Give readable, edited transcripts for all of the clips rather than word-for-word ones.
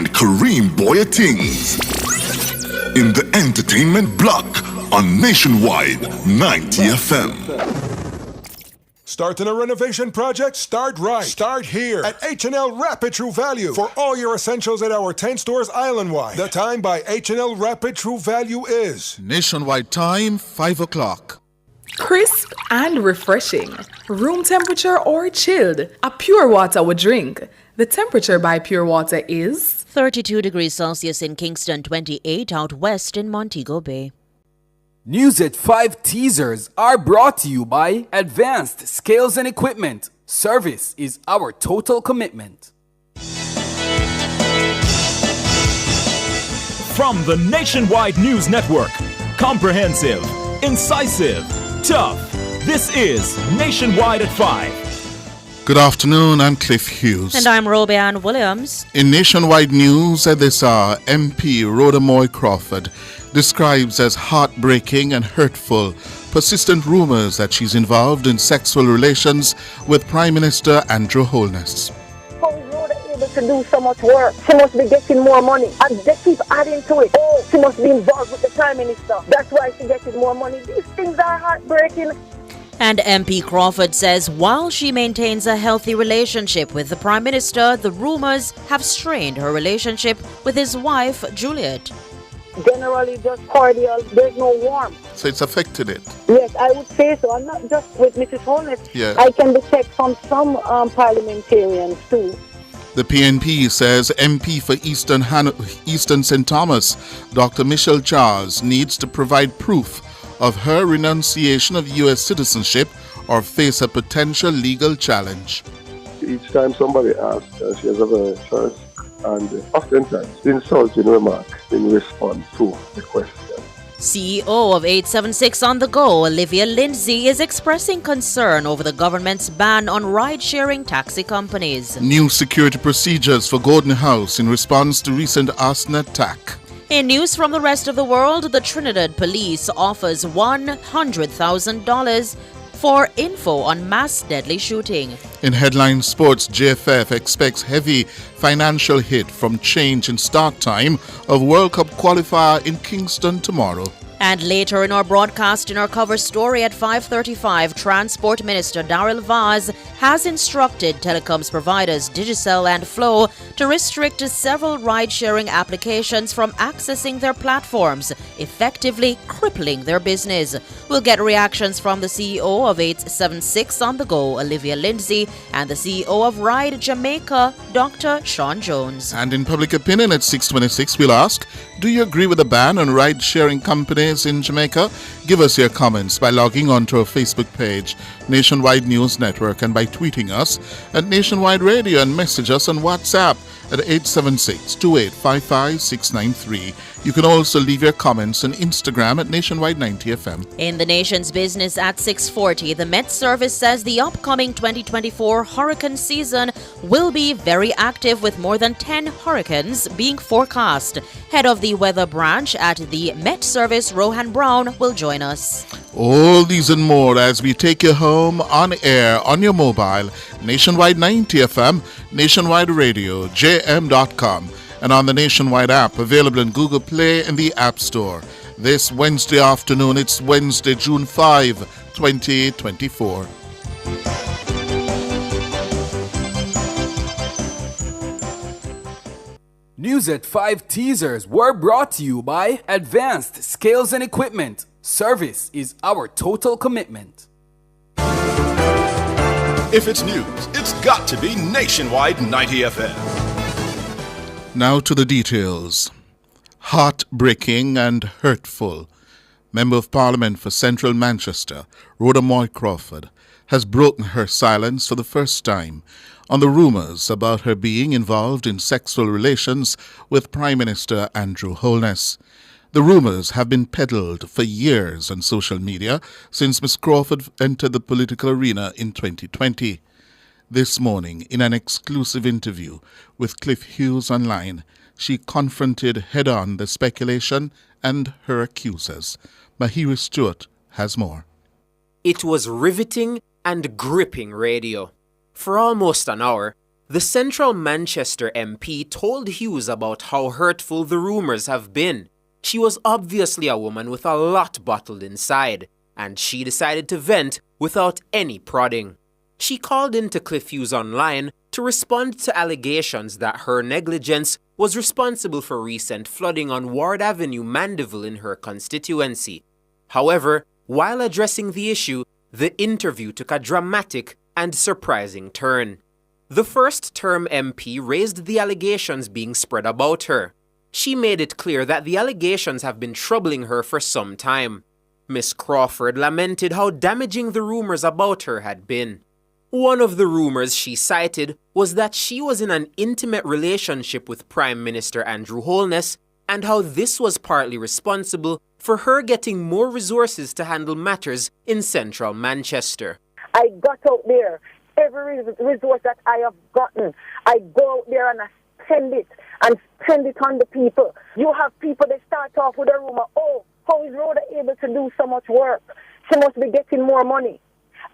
with Kareem Boyatings in the entertainment block on Nationwide 90 FM. Starting a renovation project? Start right. Start here at H&L Rapid True Value for all your essentials at our 10 stores island-wide. The time by H&L Rapid True Value is Nationwide time, 5 o'clock. Crisp and refreshing. Room temperature or chilled. A pure water would drink. The temperature by Pure Water is 32 degrees Celsius in Kingston, 28 out west in Montego Bay. News at 5 teasers are brought to you by Advanced Scales and Equipment. Service is our total commitment. From the Nationwide News Network, comprehensive, incisive, tough. This is Nationwide at 5. Good afternoon, I'm Cliff Hughes. And I'm Robianne Williams. In Nationwide News at this hour, MP Roa Moy Crawford describes as heartbreaking and hurtful persistent rumors that she's involved in sexual relations with Prime Minister Andrew Holness. How is Rhoda able to do so much work? She must be getting more money, and they keep adding to it. Oh, she must be involved with the Prime Minister. That's why she getting more money. These things are heartbreaking. And MP Crawford says while she maintains a healthy relationship with the Prime Minister, the rumors have strained her relationship with his wife, Juliet. Generally just cordial, there's no warmth. So it's affected it? Yes, I would say so. And not just with Mrs. Holness. Yeah. I can detect from some parliamentarians too. The PNP says MP for Eastern St. Thomas, Dr. Michelle Charles, needs to provide proof of her renunciation of U.S. citizenship or face a potential legal challenge. Each time somebody asks, she has a very choice, and oftentimes insulting remark in response to the question. CEO of 876 On The Go, Olivia Lindsay, is expressing concern over the government's ban on ride-sharing taxi companies. New security procedures for Gordon House in response to recent arson attack. In news from the rest of the world, the Trinidad police offers $100,000 for info on mass deadly shooting. In headline sports, JFF expects heavy financial hit from change in start time of World Cup qualifier in Kingston tomorrow. And later in our broadcast, in our cover story at 5:35, Transport Minister Darrell Vaz has instructed telecoms providers Digicel and Flow to restrict several ride-sharing applications from accessing their platforms, effectively crippling their business. We'll get reactions from the CEO of 876 On The Go, Olivia Lindsay, and the CEO of Ride Jamaica, Dr. Sean Jones. And in public opinion at 6:26, we'll ask, do you agree with the ban on ride-sharing companies in Jamaica? Give us your comments by logging onto our Facebook page, Nationwide News Network, and by tweeting us at Nationwide Radio and message us on WhatsApp at 876-2855-693. You can also leave your comments on Instagram at Nationwide 90 FM. In the nation's business at 6:40, the Met Service says the upcoming 2024 hurricane season will be very active with more than 10 hurricanes being forecast. Head of the weather branch at the Met Service, Rohan Brown, will join us. All these and more as we take you home on air, on your mobile, Nationwide 90 FM, Nationwide Radio, jm.com, and on the Nationwide app available in Google Play and the App Store. This Wednesday afternoon, it's Wednesday, June 5, 2024. News at 5 teasers were brought to you by Advanced Scales and Equipment. Service is our total commitment. If it's news, it's got to be Nationwide 90 FM. Now to the details. Heartbreaking and hurtful. Member of Parliament for Central Manchester, Roa Moy Crawford, has broken her silence for the first time on the rumours about her being involved in sexual relations with Prime Minister Andrew Holness. The rumours have been peddled for years on social media since Ms. Crawford entered the political arena in 2020. This morning, in an exclusive interview with Cliff Hughes Online, she confronted head-on the speculation and her accusers. Mahiri Stewart has more. It was riveting and gripping radio. For almost an hour, The Central Manchester MP told Hughes about how hurtful the rumours have been. She was obviously a woman with a lot bottled inside, and she decided to vent without any prodding. She called into Cliff Hughes online to respond to allegations that her negligence was responsible for recent flooding on Ward Avenue, Mandeville in her constituency. However, while addressing the issue, the interview took a dramatic and surprising turn. The first-term MP raised the allegations being spread about her. She made it clear that the allegations have been troubling her for some time. Miss Crawford lamented how damaging the rumours about her had been. One of the rumours she cited was that she was in an intimate relationship with Prime Minister Andrew Holness and how this was partly responsible for her getting more resources to handle matters in central Manchester. I got out there. Every resource that I have gotten, I go out there and I spend it on the people. You have people that start off with a rumor, oh, how is Rhoda able to do so much work? She must be getting more money.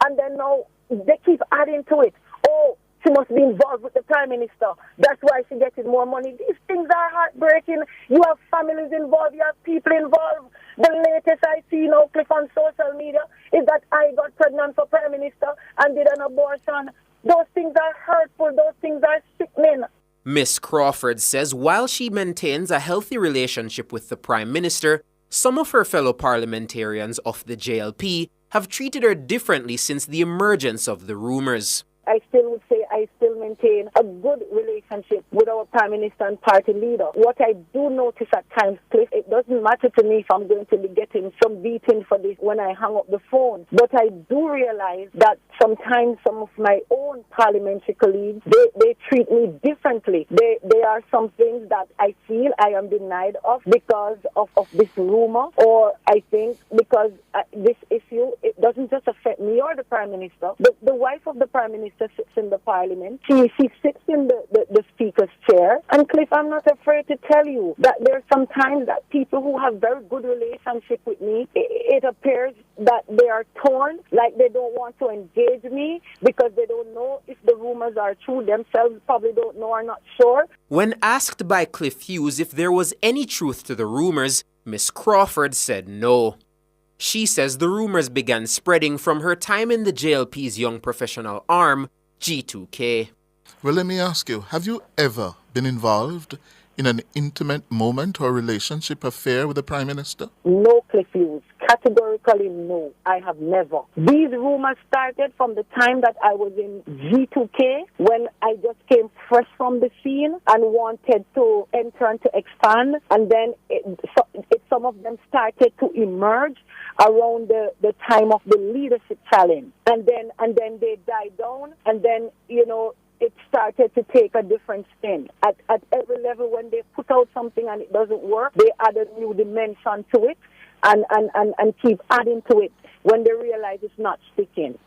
And then now they keep adding to it. Oh, she must be involved with the Prime Minister. That's why she getting more money. These things are heartbreaking. You have families involved. You have people involved. The latest I see now, Cliff, on social media is that I got pregnant for Prime Minister and did an abortion. Those things are hurtful. Those things are sickening. Miss Crawford says while she maintains a healthy relationship with the Prime Minister, some of her fellow parliamentarians of the JLP have treated her differently since the emergence of the rumours. I still would say I still maintain a good relationship with our Prime Minister and party leader. What I do notice at times, Cliff, it doesn't matter to me if I'm going to be getting some beating for this when I hang up the phone. But I do realize that sometimes some of my own parliamentary colleagues, they treat me differently. There are some things that I feel I am denied of because of this rumor, or I think because this issue, it doesn't just affect me or the Prime Minister. The wife of the Prime Minister sits in the Parliament. She sits in the Speaker's chair. And Cliff, I'm not afraid to tell you that there are some times that people who have very good relationship with me, it appears that they are torn, like they don't want to engage me because they don't know if the rumors are true. Themselves probably don't know or not sure. When asked by Cliff Hughes if there was any truth to the rumours, Miss Crawford said no. She says the rumours began spreading from her time in the JLP's young professional arm, G2K. Well, let me ask you, have you ever been involved in an intimate moment or relationship affair with the Prime Minister? No, Cliff Hughes. Categorically, no. I have never. These rumors started from the time that I was in G2K, when I just came fresh from the scene and wanted to enter and to expand. And then some of them started to emerge around the time of the leadership challenge. And then they died down. And then, it started to take a different spin. At every level, when they put out something and it doesn't work, they add a new dimension to it and keep adding to it when they realize it's not sticking.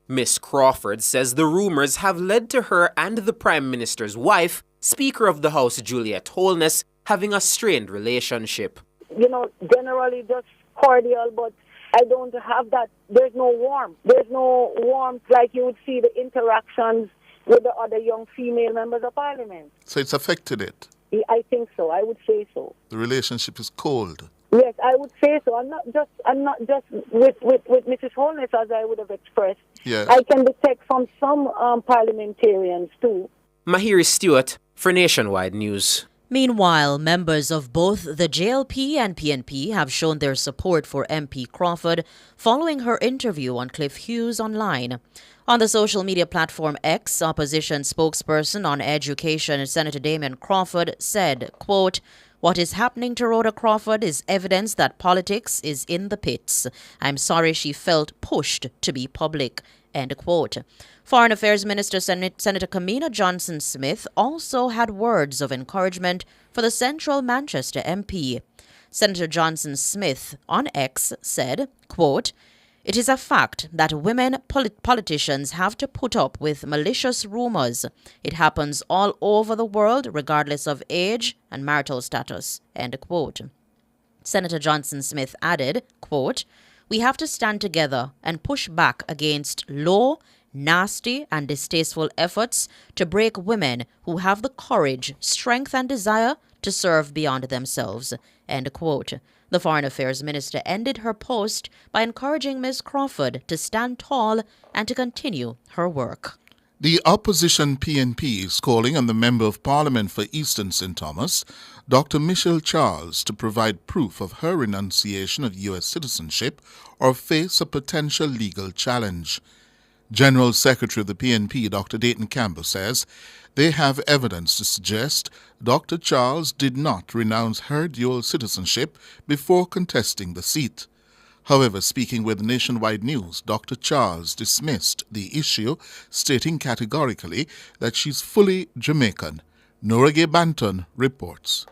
Miss Crawford says the rumours have led to her and the Prime Minister's wife, Speaker of the House Juliet Holness, having a strained relationship. Generally just cordial, but I don't have that. There's no warmth. There's no warmth like you would see the interactions with the other young female members of Parliament. So it's affected it? I think so. I would say so. The relationship is cold? Yes, I would say so. I'm not just with Mrs. Holness, as I would have expressed. Yes. I can detect from some parliamentarians too. Mahiri Stewart for Nationwide News. Meanwhile, members of both the JLP and PNP have shown their support for MP Crawford following her interview on Cliff Hughes online. On the social media platform X, opposition spokesperson on education Senator Damian Crawford said, quote, "What is happening to Rhoda Crawford is evidence that politics is in the pits. I'm sorry she felt pushed to be public." End quote. Foreign Affairs Minister Senator Kamina Johnson-Smith also had words of encouragement for the Central Manchester MP. Senator Johnson-Smith on X said, quote, "It is a fact that women politicians have to put up with malicious rumors. It happens all over the world, regardless of age and marital status." End quote. Senator Johnson-Smith added, quote, "We have to stand together and push back against low nasty and distasteful efforts to break women who have the courage, strength, and desire to serve beyond themselves. End quote. The Foreign Affairs Minister ended her post by encouraging Ms. Crawford to stand tall and to continue her work. The opposition PNP is calling on the Member of Parliament for Eastern St. Thomas, Dr. Michelle Charles, to provide proof of her renunciation of U.S. citizenship or face a potential legal challenge. General Secretary of the PNP, Dr. Dayton Campbell, says they have evidence to suggest Dr. Charles did not renounce her dual citizenship before contesting the seat. However, speaking with Nationwide News, Dr. Charles dismissed the issue, stating categorically that she's fully Jamaican. Norage Banton reports.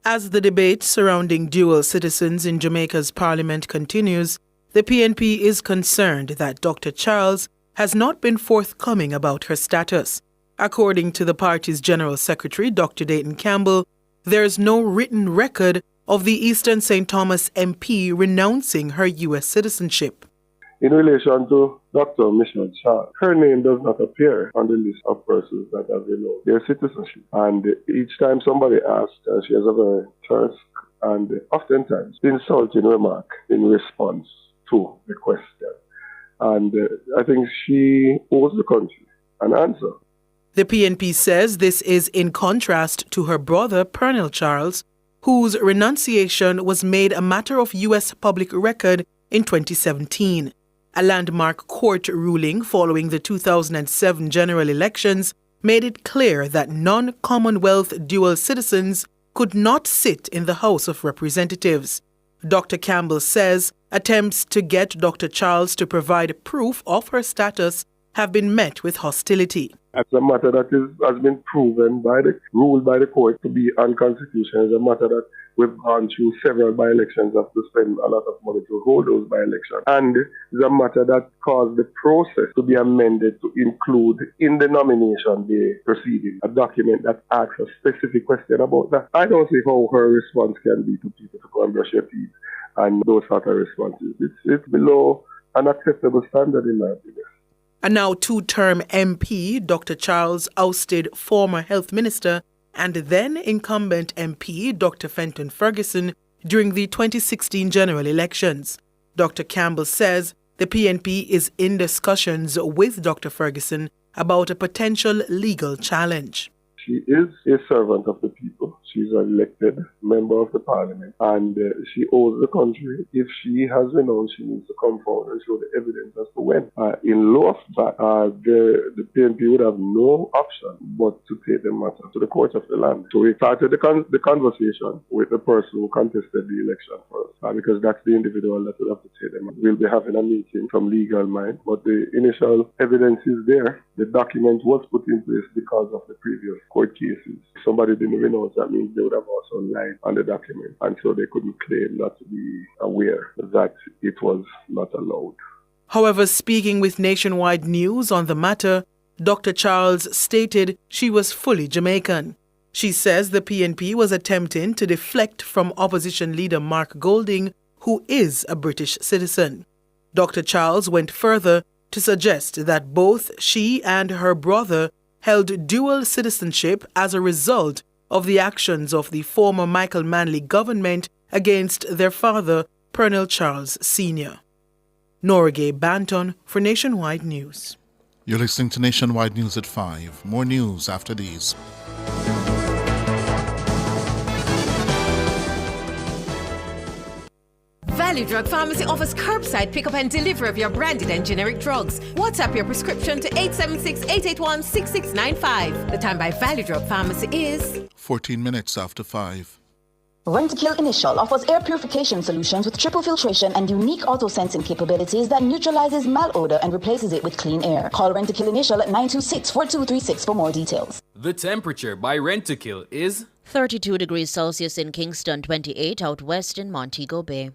As the debate surrounding dual citizens in Jamaica's parliament continues, the PNP is concerned that Dr. Charles has not been forthcoming about her status. According to the party's General Secretary, Dr. Dayton Campbell, there is no written record of the Eastern St. Thomas MP renouncing her U.S. citizenship. In relation to Dr. Michelle Charles, her name does not appear on the list of persons that have renounced their citizenship. And each time somebody asks, she has a very terse and oftentimes insulting remark in response to the question. And I think she owes the country an answer. The PNP says this is in contrast to her brother, Pernell Charles, whose renunciation was made a matter of U.S. public record in 2017. A landmark court ruling following the 2007 general elections made it clear that non-Commonwealth dual citizens could not sit in the House of Representatives. Dr. Campbell says attempts to get Dr. Charles to provide proof of her status have been met with hostility. It's a matter that has been proven ruled by the court to be unconstitutional. It's a matter that we've gone through several by-elections, have to spend a lot of money to hold those by-elections. And it's a matter that caused the process to be amended to include in the nomination day proceeding a document that asks a specific question about that. I don't see how her response can be to people to go and brush your teeth and those sort of responses. It's below an acceptable standard in my opinion. A now two-term MP, Dr. Charles ousted former Health Minister and then incumbent MP, Dr. Fenton Ferguson, during the 2016 general elections. Dr. Campbell says the PNP is in discussions with Dr. Ferguson about a potential legal challenge. She is a servant of the people. She's an elected member of the parliament and she owes the country. If she has renounced, she needs to come forward and show the evidence as to when. In lieu of that, the PNP would have no option but to take the matter to the court of the land. So we started the conversation with the person who contested the election first because that's the individual that will have to take them. We'll be having a meeting from legal mind, but the initial evidence is there. The document was put in place because of the previous court cases. If somebody didn't renounce, that means they would have also lied on the document, and so they couldn't claim not to be aware that it was not allowed. However, speaking with Nationwide News on the matter, Dr. Charles stated she was fully Jamaican. She says the PNP was attempting to deflect from opposition leader Mark Golding, who is a British citizen. Dr. Charles went further to suggest that both she and her brother held dual citizenship as a result of the actions of the former Michael Manley government against their father, Pernell Charles Sr. Norage Banton for Nationwide News. You're listening to Nationwide News at 5. More news after these. Value Drug Pharmacy offers curbside pickup and delivery of your branded and generic drugs. WhatsApp your prescription to 876-881-6695. The time by Value Drug Pharmacy is 14 minutes after 5. Rent-to-Kill Initial offers air purification solutions with triple filtration and unique auto-sensing capabilities that neutralizes malodor and replaces it with clean air. Call Rent-to-Kill Initial at 926-4236 for more details. The temperature by Rent-to-Kill is 32 degrees Celsius in Kingston, 28 out west in Montego Bay.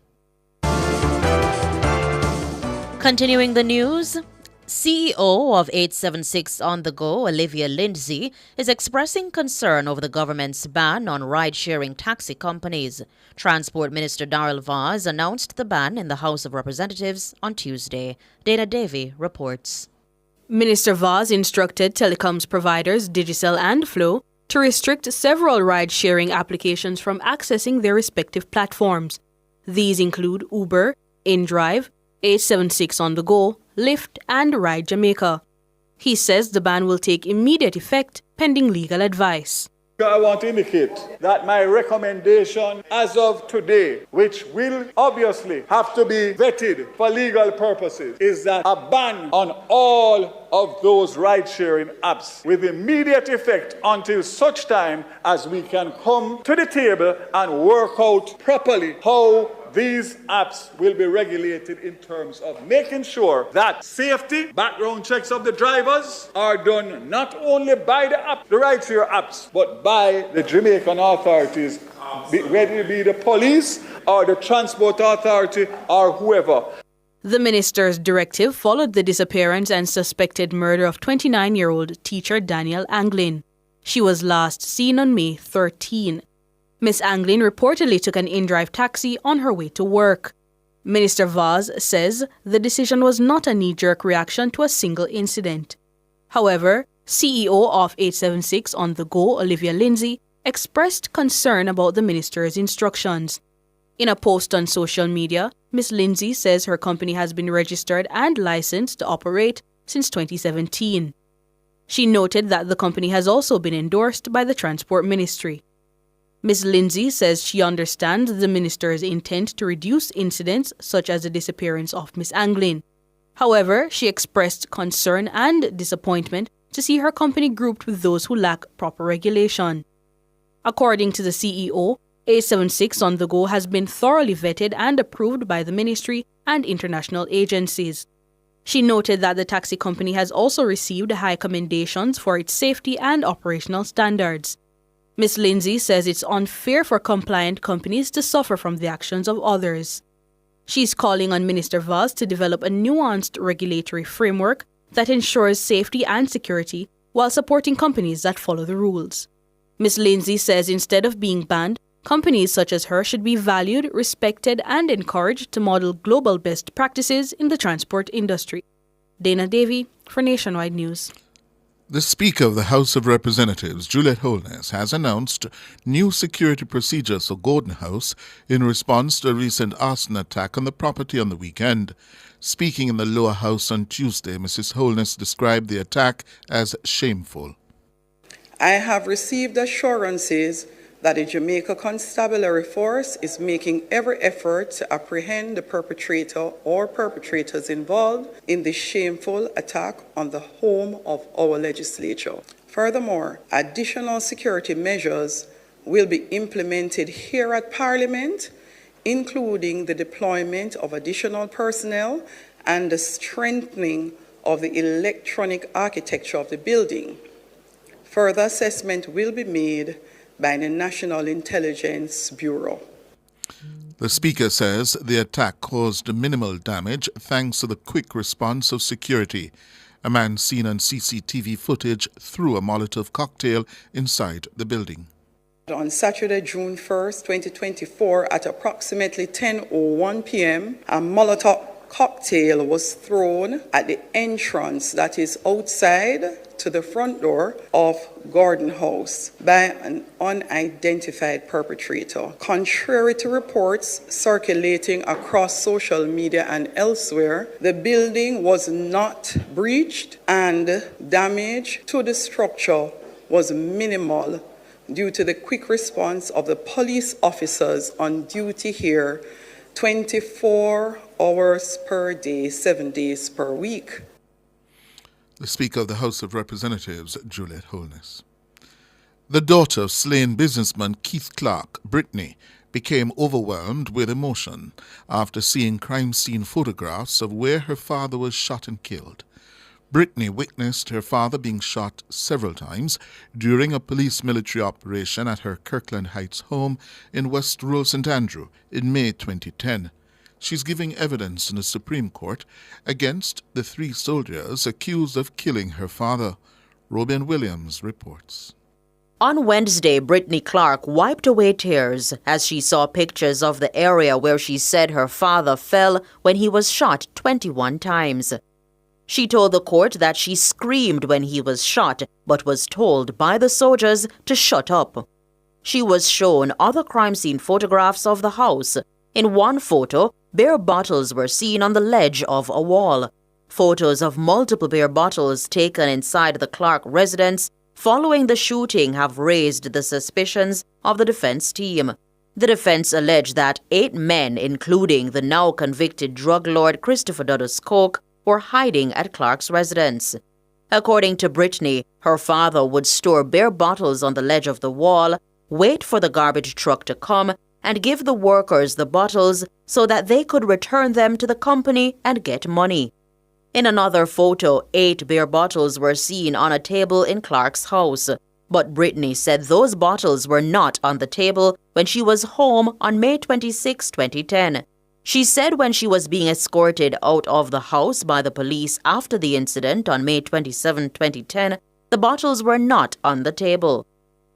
Continuing the news, CEO of 876 On The Go, Olivia Lindsay, is expressing concern over the government's ban on ride-sharing taxi companies. Transport Minister Daryl Vaz announced the ban in the House of Representatives on Tuesday. Dana Davey reports. Minister Vaz instructed telecoms providers Digicel and Flow to restrict several ride-sharing applications from accessing their respective platforms. These include Uber, InDrive, 876 On The Go, Lyft, and Ride Jamaica. He says the ban will take immediate effect pending legal advice. I want to indicate that my recommendation as of today, which will obviously have to be vetted for legal purposes, is that a ban on all of those ride-sharing apps with immediate effect until such time as we can come to the table and work out properly how these apps will be regulated in terms of making sure that safety, background checks of the drivers are done not only by the ride-share apps, but by the Jamaican authorities, whether it be the police or the transport authority or whoever. The minister's directive followed the disappearance and suspected murder of 29-year-old teacher Danielle Anglin. She was last seen on May 13. Miss Anglin reportedly took an InDrive taxi on her way to work. Minister Vaz says the decision was not a knee-jerk reaction to a single incident. However, CEO of 876 On The Go, Olivia Lindsay, expressed concern about the minister's instructions. In a post on social media, Ms. Lindsay says her company has been registered and licensed to operate since 2017. She noted that the company has also been endorsed by the Transport Ministry. Ms. Lindsay says she understands the minister's intent to reduce incidents such as the disappearance of Ms. Anglin. However, she expressed concern and disappointment to see her company grouped with those who lack proper regulation. According to the CEO, 876 On The Go has been thoroughly vetted and approved by the ministry and international agencies. She noted that the taxi company has also received high commendations for its safety and operational standards. Ms. Lindsay says it's unfair for compliant companies to suffer from the actions of others. She's calling on Minister Vaz to develop a nuanced regulatory framework that ensures safety and security while supporting companies that follow the rules. Ms. Lindsay says instead of being banned, companies such as her should be valued, respected, and encouraged to model global best practices in the transport industry. Dana Davey for Nationwide News. The Speaker of the House of Representatives, Juliet Holness, has announced new security procedures for Gordon House in response to a recent arson attack on the property on the weekend. Speaking in the lower house on Tuesday, Mrs. Holness described the attack as shameful. I have received assurances that the Jamaica Constabulary Force is making every effort to apprehend the perpetrator or perpetrators involved in this shameful attack on the home of our legislature. Furthermore, additional security measures will be implemented here at Parliament, including the deployment of additional personnel and the strengthening of the electronic architecture of the building. Further assessment will be made by the National Intelligence Bureau. The Speaker says the attack caused minimal damage thanks to the quick response of security. A man seen on CCTV footage threw a Molotov cocktail inside the building. On Saturday, June 1st, 2024, at approximately 10:01 p.m., a Molotov cocktail was thrown at the entrance that is outside to the front door of Gordon House by an unidentified perpetrator. Contrary to reports circulating across social media and elsewhere, the building was not breached and damage to the structure was minimal due to the quick response of the police officers on duty here 24 hours per day, 7 days per week. The Speaker of the House of Representatives, Juliet Holness. The daughter of slain businessman Keith Clark, Brittany, became overwhelmed with emotion after seeing crime scene photographs of where her father was shot and killed. Brittany witnessed her father being shot several times during a police military operation at her Kirkland Heights home in West Rural St. Andrew in May 2010. She's giving evidence in the Supreme Court against the 3 soldiers accused of killing her father. Robin Williams reports. On Wednesday, Brittany Clark wiped away tears as she saw pictures of the area where she said her father fell when he was shot 21 times. She told the court that she screamed when he was shot, but was told by the soldiers to shut up. She was shown other crime scene photographs of the house. In one photo, beer bottles were seen on the ledge of a wall. Photos of multiple beer bottles taken inside the Clark residence following the shooting have raised the suspicions of the defense team. The defense alleged that 8 men, including the now convicted drug lord Christopher Dudus Koch, were hiding at Clark's residence. According to Brittany, her father would store beer bottles on the ledge of the wall, wait for the garbage truck to come, and give the workers the bottles so that they could return them to the company and get money. In another photo, 8 beer bottles were seen on a table in Clark's house, but Brittany said those bottles were not on the table when she was home on May 26, 2010. She said when she was being escorted out of the house by the police after the incident on May 27, 2010, the bottles were not on the table.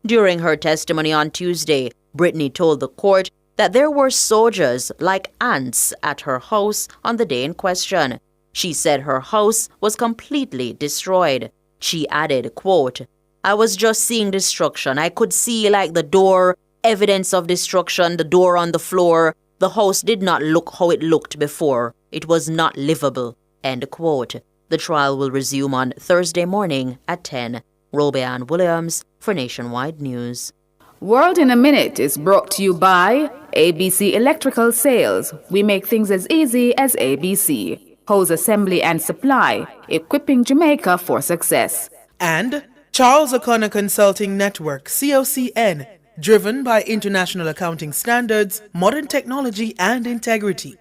During her testimony on Tuesday, Brittany told the court that there were soldiers like ants at her house on the day in question. She said her house was completely destroyed. She added, quote, "I was just seeing destruction. I could see like the door, evidence of destruction, the door on the floor. The house did not look how it looked before. It was not livable." End quote. The trial will resume on Thursday morning at 10. Robeanne Williams for Nationwide News. World in a Minute is brought to you by ABC Electrical Sales. We make things as easy as ABC. Hose Assembly and Supply, equipping Jamaica for success. And Charles O'Connor Consulting Network, COCN, driven by international accounting standards, modern technology, and integrity.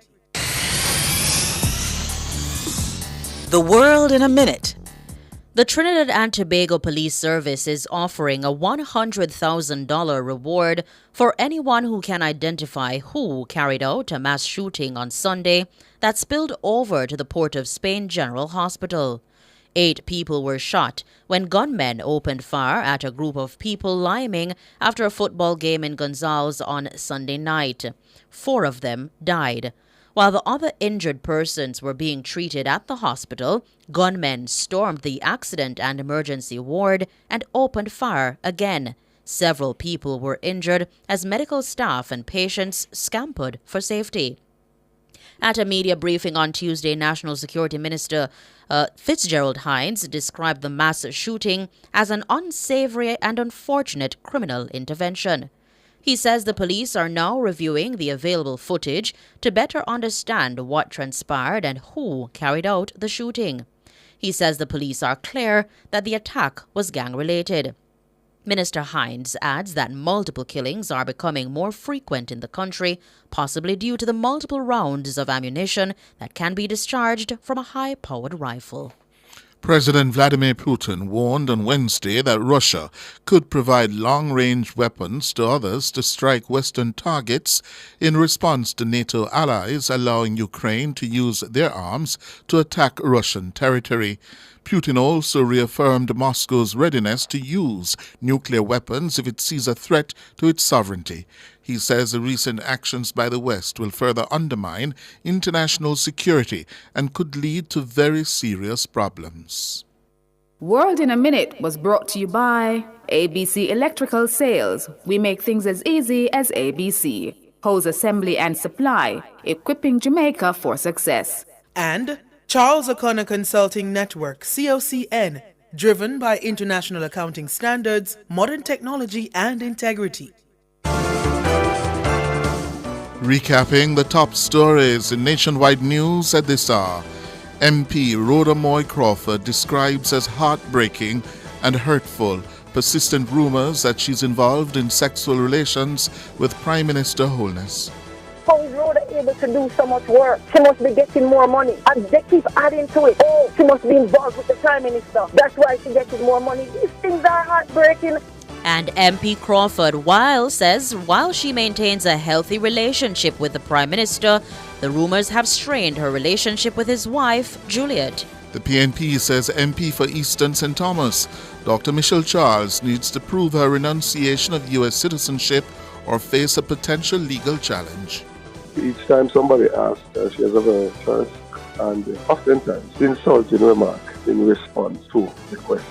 The World in a Minute. The Trinidad and Tobago Police Service is offering a $100,000 reward for anyone who can identify who carried out a mass shooting on Sunday that spilled over to the Port of Spain General Hospital. 8 people were shot when gunmen opened fire at a group of people liming after a football game in Gonzales on Sunday night. 4 of them died. While the other injured persons were being treated at the hospital, gunmen stormed the accident and emergency ward and opened fire again. Several people were injured as medical staff and patients scampered for safety. At a media briefing on Tuesday, National Security Minister Fitzgerald Hines described the mass shooting as an unsavory and unfortunate criminal intervention. He says the police are now reviewing the available footage to better understand what transpired and who carried out the shooting. He says the police are clear that the attack was gang-related. Minister Hines adds that multiple killings are becoming more frequent in the country, possibly due to the multiple rounds of ammunition that can be discharged from a high-powered rifle. President Vladimir Putin warned on Wednesday that Russia could provide long-range weapons to others to strike Western targets in response to NATO allies allowing Ukraine to use their arms to attack Russian territory. Putin also reaffirmed Moscow's readiness to use nuclear weapons if it sees a threat to its sovereignty. He says the recent actions by the West will further undermine international security and could lead to very serious problems. World in a Minute was brought to you by ABC Electrical Sales. We make things as easy as ABC. Hose Assembly and Supply, equipping Jamaica for success. And Charles O'Connor Consulting Network, COCN, driven by international accounting standards, modern technology, and integrity. Recapping the top stories in Nationwide News at this hour, MP Roa Moy Crawford describes as heartbreaking and hurtful persistent rumors that she's involved in sexual relations with Prime Minister Holness. How is Rhoda able to do so much work? She must be getting more money. And they keep adding to it. Oh, she must be involved with the Prime Minister. That's why she getting more money. These things are heartbreaking. And MP Crawford says while she maintains a healthy relationship with the Prime Minister, the rumors have strained her relationship with his wife, Juliet. The PNP says MP for Eastern St. Thomas, Dr. Michelle Charles, needs to prove her renunciation of U.S. citizenship or face a potential legal challenge. Each time somebody asks her, she has a very first and oftentimes insulting remark in response to the question.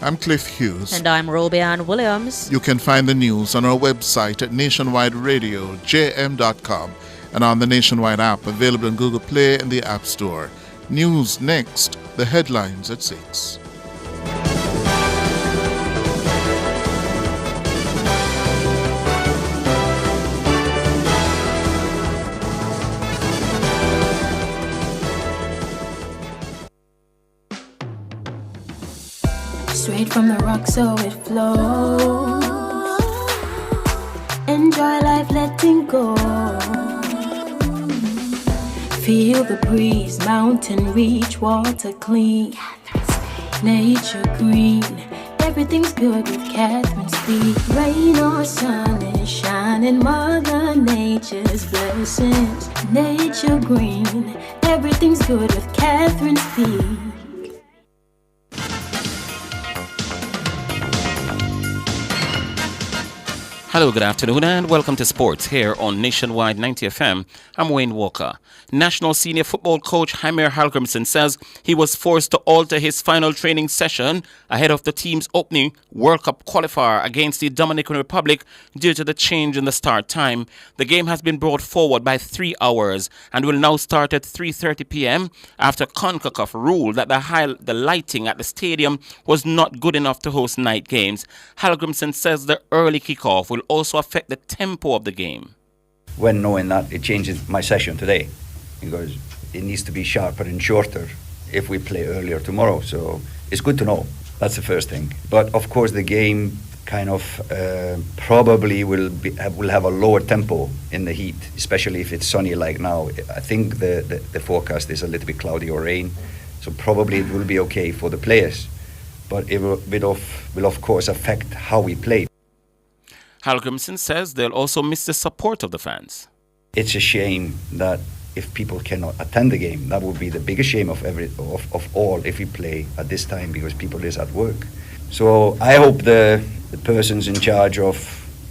I'm Cliff Hughes. And I'm Robianne Williams. You can find the news on our website at nationwideradiojm.com and on the Nationwide app available on Google Play and the App Store. News next, the headlines at 6. Straight from the rock so it flows. Enjoy life letting go. Feel the breeze, mountain reach, water clean, nature green. Everything's good with Catherine Speed. Rain or sun is shining, Mother Nature's blessings. Nature green. Everything's good with Catherine Speed. Hello, good afternoon, and welcome to Sports here on Nationwide 90 FM. I'm Wayne Walker. National senior football coach Jaime Hallgrimsson says he was forced to alter his final training session ahead of the team's opening World Cup qualifier against the Dominican Republic due to the change in the start time. The game has been brought forward by 3 hours and will now start at 3:30 p.m. after CONCACAF ruled that the lighting at the stadium was not good enough to host night games. Hallgrimsson says the early kickoff will also affect the tempo of the game. When knowing that, it changes my session today because it needs to be sharper and shorter if we play earlier tomorrow. So it's good to know. That's the first thing. But of course, the game kind of probably will have a lower tempo in the heat, especially if it's sunny like now. I think the forecast is a little bit cloudy or rain, so probably it will be okay for the players. But it will of course affect how we play. Hallgrimsson says they'll also miss the support of the fans. It's a shame that if people cannot attend the game, that would be the biggest shame of all if we play at this time because people is at work. So I hope the persons in charge of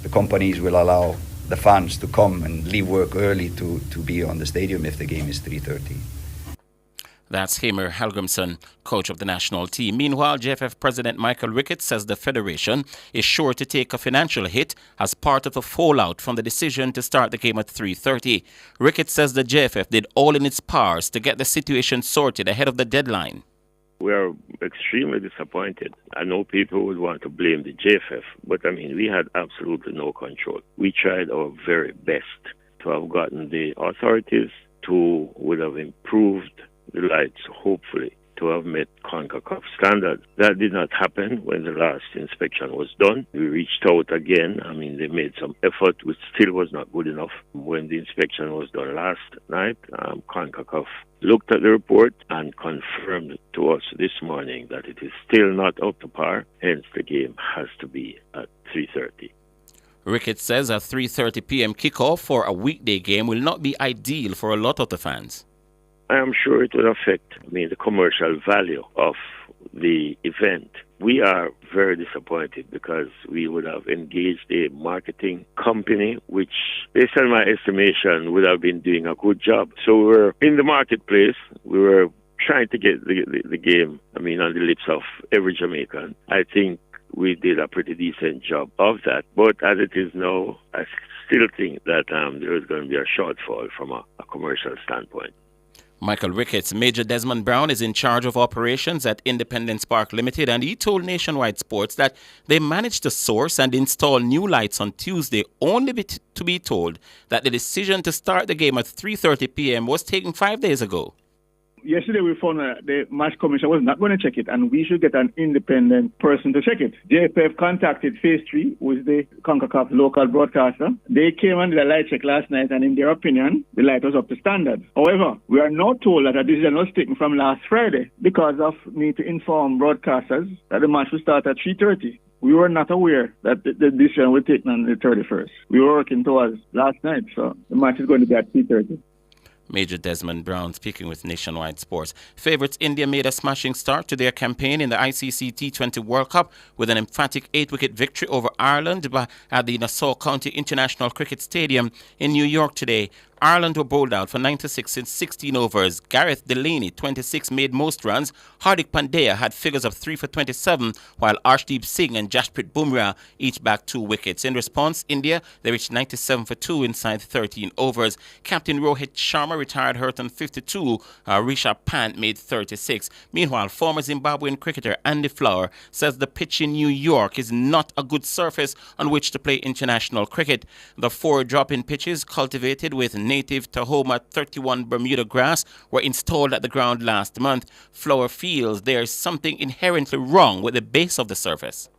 the companies will allow the fans to come and leave work early to be on the stadium if the game is 3:30. That's Hamer Hallgrimsson, coach of the national team. Meanwhile, JFF President Michael Ricketts says the federation is sure to take a financial hit as part of the fallout from the decision to start the game at 3:30. Ricketts says the JFF did all in its powers to get the situation sorted ahead of the deadline. We are extremely disappointed. I know people would want to blame the JFF, but I mean, we had absolutely no control. We tried our very best to have gotten the authorities to would have improved the lights, hopefully, to have met CONCACAF standards. That did not happen when the last inspection was done. We reached out again. I mean, they made some effort, which still was not good enough. When the inspection was done last night, CONCACAF looked at the report and confirmed to us this morning that it is still not up to par. Hence, the game has to be at 3:30. Ricketts says a 3:30 p.m. kickoff for a weekday game will not be ideal for a lot of the fans. I am sure it will affect, the commercial value of the event. We are very disappointed because we would have engaged a marketing company, which, based on my estimation, would have been doing a good job. So we were in the marketplace. We were trying to get the game, on the lips of every Jamaican. I think we did a pretty decent job of that. But as it is now, I still think that there is going to be a shortfall from a commercial standpoint. Michael Ricketts, Major Desmond Brown, is in charge of operations at Independence Park Limited, and he told Nationwide Sports that they managed to source and install new lights on Tuesday, only to be told that the decision to start the game at 3:30 p.m. was taken 5 days ago. Yesterday we found the match commission was not going to check it, and we should get an independent person to check it. JFF contacted Phase 3, who is the CONCACAF local broadcaster. They came and did a light check last night, and in their opinion, the light was up to standard. However, we are now told that a decision was taken from last Friday because of need to inform broadcasters that the match will start at 3:30. We were not aware that the decision was taken on the 31st. We were working towards last night, so the match is going to be at 3:30. Major Desmond Brown speaking with Nationwide Sports. Favourites India made a smashing start to their campaign in the ICC T20 World Cup with an emphatic 8-wicket victory over Ireland at the Nassau County International Cricket Stadium in New York today. Ireland were bowled out for 96 in 16 overs. Gareth Delaney, 26, made most runs. Hardik Pandya had figures of 3 for 27, while Arshdeep Singh and Jasprit Bumrah each bagged 2 wickets. In response, India, they reached 97 for 2 inside 13 overs. Captain Rohit Sharma retired hurt on 52. Rishabh Pant made 36. Meanwhile, former Zimbabwean cricketer Andy Flower says the pitch in New York is not a good surface on which to play international cricket. The 4 drop-in pitches cultivated with native Tahoma 31 Bermuda grass were installed at the ground last month. Flower feels there's something inherently wrong with the base of the surface.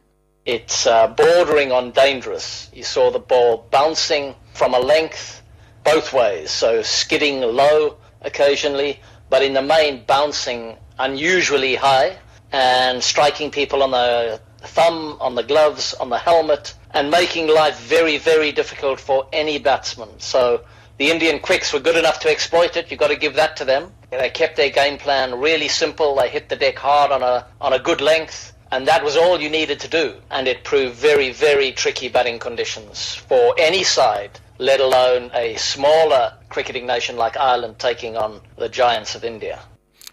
It's bordering on dangerous. You saw the ball bouncing from a length both ways, so skidding low occasionally, but in the main bouncing unusually high and striking people on the thumb, on the gloves, on the helmet, and making life very, very difficult for any batsman. So the Indian quicks were good enough to exploit it. You've got to give that to them. They kept their game plan really simple. They hit the deck hard on a good length, and that was all you needed to do. And it proved very, very tricky batting conditions for any side, let alone a smaller cricketing nation like Ireland taking on the giants of India.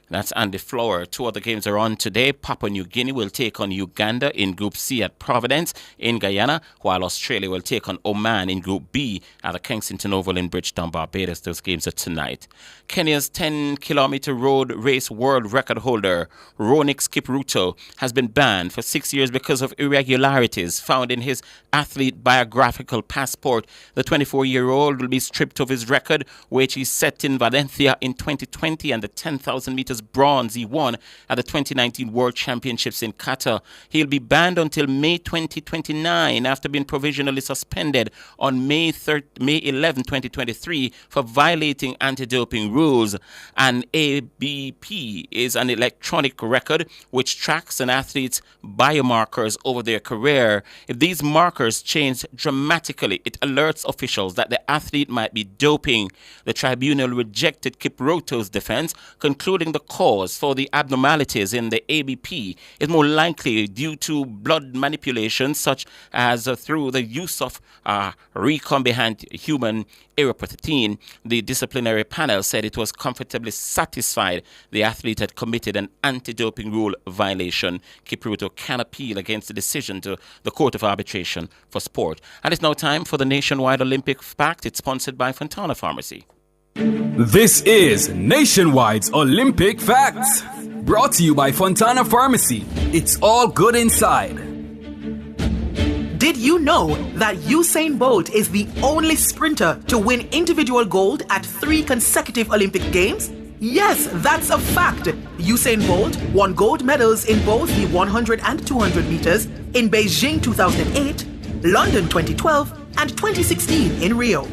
That's Andy Flower. 2 other games are on today. Papua New Guinea will take on Uganda in Group C at Providence in Guyana, while Australia will take on Oman in Group B at the Kensington Oval in Bridgetown, Barbados. Those games are tonight. Kenya's 10-kilometer road race world record holder, Ronix Kipruto, has been banned for 6 years because of irregularities found in his athlete biographical passport. The 24-year-old will be stripped of his record, which he set in Valencia in 2020, and the 10,000 meters bronze he won at the 2019 World Championships in Qatar. He'll be banned until May 2029 after being provisionally suspended on May 11, 2023 for violating anti-doping rules. An ABP is an electronic record which tracks an athlete's biomarkers over their career. If these markers change dramatically, it alerts officials that the athlete might be doping. The tribunal rejected Kipruto's defense, concluding the cause for the abnormalities in the ABP is more likely due to blood manipulation, such as through the use of recombinant human erythropoietin. The disciplinary panel said it was comfortably satisfied the athlete had committed an anti-doping rule violation. Kipruto can appeal against the decision to the Court of Arbitration for Sport. And it's now time for the Nationwide Olympic Pact. It's sponsored by Fontana Pharmacy. This is Nationwide's Olympic Facts, brought to you by Fontana Pharmacy. It's all good inside. Did you know that Usain Bolt is the only sprinter to win individual gold at 3 consecutive Olympic Games? Yes, that's a fact. Usain Bolt won gold medals in both the 100 and 200 meters in Beijing 2008, London 2012, and 2016 in Rio.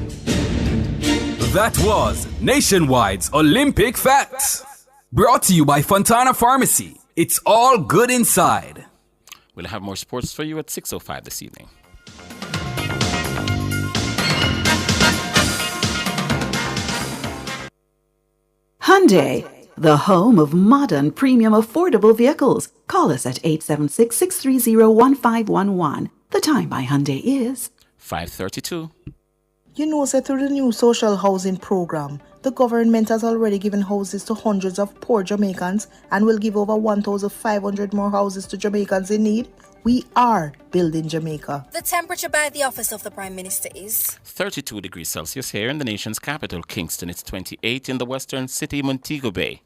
That was Nationwide's Olympic Facts, brought to you by Fontana Pharmacy. It's all good inside. We'll have more sports for you at 6:05 this evening. Hyundai, the home of modern premium affordable vehicles. Call us at 876-630-1511. The time by Hyundai is 5:32. You know, that through the new social housing program, the government has already given houses to hundreds of poor Jamaicans and will give over 1,500 more houses to Jamaicans in need. We are building Jamaica. The temperature by the office of the Prime Minister is 32 degrees Celsius here in the nation's capital, Kingston. It's 28 in the western city, Montego Bay.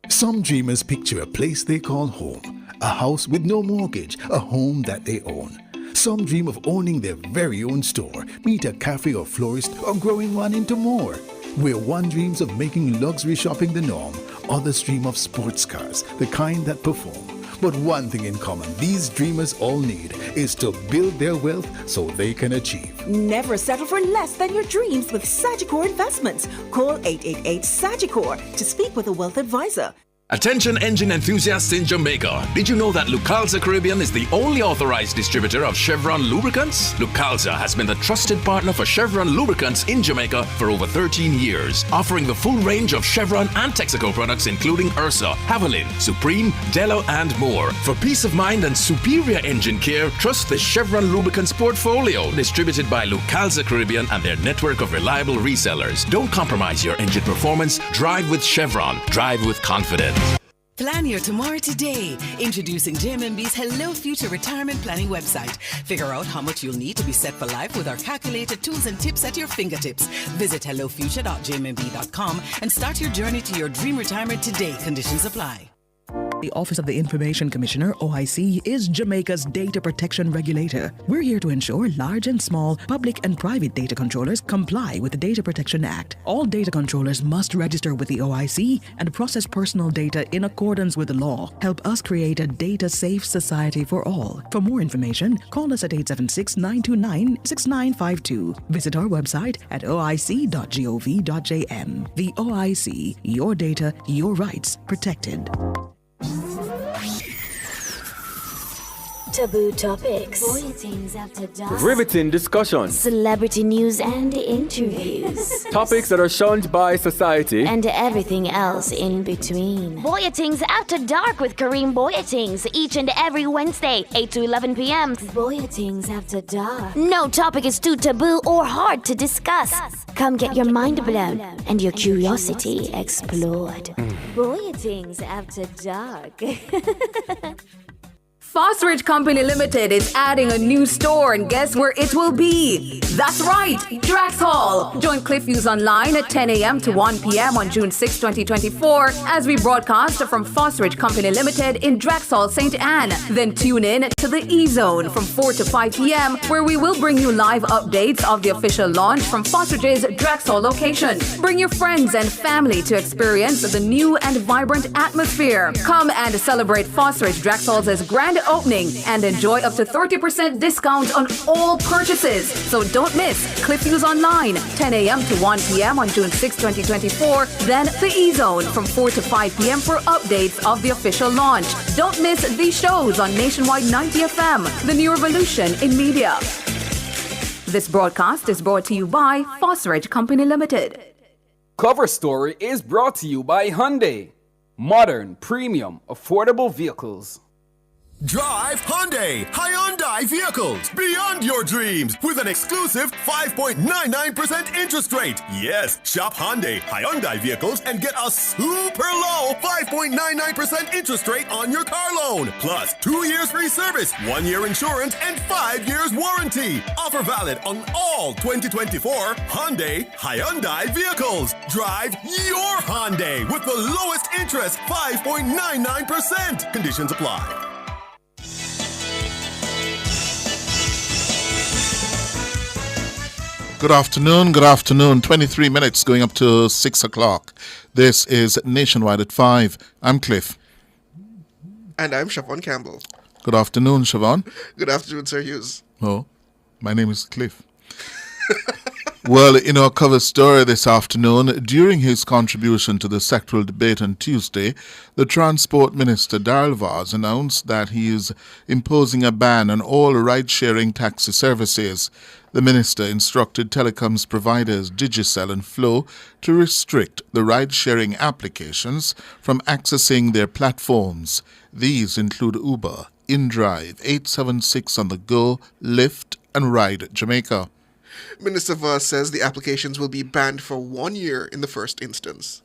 Some dreamers picture a place they call home, a house with no mortgage, a home that they own. Some dream of owning their very own store, meet a cafe or florist, or growing one into more. Where one dreams of making luxury shopping the norm, others dream of sports cars, the kind that perform. But one thing in common these dreamers all need is to build their wealth so they can achieve. Never settle for less than your dreams with Sagicor Investments. Call 888-SAGICOR to speak with a wealth advisor. Attention engine enthusiasts in Jamaica. Did you know that Lucalza Caribbean is the only authorized distributor of Chevron lubricants? Lucalza has been the trusted partner for Chevron lubricants in Jamaica for over 13 years, offering the full range of Chevron and Texaco products including Ursa, Haviland, Supreme, Delo and more. For peace of mind and superior engine care, trust the Chevron lubricants portfolio, distributed by Lucalza Caribbean and their network of reliable resellers. Don't compromise your engine performance. Drive with Chevron. Drive with confidence. Plan your tomorrow today. Introducing JMMB's Hello Future Retirement Planning website. Figure out how much you'll need to be set for life with our calculated tools and tips at your fingertips. Visit hellofuture.jmmb.com and start your journey to your dream retirement today. Conditions apply. The Office of the Information Commissioner, OIC, is Jamaica's data protection regulator. We're here to ensure large and small, public and private data controllers comply with the Data Protection Act. All data controllers must register with the OIC and process personal data in accordance with the law. Help us create a data-safe society for all. For more information, call us at 876-929-6952. Visit our website at oic.gov.jm. The OIC, your data, your rights protected. Taboo topics, voyagings after dark, riveting discussions, celebrity news and interviews, topics that are shunned by society, and everything else in between. Voyagings After Dark with Kareem Voyagings each and every Wednesday, 8 to 11 p.m. Voyagings After Dark. No topic is too taboo or hard to discuss. Come get your mind blown and your curiosity explored. Voyagings After Dark. Fosterage Company Limited is adding a new store, and guess where it will be? That's right, Drax Hall. Join Cliffviews Online at 10 a.m. to 1 p.m. on June 6, 2024 as we broadcast from Fosterage Company Limited in Drax Hall, St. Anne. Then tune in to the E-Zone from 4 to 5 p.m. where we will bring you live updates of the official launch from Fosterage's Drax Hall location. Bring your friends and family to experience the new and vibrant atmosphere. Come and celebrate Fosterage Drax Hall's grand opening and enjoy up to 30% discount on all purchases. So don't miss Cliffviews Online, 10 a.m. to 1 p.m. on June 6, 2024. Then the E-Zone from 4 to 5 p.m. for updates of the official launch. Don't miss these shows on Nationwide 90 FM, the new revolution in media. This broadcast is brought to you by Fosterage Company Limited. Cover Story is brought to you by Hyundai. Modern, premium, affordable vehicles. Drive Hyundai vehicles beyond your dreams with an exclusive 5.99% interest rate. Yes, shop Hyundai vehicles and get a super low 5.99% interest rate on your car loan. Plus 2 years free service, 1 year insurance, and 5 years warranty. Offer valid on all 2024 Hyundai vehicles. Drive your Hyundai with the lowest interest, 5.99%. Conditions apply. Good afternoon. 23 minutes going up to 6 o'clock. This is Nationwide at 5. I'm Cliff. And I'm Siobhan Campbell. Good afternoon, Siobhan. Good afternoon, Sir Hughes. Oh, my name is Cliff. Well, in our cover story this afternoon, during his contribution to the sectoral debate on Tuesday, the Transport Minister Darrell Vaz announced that he is imposing a ban on all ride-sharing taxi services. The minister instructed telecoms providers Digicel and Flow to restrict the ride-sharing applications from accessing their platforms. These include Uber, InDrive, 876 on the Go, Lyft, and Ride Jamaica. Minister Vaz says the applications will be banned for 1 year in the first instance.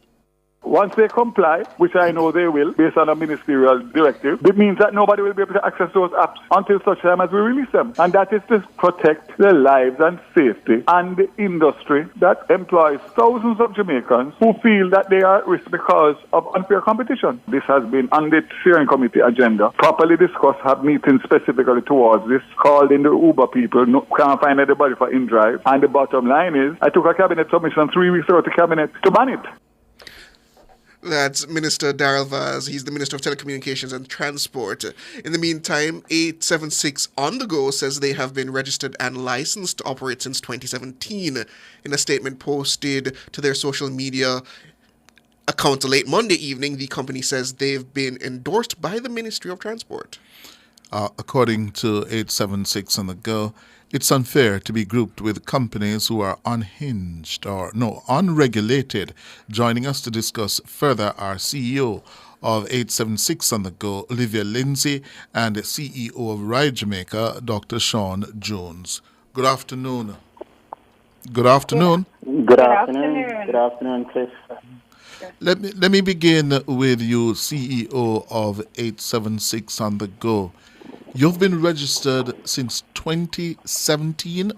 Once they comply, which I know they will, based on a ministerial directive, it means that nobody will be able to access those apps until such time as we release them. And that is to protect the lives and safety and the industry that employs thousands of Jamaicans who feel that they are at risk because of unfair competition. This has been on the steering committee agenda, properly discussed, have meetings specifically towards this, called in the Uber people, can't find anybody for InDrive. And the bottom line is, I took a cabinet submission 3 weeks ago to cabinet to ban it. That's Minister Darrell Vaz. He's the Minister of Telecommunications and Transport. In the meantime, 876 On The Go says they have been registered and licensed to operate since 2017. In a statement posted to their social media account late Monday evening, the company says they've been endorsed by the Ministry of Transport. According to 876 on the go, it's unfair to be grouped with companies who are unregulated. Joining us to discuss further are CEO of 876 on the go, Olivia Lindsay, and CEO of Ride Jamaica, Dr. Sean Jones. Good afternoon. Good afternoon. Good afternoon. Good afternoon, Cliff. Let me begin with you, CEO of 876 on the go. You've been registered since 2017?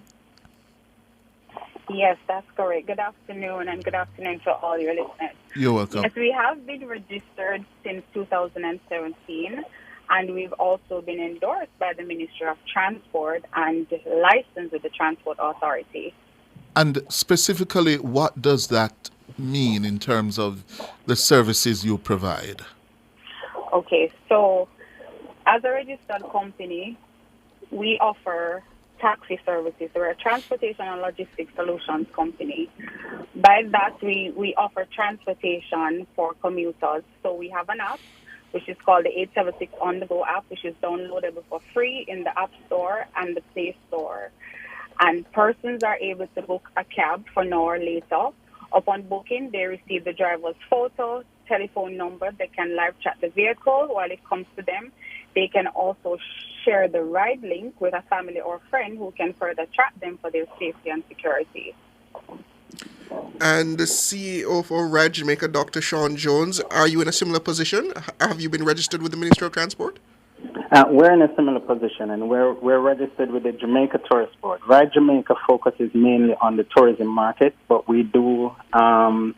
Yes, that's correct. Good afternoon, and good afternoon to all your listeners. You're welcome. Yes, we have been registered since 2017, and we've also been endorsed by the Ministry of Transport and licensed with the Transport Authority. And specifically, what does that mean in terms of the services you provide? Okay, so as a registered company, we offer taxi services. We're a transportation and logistics solutions company. By that, we offer transportation for commuters. So we have an app, which is called the 876 On The Go app, which is downloadable for free in the App Store and the Play Store. And persons are able to book a cab for an hour later. Upon booking, they receive the driver's photo, telephone number. They can live chat the vehicle while it comes to them. They can also share the ride link with a family or friend who can further track them for their safety and security. And the CEO for Ride Jamaica, Dr. Sean Jones, are you in a similar position? Have you been registered with the Ministry of Transport? We're in a similar position, and we're registered with the Jamaica Tourist Board. Ride Jamaica focuses mainly on the tourism market, but we do some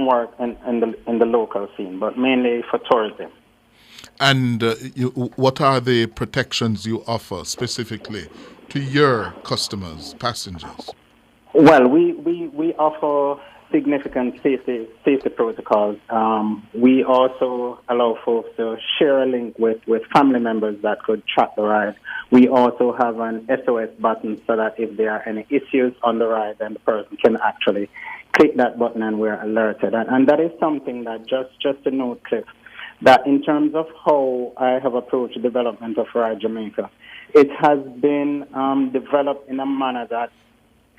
work in the local scene, but mainly for tourism. And what are the protections you offer specifically to your customers, passengers? Well, we offer significant safety protocols. We also allow folks to share a link with family members that could track the ride. We also have an SOS button so that if there are any issues on the ride, then the person can actually click that button and we're alerted. And that is something that just to note, Cliff, that in terms of how I have approached the development of Ride Jamaica, it has been developed in a manner that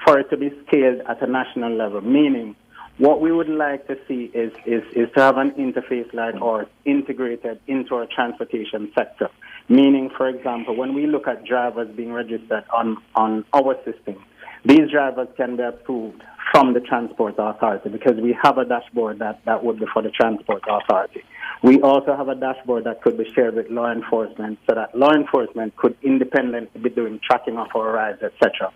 for it to be scaled at a national level, meaning what we would like to see is to have an interface like ours integrated into our transportation sector. Meaning, for example, when we look at drivers being registered on our system, these drivers can be approved from the Transport Authority because we have a dashboard that would be for the Transport Authority. We also have a dashboard that could be shared with law enforcement so that law enforcement could independently be doing tracking of our rides, etc.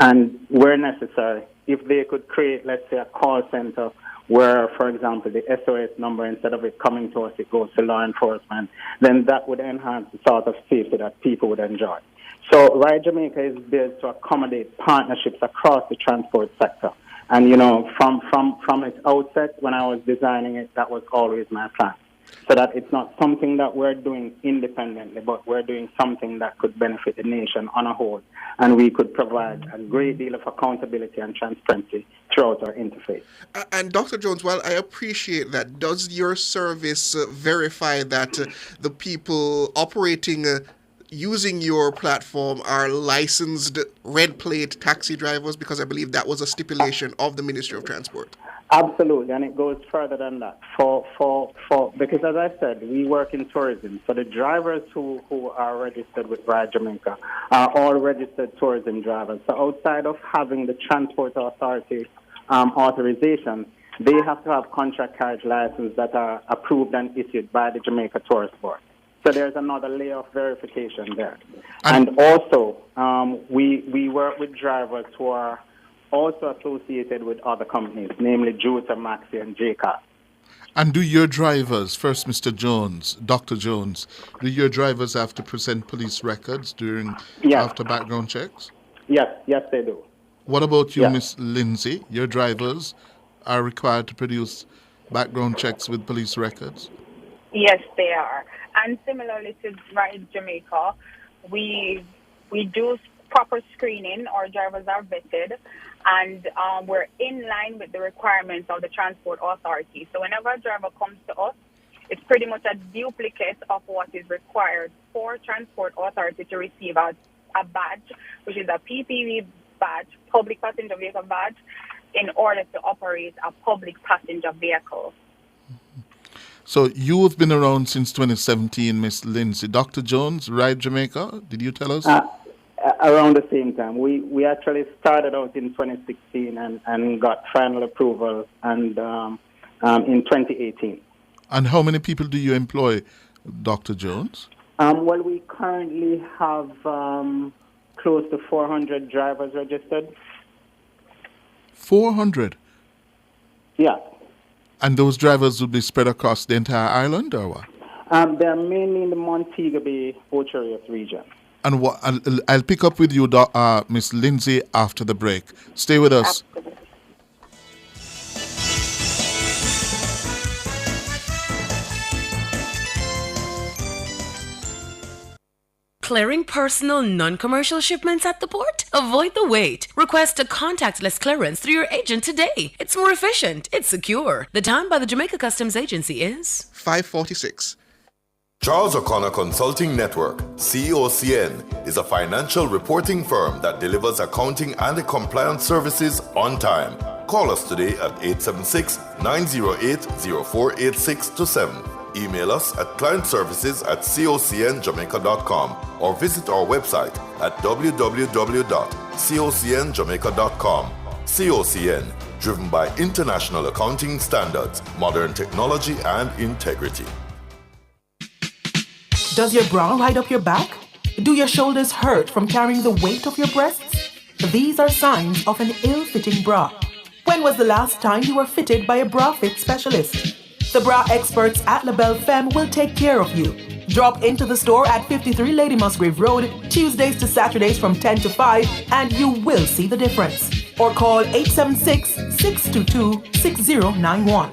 And where necessary, if they could create, let's say, a call center where, for example, the SOS number, instead of it coming to us, it goes to law enforcement, then that would enhance the sort of safety that people would enjoy. So Ride Jamaica is built to accommodate partnerships across the transport sector. And, from its outset, when I was designing it, that was always my plan. So that it's not something that we're doing independently, but we're doing something that could benefit the nation on a whole. And we could provide a great deal of accountability and transparency throughout our interface. And Dr. Jones, while I appreciate that, does your service verify that the people operating using your platform are licensed red plate taxi drivers? Because I believe that was a stipulation of the Ministry of Transport. Absolutely, and it goes further than that. Because as I said, we work in tourism. So the drivers who are registered with Ride Jamaica are all registered tourism drivers. So outside of having the Transport Authority authorization, they have to have contract carriage licenses that are approved and issued by the Jamaica Tourist Board. So there's another layer of verification there. And also, we work with drivers who are also associated with other companies, namely Juta, Maxi, and JCAS. And do your drivers, first Mr. Jones, Dr. Jones, do your drivers have to present police records after background checks? Yes, they do. What about you, Miss Lindsay? Your drivers are required to produce background checks with police records? Yes, they are. And similarly to Ride Jamaica, we do proper screening. Our drivers are vetted, and we're in line with the requirements of the Transport Authority. So whenever a driver comes to us, it's pretty much a duplicate of what is required for Transport Authority to receive a badge, which is a PPV badge, public passenger vehicle badge, in order to operate a public passenger vehicle. So you have been around since 2017, Miss Lindsay. Dr. Jones, Ride Jamaica, did you tell us? Around the same time. We actually started out in 2016 and got final approval and in 2018. And how many people do you employ, Dr. Jones? Well, we currently have close to 400 drivers registered. 400? Yeah. And those drivers will be spread across the entire island, or what? They're mainly in the Montego Bay, Ocherius region. And what? I'll pick up with you, Miss Lindsay, after the break. Stay with us. Absolutely. Clearing personal, non-commercial shipments at the port? Avoid the wait. Request a contactless clearance through your agent today. It's more efficient. It's secure. The time by the Jamaica Customs Agency is 5:46. Charles O'Connor Consulting Network, COCN, is a financial reporting firm that delivers accounting and compliance services on time. Call us today at 876-908-0486-7. Email us at clientservices@cocnjamaica.com or visit our website at www.cocnjamaica.com. COCN, driven by international accounting standards, modern technology, and integrity. Does your bra ride up your back? Do your shoulders hurt from carrying the weight of your breasts? These are signs of an ill-fitting bra. When was the last time you were fitted by a bra fit specialist? The bra experts at LaBelle Femme will take care of you. Drop into the store at 53 Lady Musgrave Road, Tuesdays to Saturdays from 10 to 5, and you will see the difference. Or call 876-622-6091.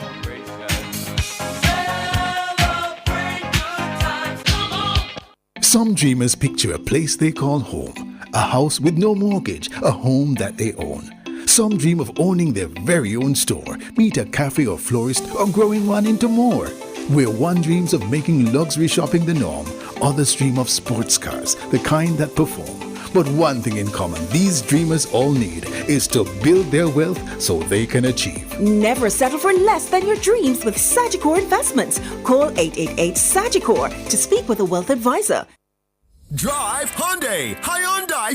Some dreamers picture a place they call home, a house with no mortgage, a home that they own. Some dream of owning their very own store, meet a cafe or florist, or growing one into more. Where one dreams of making luxury shopping the norm, others dream of sports cars, the kind that perform. But one thing in common these dreamers all need is to build their wealth so they can achieve. Never settle for less than your dreams with Sagicor Investments. Call 888-SAGICOR to speak with a wealth advisor. Drive Hyundai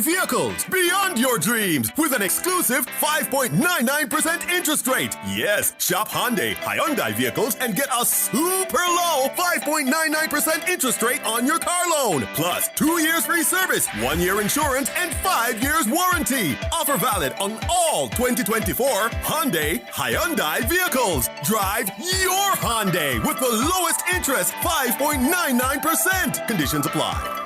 vehicles beyond your dreams with an exclusive 5.99% interest rate. Yes, shop Hyundai vehicles and get a super low 5.99% interest rate on your car loan. Plus 2 years free service, 1 year insurance, and 5 years warranty. Offer valid on all 2024 Hyundai vehicles. Drive your Hyundai with the lowest interest, 5.99%. Conditions apply.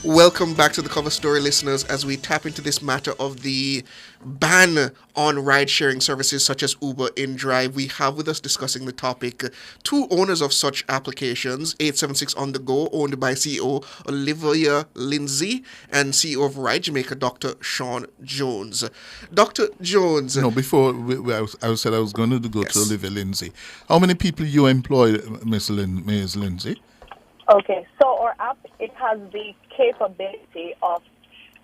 Welcome back to the Cover Story, listeners, as we tap into this matter of the ban on ride-sharing services such as Uber InDrive. We have with us discussing the topic two owners of such applications, 876 On The Go, owned by CEO Olivia Lindsay, and CEO of Ride Jamaica, Dr. Sean Jones. Dr. Jones. No, before I said I was going to go to Olivia Lindsay. How many people you employ, Ms. Lindsay? Okay, so our app, it has the capability of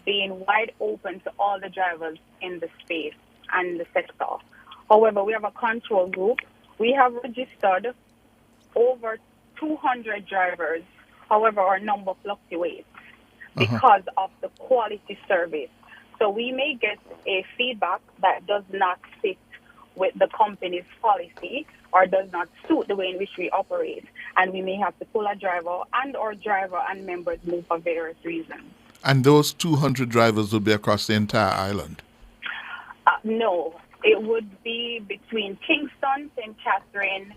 being wide open to all the drivers in the space and the sector. However, we have a control group. We have registered over 200 drivers. However, our number fluctuates because of the quality service. So we may get a feedback that does not fit with the company's policy or does not suit the way in which we operate. And we may have to pull a driver, and our driver and members move for various reasons. And those 200 drivers will be across the entire island? No, it would be between Kingston, St. Catherine,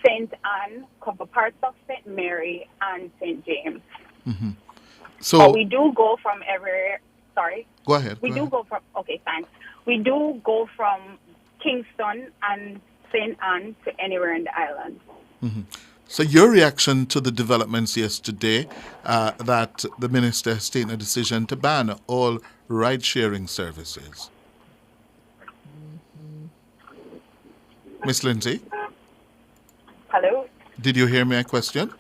St. Anne, cover parts of St. Mary, and St. James. Mm-hmm. So we do go from everywhere. Sorry? Go ahead. We do go from, okay, thanks. We do go from Kingston and St. Anne to anywhere in the island. Mm-hmm. So your reaction to the developments yesterday that the minister has taken a decision to ban all ride-sharing services? Miss Lindsay? Hello? Did you hear my question?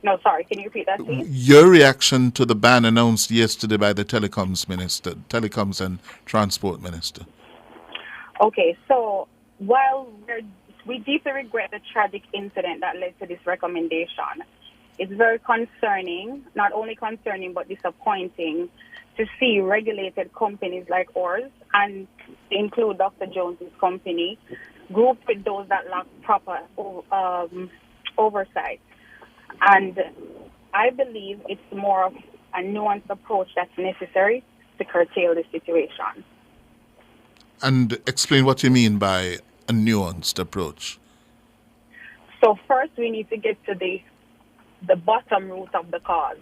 No, sorry. Can you repeat that, please? Your reaction to the ban announced yesterday by the telecoms and transport minister. Okay, so while we deeply regret the tragic incident that led to this recommendation, it's very concerning, not only concerning but disappointing, to see regulated companies like ours, and to include Dr. Jones's company, grouped with those that lack proper oversight. And I believe it's more of a nuanced approach that's necessary to curtail the situation. And explain what you mean by a nuanced approach. So first we need to get to the bottom root of the cause.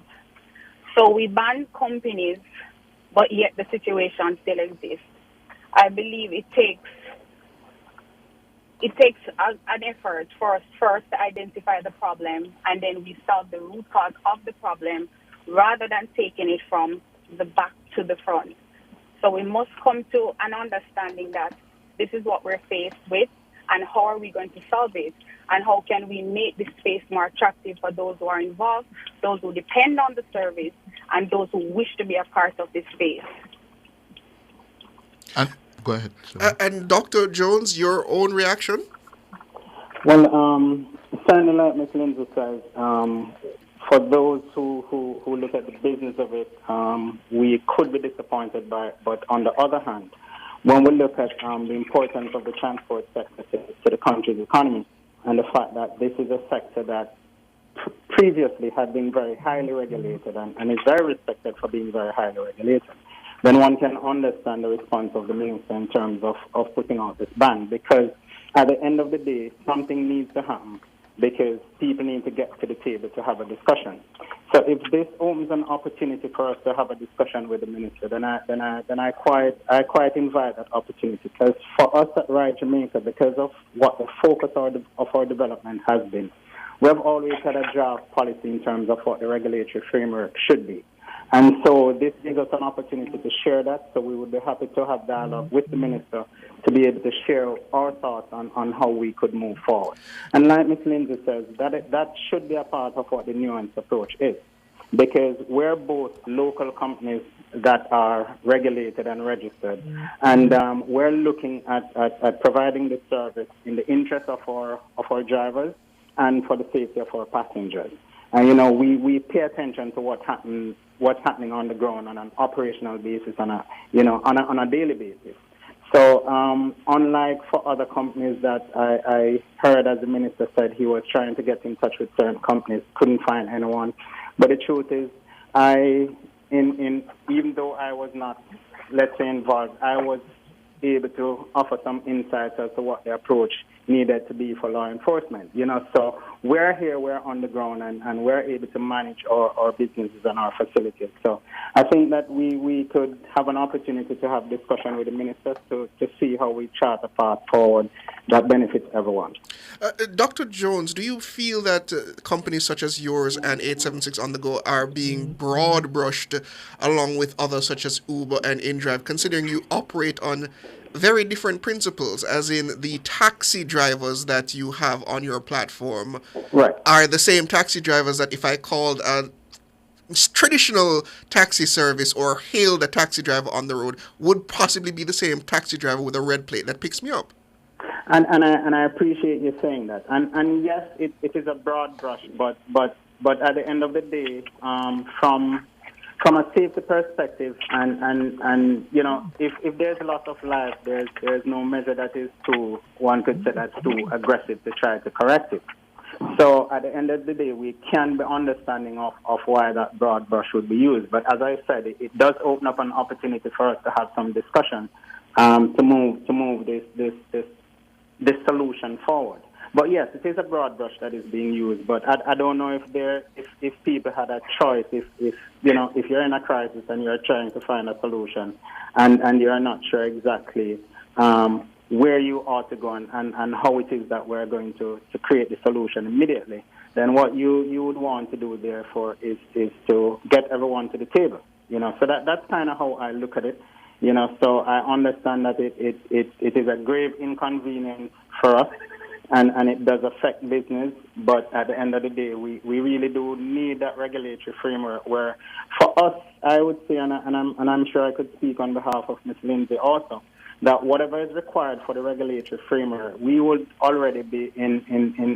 So we ban companies, but yet the situation still exists. I believe it takes an effort for us first to identify the problem, and then we solve the root cause of the problem rather than taking it from the back to the front. So we must come to an understanding that this is what we're faced with, and how are we going to solve it, and how can we make this space more attractive for those who are involved, those who depend on the service, and those who wish to be a part of this space. And go ahead. And Dr. Jones, your own reaction? Well, certainly like Ms. Lindsay says, for those who look at the business of it, we could be disappointed by it. But on the other hand, when we look at the importance of the transport sector to the country's economy, and the fact that this is a sector that previously had been very highly regulated and is very respected for being very highly regulated, then one can understand the response of the minister in terms of putting out this ban, because at the end of the day, something needs to happen, because people need to get to the table to have a discussion. So if this opens an opportunity for us to have a discussion with the minister, then I quite invite that opportunity, because for us at Ride Jamaica, because of what the focus of our development has been, we have always had a draft policy in terms of what the regulatory framework should be. And so this gives us an opportunity to share that, so we would be happy to have dialogue with the minister to be able to share our thoughts on how we could move forward. And like Ms. Lindsay says, that should be a part of what the nuanced approach is, because we're both local companies that are regulated and registered, and we're looking at providing the service in the interest of our drivers and for the safety of our passengers. And, we pay attention to what's happening on the ground on an operational basis, on a daily basis. So, unlike for other companies that I heard, as the minister said, he was trying to get in touch with certain companies, couldn't find anyone. But the truth is, even though I was not, let's say, involved, I was able to offer some insights as to what the approach needed to be for law enforcement. So we're here, we're on the ground, and we're able to manage our businesses and our facilities. So I think that we could have an opportunity to have discussion with the minister to see how we chart a path forward that benefits everyone. Dr. Jones, do you feel that companies such as yours and 876 On The Go are being broad brushed along with others such as Uber and InDrive, considering you operate on very different principles, as in the taxi drivers that you have on your platform are the same taxi drivers that if I called a traditional taxi service or hailed a taxi driver on the road would possibly be the same taxi driver with a red plate that picks me up? And I appreciate you saying that. And yes, it is a broad brush, but at the end of the day, from a safety perspective, and if there's a lot of life, there's no measure that is too, one could say that's too aggressive to try to correct it. So at the end of the day, we can be understanding of why that broad brush would be used. But as I said, it does open up an opportunity for us to have some discussion to move this solution forward. But yes, it is a broad brush that is being used. But I don't know if people had a choice, if you're in a crisis and you're trying to find a solution and you're not sure exactly where you ought to go and how it is that we're going to create the solution immediately, then what you would want to do, therefore, is to get everyone to the table. So that's kind of how I look at it. So I understand that it is a grave inconvenience for us, and it does affect business. But at the end of the day, we really do need that regulatory framework where, for us, I would say, and I'm sure I could speak on behalf of Ms. Lindsay also, that whatever is required for the regulatory framework, we would already be in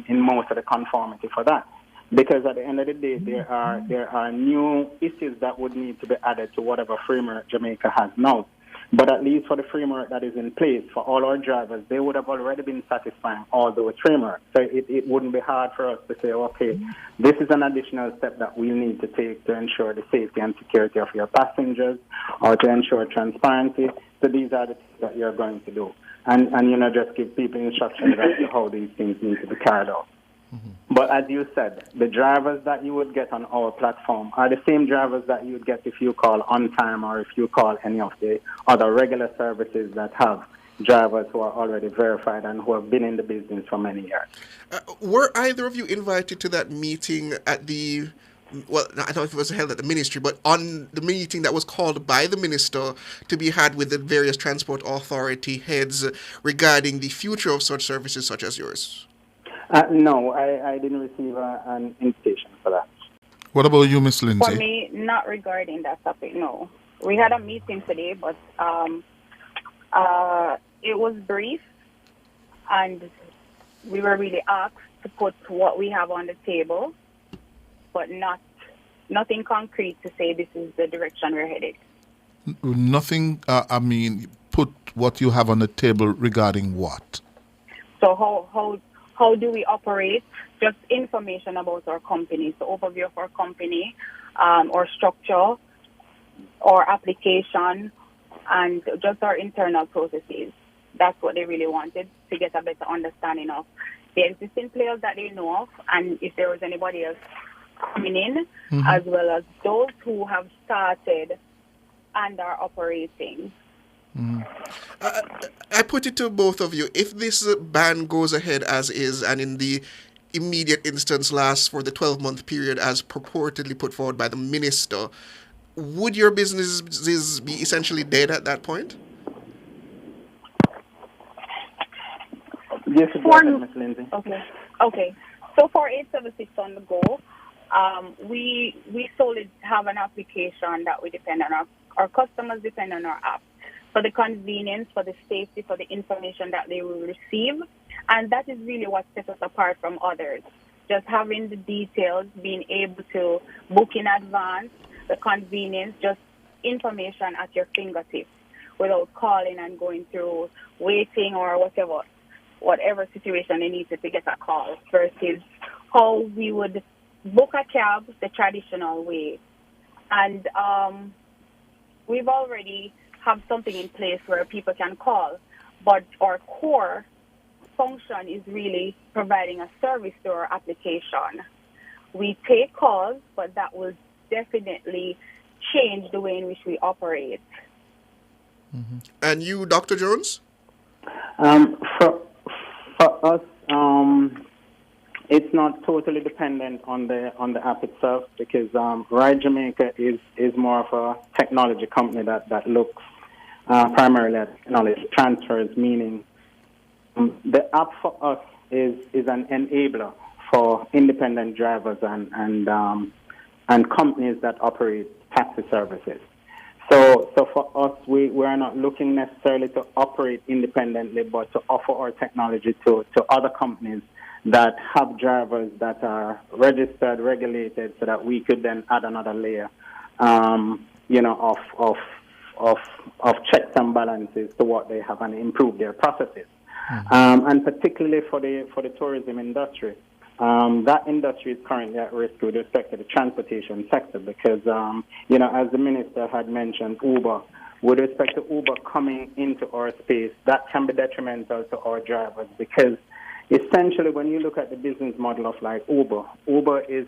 most of the conformity for that. Because at the end of the day, there are new issues that would need to be added to whatever framework Jamaica has now. But at least for the framework that is in place for all our drivers, they would have already been satisfying all those frameworks. So it wouldn't be hard for us to say, okay, this is an additional step that we need to take to ensure the safety and security of your passengers or to ensure transparency. So these are the things that you're going to do. And just give people instructions as to how these things need to be carried out. But as you said, the drivers that you would get on our platform are the same drivers that you would get if you call On Time or if you call any of the other regular services that have drivers who are already verified and who have been in the business for many years. Were either of you invited to that meeting at the, well, I don't know if it was held at the ministry, but on the meeting that was called by the minister to be had with the various transport authority heads regarding the future of such services such as yours? No, I didn't receive an invitation for that. What about you, Miss Lindsay? For me, not regarding that topic, no. We had a meeting today, but it was brief, and we were really asked to put what we have on the table, but nothing concrete to say this is the direction we're headed. Nothing, put what you have on the table regarding what? So how do we operate? Just information about our company, so overview of our company, our structure, our application, and just our internal processes. That's what they really wanted, to get a better understanding of the existing players that they know of, and if there was anybody else coming in, as well as those who have started and are operating. I put it to both of you. If this ban goes ahead as is, and in the immediate instance lasts for the 12-month period as purportedly put forward by the minister, would your businesses be essentially dead at that point? Yes, Ms. Lindsay. Okay. So for 876 on the go, we solely have an application that we depend on. Our customers depend on our app for the convenience, for the safety, for the information that they will receive. And that is really what sets us apart from others. Just having the details, being able to book in advance, the convenience, just information at your fingertips without calling and going through waiting or whatever situation they needed to get a call, versus how we would book a cab the traditional way. And we've already have something in place where people can call, but our core function is really providing a service to our application. We take calls, but that will definitely change the way in which we operate. And you, Dr. Jones? For us, it's not totally dependent on the app itself, because Ride Jamaica is more of a technology company that looks primarily at technology transfers, meaning the app for us is an enabler for independent drivers and companies that operate taxi services. So for us, we are not looking necessarily to operate independently, but to offer our technology to other companies that have drivers that are registered, regulated, so that we could then add another layer, of checks and balances to what they have and improve their processes. And particularly for the tourism industry, that industry is currently at risk with respect to the transportation sector, because as the minister had mentioned, Uber. With respect to Uber coming into our space, that can be detrimental to our drivers, because essentially, when you look at the business model of like Uber is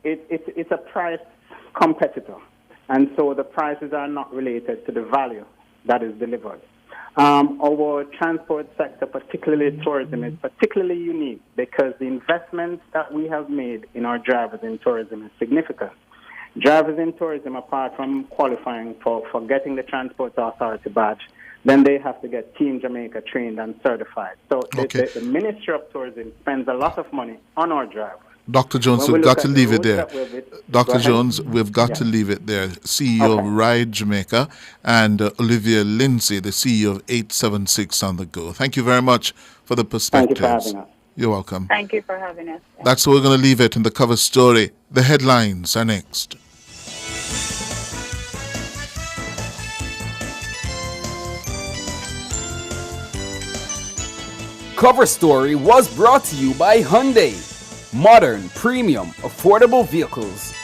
it's a price competitor, and so the prices are not related to the value that is delivered. Our transport sector, particularly tourism, is particularly unique because the investments that we have made in our drivers in tourism is significant. Drivers in tourism, apart from qualifying for getting the Transport Authority badge, then they have to get Team Jamaica trained and certified. So the Ministry of Tourism spends a lot of money on our drivers. Dr. Jones, we've got to leave it there. Dr. Jones, we've got to leave it there. CEO of Ride Jamaica and Olivia Lindsay, the CEO of 876 on the Go. Thank you very much for the perspectives. Thank you for having us. You're welcome. Thank you for having us. That's where we're going to leave it in the cover story. The headlines are next. Cover story was brought to you by Hyundai. Modern, premium, affordable vehicles.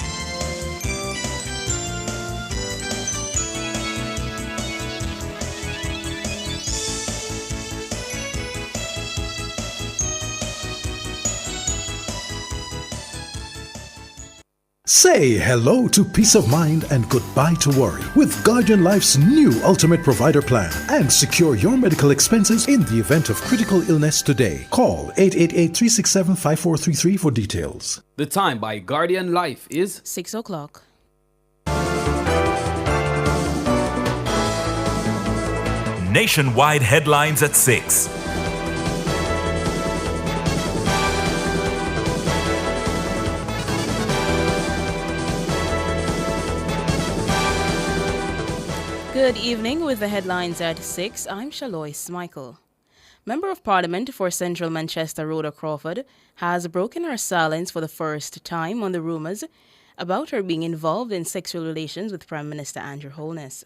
Say hello to peace of mind and goodbye to worry with Guardian Life's new Ultimate Provider Plan and secure your medical expenses in the event of critical illness today. Call 888-367-5433 for details. The time by Guardian Life is 6 o'clock. Nationwide headlines at 6. Good evening with the headlines at 6. I'm Shalois Michael. Member of Parliament for Central Manchester, Roa Crawford, has broken her silence for the first time on the rumours about her being involved in sexual relations with Prime Minister Andrew Holness.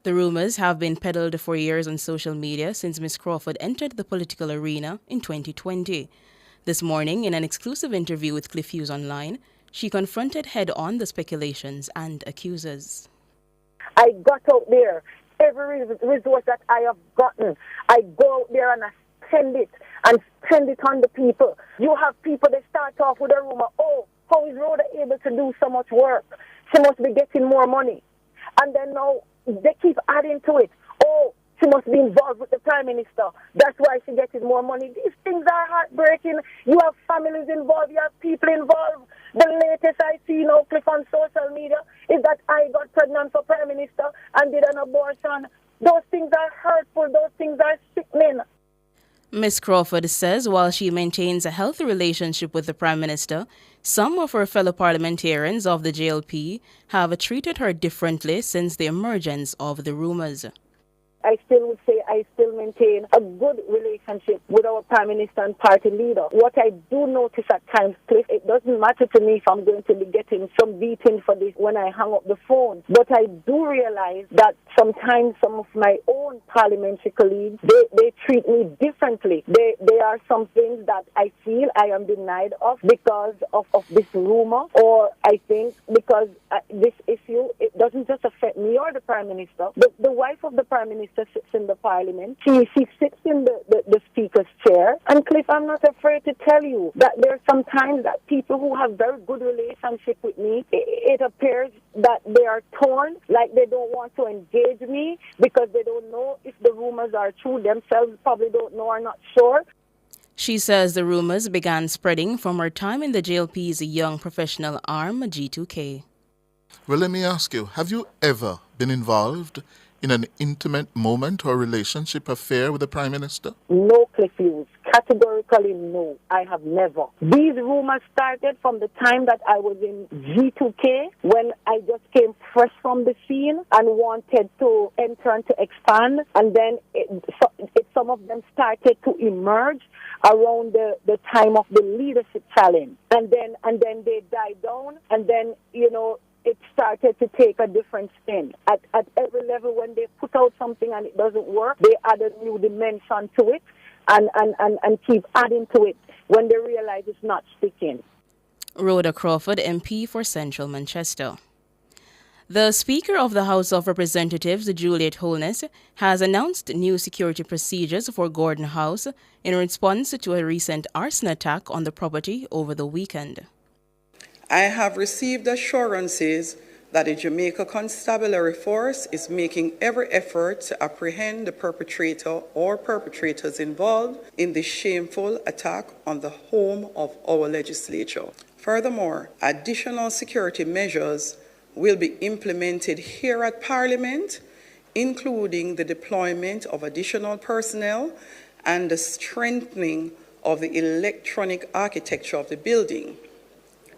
The rumours have been peddled for years on social media since Ms. Crawford entered the political arena in 2020. This morning, in an exclusive interview with Cliff Hughes Online, she confronted head-on the speculations and accusers. I got out there. Every resource that I have gotten, I go out there and I spend it on the people. You have people that start off with a rumor, oh, how is Rhoda able to do so much work? She must be getting more money. And then now they keep adding to it. Oh, she must be involved with the Prime Minister. That's why she's getting more money. These things are heartbreaking. You have families involved. You have people involved. The latest I see now, Cliff, on social media is that I got pregnant for Prime Minister and did an abortion. Those things are hurtful. Those things are sickening. Ms. Crawford says while she maintains a healthy relationship with the Prime Minister, some of her fellow parliamentarians of the JLP have treated her differently since the emergence of the rumours. I still would say I still maintain a good relationship with our Prime Minister and party leader. What I do notice at times, Cliff, it doesn't matter to me if I'm going to be getting some beating for this when I hang up the phone. But I do realize that sometimes some of my own parliamentary colleagues, they treat me differently. There are some things that I feel I am denied of because of this rumor, or I think because this issue, it doesn't just affect me or the Prime Minister. The wife of the Prime Minister sits in the Parliament. She sits in the Speaker's chair. And Cliff, I'm not afraid to tell you that there are some times that people who have very good relationship with me, it appears that they are torn, like they don't want to engage me because they don't know if the rumors are true. Themselves probably don't know or not sure. She says the rumours began spreading from her time in the JLP's young professional arm, G2K. Well, let me ask you, have you ever been involved in an intimate moment or relationship affair with the Prime Minister? No, Cliff Hughes. Categorically, no. I have never. These rumors started from the time that I was in G2K, when I just came fresh from the scene and wanted to enter and to expand. And then some of them started to emerge around the time of the leadership challenge. And then they died down. And then, it started to take a different spin. At every level, when they put out something and it doesn't work, they add a new dimension to it and keep adding to it when they realize it's not sticking. Roa Crawford, MP for Central Manchester. The Speaker of the House of Representatives, Juliet Holness, has announced new security procedures for Gordon House in response to a recent arson attack on the property over the weekend. I have received assurances that the Jamaica Constabulary Force is making every effort to apprehend the perpetrator or perpetrators involved in the shameful attack on the home of our legislature. Furthermore, additional security measures will be implemented here at Parliament, including the deployment of additional personnel and the strengthening of the electronic architecture of the building.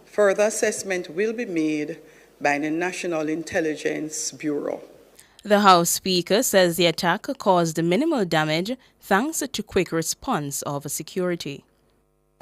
Further assessment will be made by the National Intelligence Bureau. The House Speaker says the attack caused minimal damage thanks to quick response of security.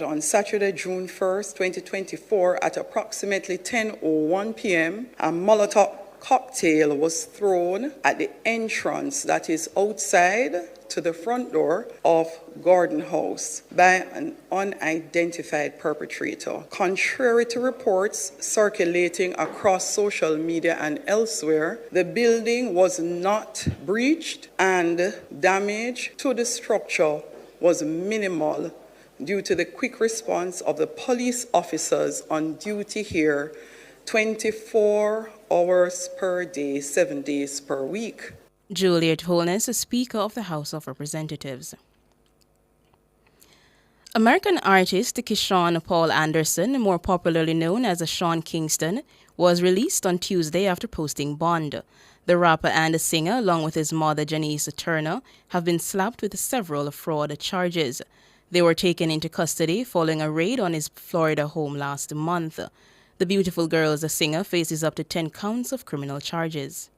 On Saturday, June 1st, 2024, at approximately 10:01 p.m., a Molotov cocktail was thrown at the entrance that is outside to the front door of Gordon House by an unidentified perpetrator. Contrary to reports circulating across social media and elsewhere, the building was not breached and damage to the structure was minimal due to the quick response of the police officers on duty here 24 hours per day, 7 days per week. Juliet Holness, Speaker of the House of Representatives. American artist Keyshawn Paul Anderson, more popularly known as Sean Kingston, was released on Tuesday after posting bond. The rapper and singer, along with his mother Janice Turner, have been slapped with several fraud charges. They were taken into custody following a raid on his Florida home last month. The beautiful girl's singer faces up to 10 counts of criminal charges.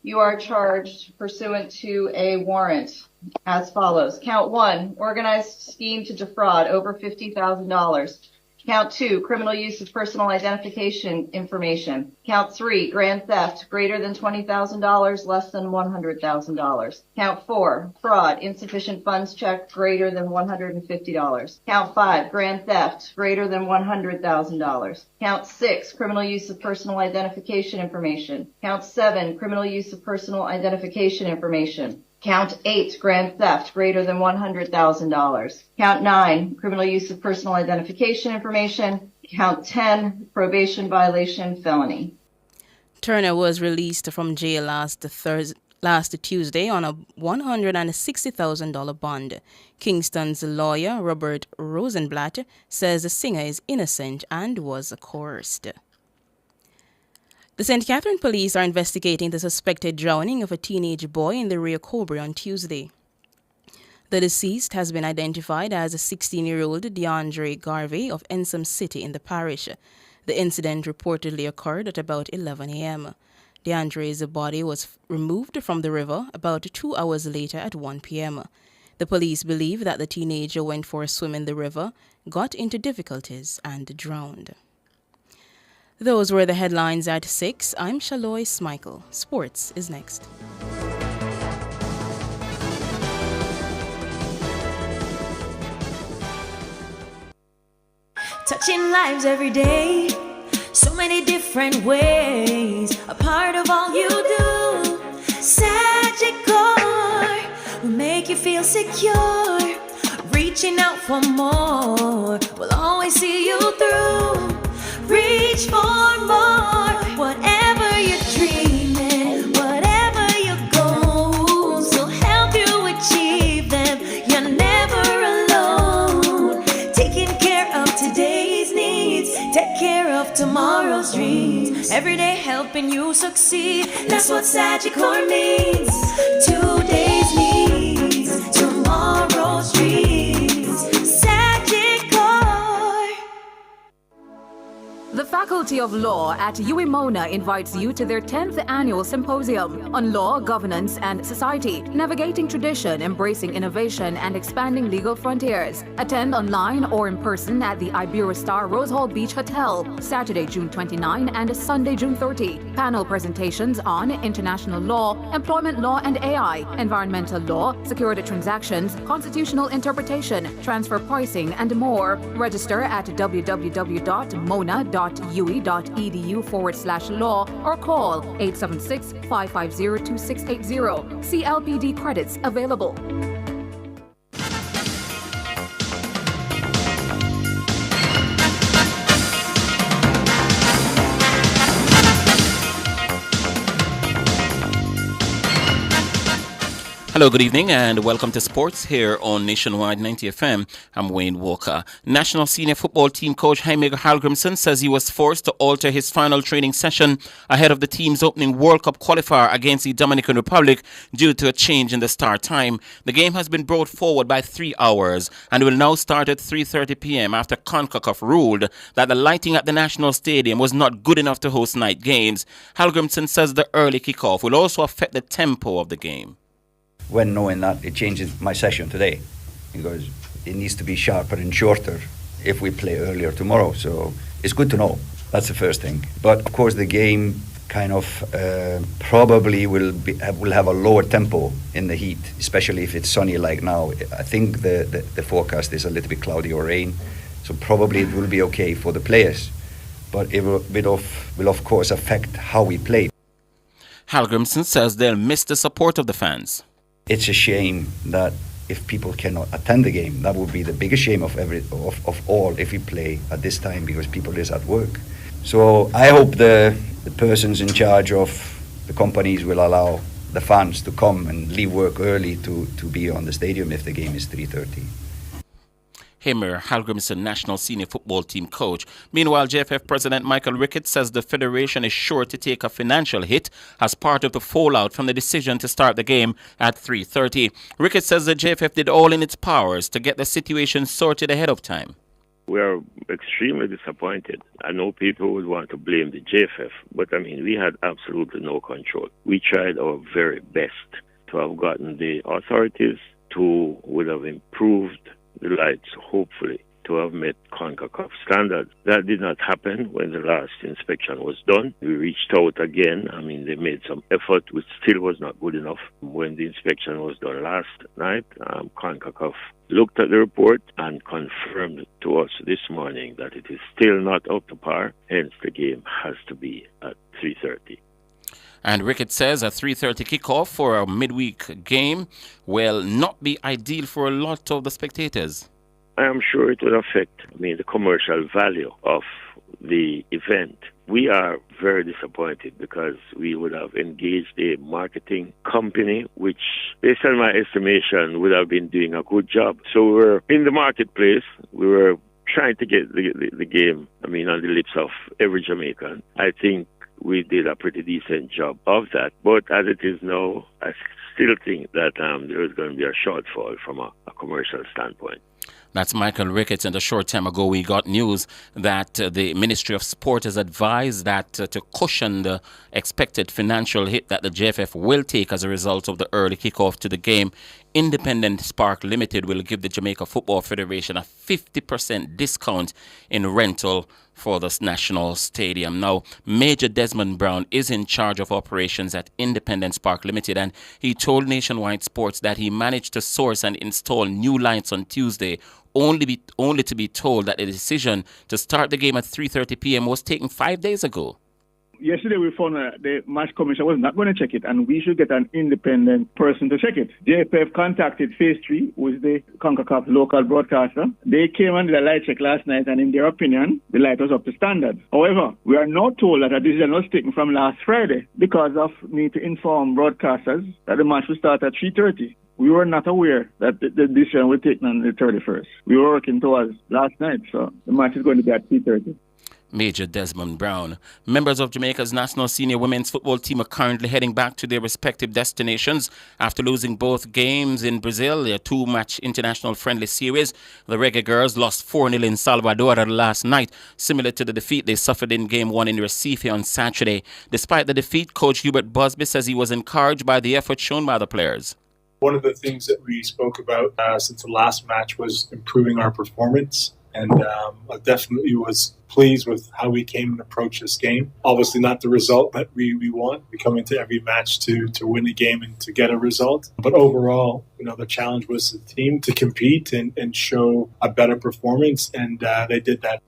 You are charged pursuant to a warrant as follows. Count 1, organized scheme to defraud over $50,000. Count 2, criminal use of personal identification information. Count 3, grand theft, greater than $20,000, less than $100,000. Count 4, fraud, insufficient funds check, greater than $150. Count 5, grand theft, greater than $100,000. Count 6, criminal use of personal identification information. Count 7, criminal use of personal identification information. Count 8, grand theft, greater than $100,000. Count 9, criminal use of personal identification information. Count 10, probation violation, felony. Turner was released from jail last Tuesday on a $160,000 bond. Kingston's lawyer, Robert Rosenblatt, says the singer is innocent and was coerced. The St. Catherine police are investigating the suspected drowning of a teenage boy in the Rio Cobre on Tuesday. The deceased has been identified as a 16-year-old DeAndre Garvey of Ensom City in the parish. The incident reportedly occurred at about 11 a.m. DeAndre's body was removed from the river about 2 hours later at 1 p.m. The police believe that the teenager went for a swim in the river, got into difficulties, and drowned. Those were the headlines at 6. I'm Shaloy Smichael. Sports is next. Touching lives every day, so many different ways, a part of all you do. Sagicor will make you feel secure, reaching out for more, will always see you through. Reach for more, whatever you're dreaming, whatever your goals, will help you achieve them. You're never alone. Taking care of today's needs, take care of tomorrow's dreams. Every day helping you succeed, that's what Sagicor means. Today's needs, tomorrow's dreams. The Faculty of Law at UWI-Mona invites you to their 10th Annual Symposium on Law, Governance, and Society, Navigating Tradition, Embracing Innovation, and Expanding Legal Frontiers. Attend online or in person at the Iberostar Rose Hall Beach Hotel, Saturday, June 29 and Sunday, June 30. Panel presentations on international law, employment law and AI, environmental law, security transactions, constitutional interpretation, transfer pricing, and more. Register at www.mona.ue.edu/law or call 876-550-2680. CLPD credits available. Hello, good evening, and welcome to Sports here on Nationwide 90 FM. I'm Wayne Walker. National Senior Football Team coach Jaime Hallgrimson says he was forced to alter his final training session ahead of the team's opening World Cup qualifier against the Dominican Republic due to a change in the start time. The game has been brought forward by 3 hours and will now start at 3:30 p.m. after CONCACAF ruled that the lighting at the National Stadium was not good enough to host night games. Hallgrimson says the early kickoff will also affect the tempo of the game. When knowing that, it changes my session today because it needs to be sharper and shorter if we play earlier tomorrow. So it's good to know. That's the first thing. But of course, the game kind of probably will have a lower tempo in the heat, especially if it's sunny like now. I think the forecast is a little bit cloudy or rain, so probably it will be okay for the players. But it will of course affect how we play. Hallgrimson says they'll miss the support of the fans. It's a shame that if people cannot attend the game, that would be the biggest shame of all if we play at this time because people is at work. So I hope the persons in charge of the companies will allow the fans to come and leave work early to be on the stadium if the game is 3:30. Jaime Hallgrimson, National Senior Football Team coach. Meanwhile, JFF President Michael Ricketts says the federation is sure to take a financial hit as part of the fallout from the decision to start the game at 3:30. Ricketts says the JFF did all in its powers to get the situation sorted ahead of time. We are extremely disappointed. I know people would want to blame the JFF, but we had absolutely no control. We tried our very best to have gotten the authorities to would have improved the lights, hopefully, to have met CONCACAF standards. That did not happen when the last inspection was done. We reached out again. They made some effort, which still was not good enough. When the inspection was done last night, CONCACAF looked at the report and confirmed to us this morning that it is still not up to par, hence the game has to be at 3:30. And Ricketts says a 3:30 kickoff for a midweek game will not be ideal for a lot of the spectators. I am sure it will affect the commercial value of the event. We are very disappointed because we would have engaged a marketing company which, based on my estimation, would have been doing a good job. So we were in the marketplace. We were trying to get the game, on the lips of every Jamaican. I think we did a pretty decent job of that. But as it is now, I still think that there is going to be a shortfall from a commercial standpoint. That's Michael Ricketts, and a short time ago we got news that the Ministry of Sport has advised that to cushion the expected financial hit that the JFF will take as a result of the early kickoff to the game, Independent Spark Limited will give the Jamaica Football Federation a 50% discount in rental for this national stadium. Now, Major Desmond Brown is in charge of operations at Independent Spark Limited, and he told Nationwide Sports that he managed to source and install new lights on Tuesday, only to be told that the decision to start the game at 3:30 p.m. was taken 5 days ago. Yesterday we found the match commission was not going to check it, and we should get an independent person to check it. JFF contacted Phase 3, who is the CONCACAF local broadcaster. They came and did a light check last night, and in their opinion, the light was up to standard. However, we are now told that a decision was taken from last Friday because of need to inform broadcasters that the match will start at 3:30. We were not aware that the decision was taken on the 31st. We were working towards last night, so the match is going to be at 3:30. Major Desmond Brown. Members of Jamaica's national senior women's football team are currently heading back to their respective destinations after losing both games in Brazil, their 2-match international friendly series. The Reggae Girls lost 4-0 in Salvador last night, similar to the defeat they suffered in Game 1 in Recife on Saturday. Despite the defeat, Coach Hubert Busby says he was encouraged by the effort shown by the players. One of the things that we spoke about since the last match was improving our performance. And I definitely was pleased with how we came and approached this game. Obviously not the result that we want. We come into every match to win a game and to get a result. But overall, the challenge was the team to compete and show a better performance, and they did that.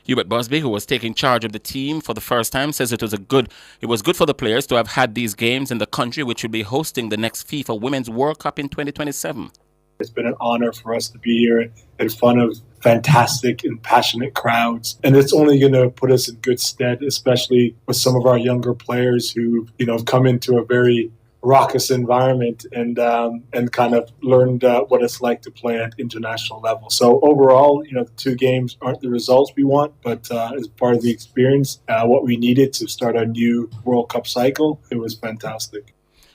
Hubert Busby, who was taking charge of the team for the first time, says it was good for the players to have had these games in the country, which will be hosting the next FIFA Women's World Cup in 2027. It's been an honor for us to be here in front of fantastic and passionate crowds. And it's only going to put us in good stead, especially with some of our younger players who, have come into a very raucous environment and kind of learned what it's like to play at international level. So overall, the two games aren't the results we want, but as part of the experience, what we needed to start our new World Cup cycle, it was fantastic.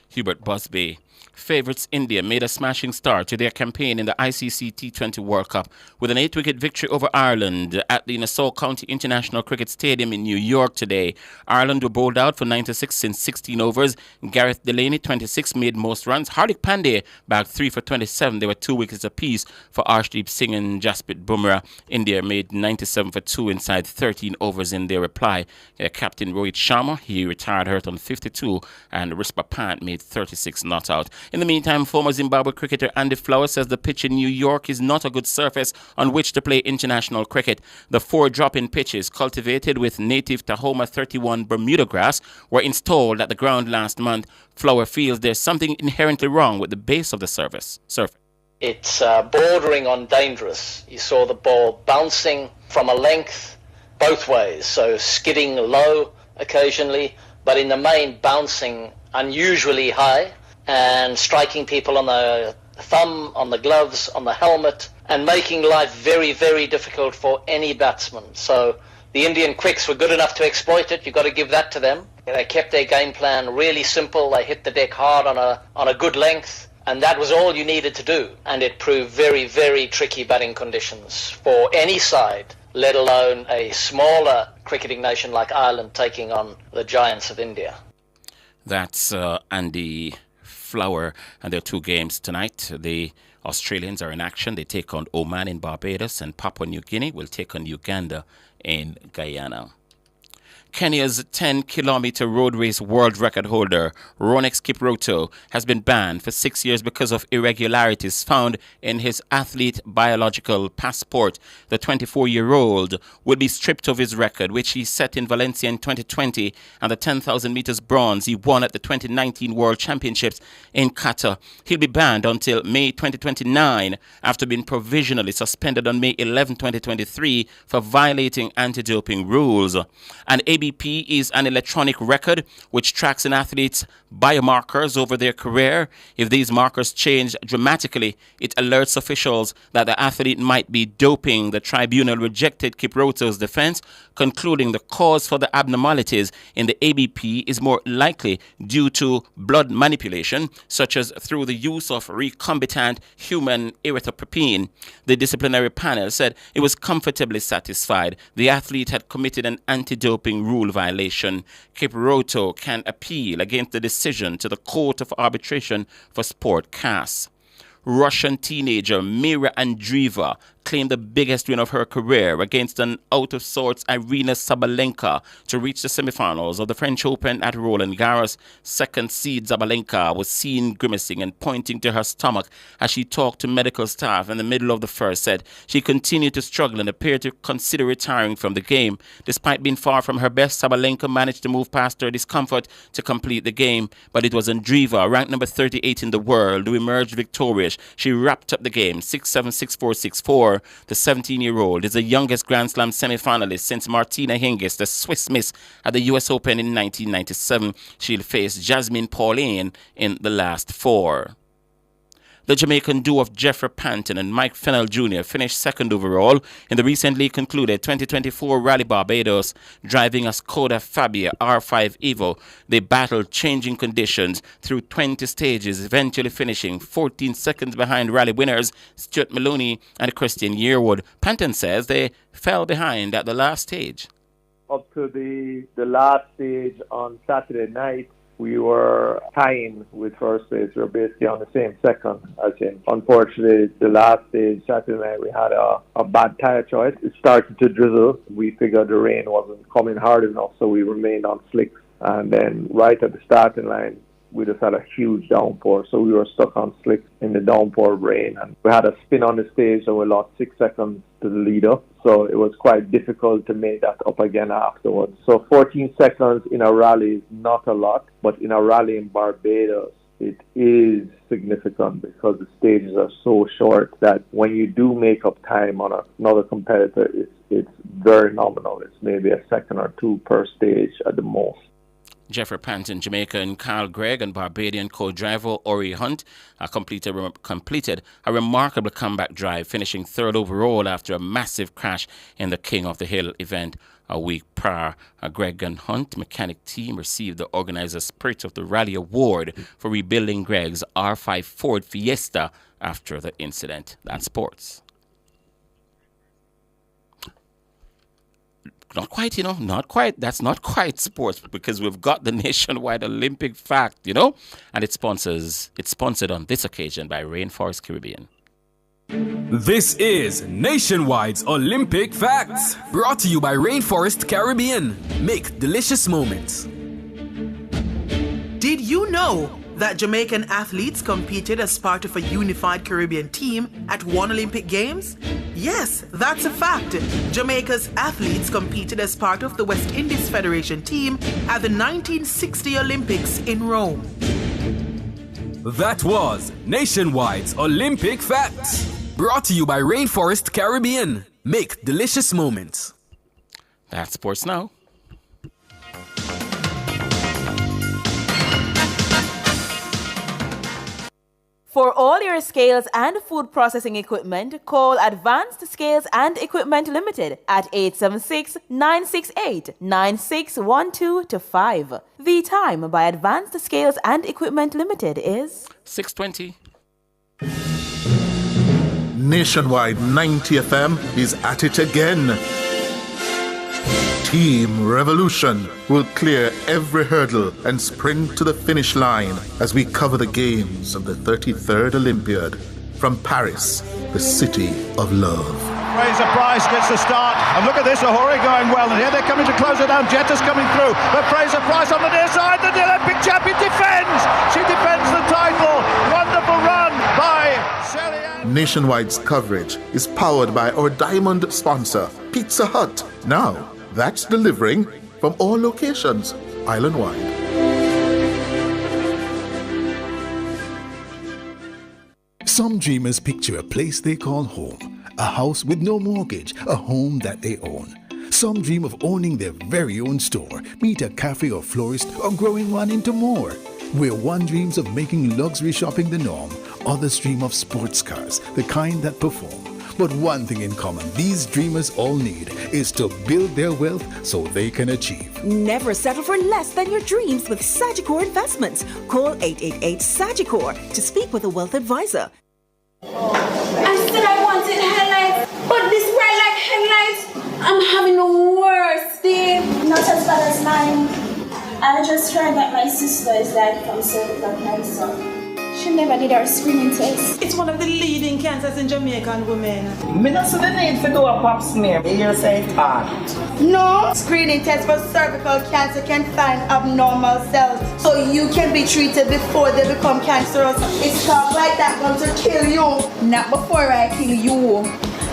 Hubert Busby. Favourites India made a smashing start to their campaign in the ICC T20 World Cup with an 8-wicket victory over Ireland at the Nassau County International Cricket Stadium in New York today. Ireland were bowled out for 96 in 16 overs. Gareth Delaney, 26, made most runs. Hardik Pandey bagged 3 for 27. There were 2 wickets apiece for Arshdeep Singh and Jasprit Bumrah. India made 97 for 2 inside 13 overs in their reply. Captain Rohit Sharma, he retired hurt on 52, and Rispa Pant made 36 not out. In the meantime, former Zimbabwe cricketer Andy Flower says the pitch in New York is not a good surface on which to play international cricket. The 4 drop-in pitches cultivated with native Tahoma 31 Bermuda grass were installed at the ground last month. Flower feels there's something inherently wrong with the base of the surface. It's bordering on dangerous. You saw the ball bouncing from a length both ways, so skidding low occasionally, but in the main bouncing unusually high and striking people on the thumb, on the gloves, on the helmet, and making life very, very difficult for any batsman. So the Indian quicks were good enough to exploit it. You've got to give that to them. They kept their game plan really simple. They hit the deck hard on a good length, and that was all you needed to do. And it proved very, very tricky batting conditions for any side, let alone a smaller cricketing nation like Ireland taking on the giants of India. That's Andy Flower, and there are 2 games tonight. The Australians are in action. They take on Oman in Barbados, and Papua New Guinea will take on Uganda in Guyana. Kenya's 10-kilometer road race world record holder, Ronex Kiproto, has been banned for 6 years because of irregularities found in his athlete biological passport. The 24-year-old will be stripped of his record, which he set in Valencia in 2020, and the 10,000 meters bronze he won at the 2019 World Championships in Qatar. He'll be banned until May 2029 after being provisionally suspended on May 11, 2023 for violating anti-doping rules. An ABP is an electronic record which tracks an athlete's biomarkers over their career. If these markers change dramatically, it alerts officials that the athlete might be doping. The tribunal rejected Kiproto's defense, concluding the cause for the abnormalities in the ABP is more likely due to blood manipulation, such as through the use of recombinant human erythropoietin. The disciplinary panel said it was comfortably satisfied the athlete had committed an anti-doping rule violation. Kiproto can appeal against the decision to the Court of Arbitration for Sport, CAS. Russian teenager Mira Andreeva claimed the biggest win of her career against an out-of-sorts Irina Sabalenka to reach the semifinals of the French Open at Roland Garros. Second seed Sabalenka was seen grimacing and pointing to her stomach as she talked to medical staff in the middle of the first set. She continued to struggle and appeared to consider retiring from the game. Despite being far from her best, Sabalenka managed to move past her discomfort to complete the game, but it was Andreeva, ranked number 38 in the world, who emerged victorious. She wrapped up the game 6-7, 6-4, 6-4. The 17-year-old is the youngest Grand Slam semi-finalist since Martina Hingis, the Swiss Miss at the US Open in 1997. She'll face Jasmine Paulin in the last 4. The Jamaican duo of Jeffrey Panton and Mike Fennell Jr. finished second overall in the recently concluded 2024 Rally Barbados, driving a Skoda Fabia R5 Evo. They battled changing conditions through 20 stages, eventually finishing 14 seconds behind rally winners Stuart Maloney and Christian Yearwood. Panton says they fell behind at the last stage. Up to the last stage on Saturday night, we were tying with first place. We were basically on the same second as him. Unfortunately, the last stage, Saturday night, we had a bad tyre choice. It started to drizzle. We figured the rain wasn't coming hard enough, so we remained on slicks. And then right at the starting line, we just had a huge downpour. So we were stuck on slicks in the downpour rain. And we had a spin on the stage, and we lost 6 seconds to the leader. So it was quite difficult to make that up again afterwards. So 14 seconds in a rally is not a lot, but in a rally in Barbados, it is significant because the stages are so short that when you do make up time on another competitor, it's very nominal. It's maybe a second or two per stage at the most. Jeffrey Panton, Jamaican Carl Gregg, and Barbadian co-driver Ori Hunt completed a remarkable comeback drive, finishing third overall after a massive crash in the King of the Hill event a week prior. Gregg and Hunt mechanic team received the Organizer Spirit of the Rally Award for rebuilding Gregg's R5 Ford Fiesta after the incident. That's sports. Not quite, not quite. That's not quite sports, because we've got the Nationwide Olympic Fact, and it's sponsored on this occasion by Rainforest Caribbean. This is Nationwide's Olympic Facts, brought to you by Rainforest Caribbean. Make delicious moments. Did you know that Jamaican athletes competed as part of a unified Caribbean team at one Olympic Games? Yes, that's a fact. Jamaica's athletes competed as part of the West Indies Federation team at the 1960 Olympics in Rome. That was Nationwide's Olympic Facts, brought to you by Rainforest Caribbean. Make delicious moments. That's sports now. For all your scales and food processing equipment, call Advanced Scales and Equipment Limited at 876-968-9612-5. The time by Advanced Scales and Equipment Limited is 6:20. Nationwide 90 FM is at it again. Team Revolution will clear every hurdle and sprint to the finish line as we cover the games of the 33rd Olympiad from Paris, the city of love. Fraser Price gets the start, and look at this, Ahuri going well, and here they're coming to close it down. Jetta's coming through, but Fraser Price on the near side, the Olympic champion defends! She defends the title! Wonderful run by Shelly Ann. Nationwide's coverage is powered by our diamond sponsor, Pizza Hut. Now, that's delivering from all locations, island-wide. Some dreamers picture a place they call home, a house with no mortgage, a home that they own. Some dream of owning their very own store, meet a cafe or florist, or growing one into more. Where one dreams of making luxury shopping the norm, others dream of sports cars, the kind that perform. But one thing in common these dreamers all need is to build their wealth so they can achieve. Never settle for less than your dreams with Sagicor Investments. Call 888-SAGICOR to speak with a wealth advisor. I said I wanted headlights, but this bright like headlights, I'm having the worst day. Not as bad as mine. I just heard that my sister is died from cervical cancer. She never did her screening test. It's one of the leading cancers in Jamaican women. Me not see the need to do a pap smear. Me hear say it's hard. No, screening test for cervical cancer can find abnormal cells, so you can be treated before they become cancerous. It's talk like that going to kill you. Not before I kill you.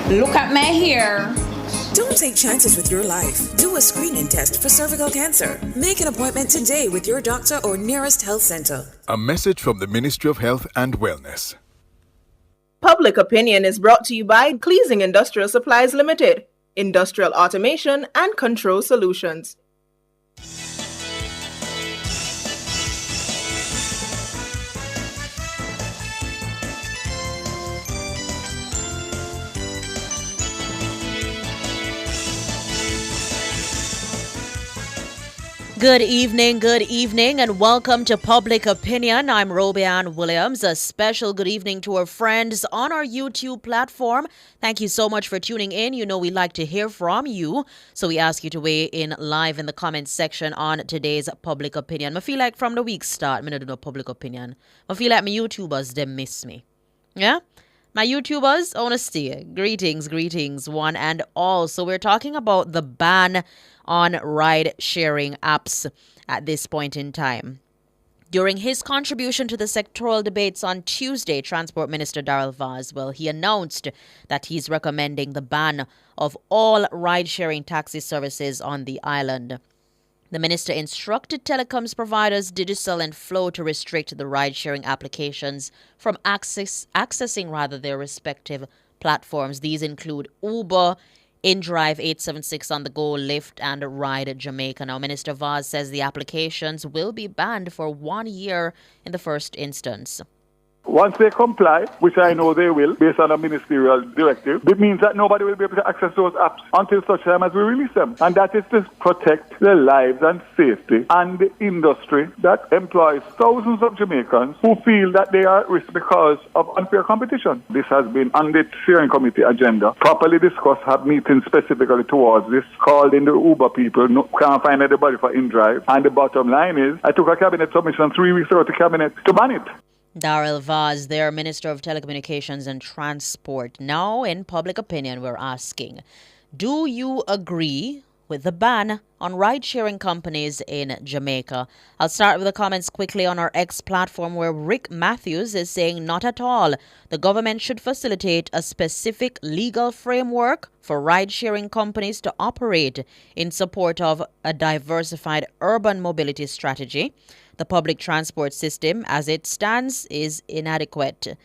Look at my hair. Don't take chances with your life. Do a screening test for cervical cancer. Make an appointment today with your doctor or nearest health center. A message from the Ministry of Health and Wellness. Public Opinion is brought to you by Cleasing Industrial Supplies Limited, Industrial Automation and Control Solutions. Good evening, and welcome to Public Opinion. I'm Robianne Williams. A special good evening to our friends on our YouTube platform. Thank you so much for tuning in. You know we like to hear from you, so we ask you to weigh in live in the comments section on today's Public Opinion. I feel like from the week start, I don't do no Public Opinion. I feel like my YouTubers, they miss me. Yeah? My YouTubers, honesty, greetings, one and all. So we're talking about the ban on ride-sharing apps at this point in time. During his contribution to the sectoral debates on Tuesday, Transport Minister Darrell Vaz, he announced that he's recommending the ban of all ride-sharing taxi services on the island. The minister instructed telecoms providers Digicel and Flow to restrict the ride-sharing applications from accessing their respective platforms. These include Uber, InDrive 876 on the go, Lyft and Ride Jamaica. Now, Minister Vaz says the applications will be banned for 1 year in the first instance. Once they comply, which I know they will, based on a ministerial directive, it means that nobody will be able to access those apps until such time as we release them. And that is to protect the lives and safety and the industry that employs thousands of Jamaicans who feel that they are at risk because of unfair competition. This has been on the steering committee agenda, properly discussed, have meetings specifically towards this, called in the Uber people, can't find anybody for InDrive. And the bottom line is, I took a cabinet submission 3 weeks ago to cabinet to ban it. Darrell Vaz, their Minister of Telecommunications and Transport. Now, in public opinion, we're asking, do you agree with the ban on ride-sharing companies in Jamaica? I'll start with the comments quickly on our X platform, where Rick Matthews is saying not at all. The government should facilitate a specific legal framework for ride-sharing companies to operate in support of a diversified urban mobility strategy. The public transport system, as it stands, is inadequate.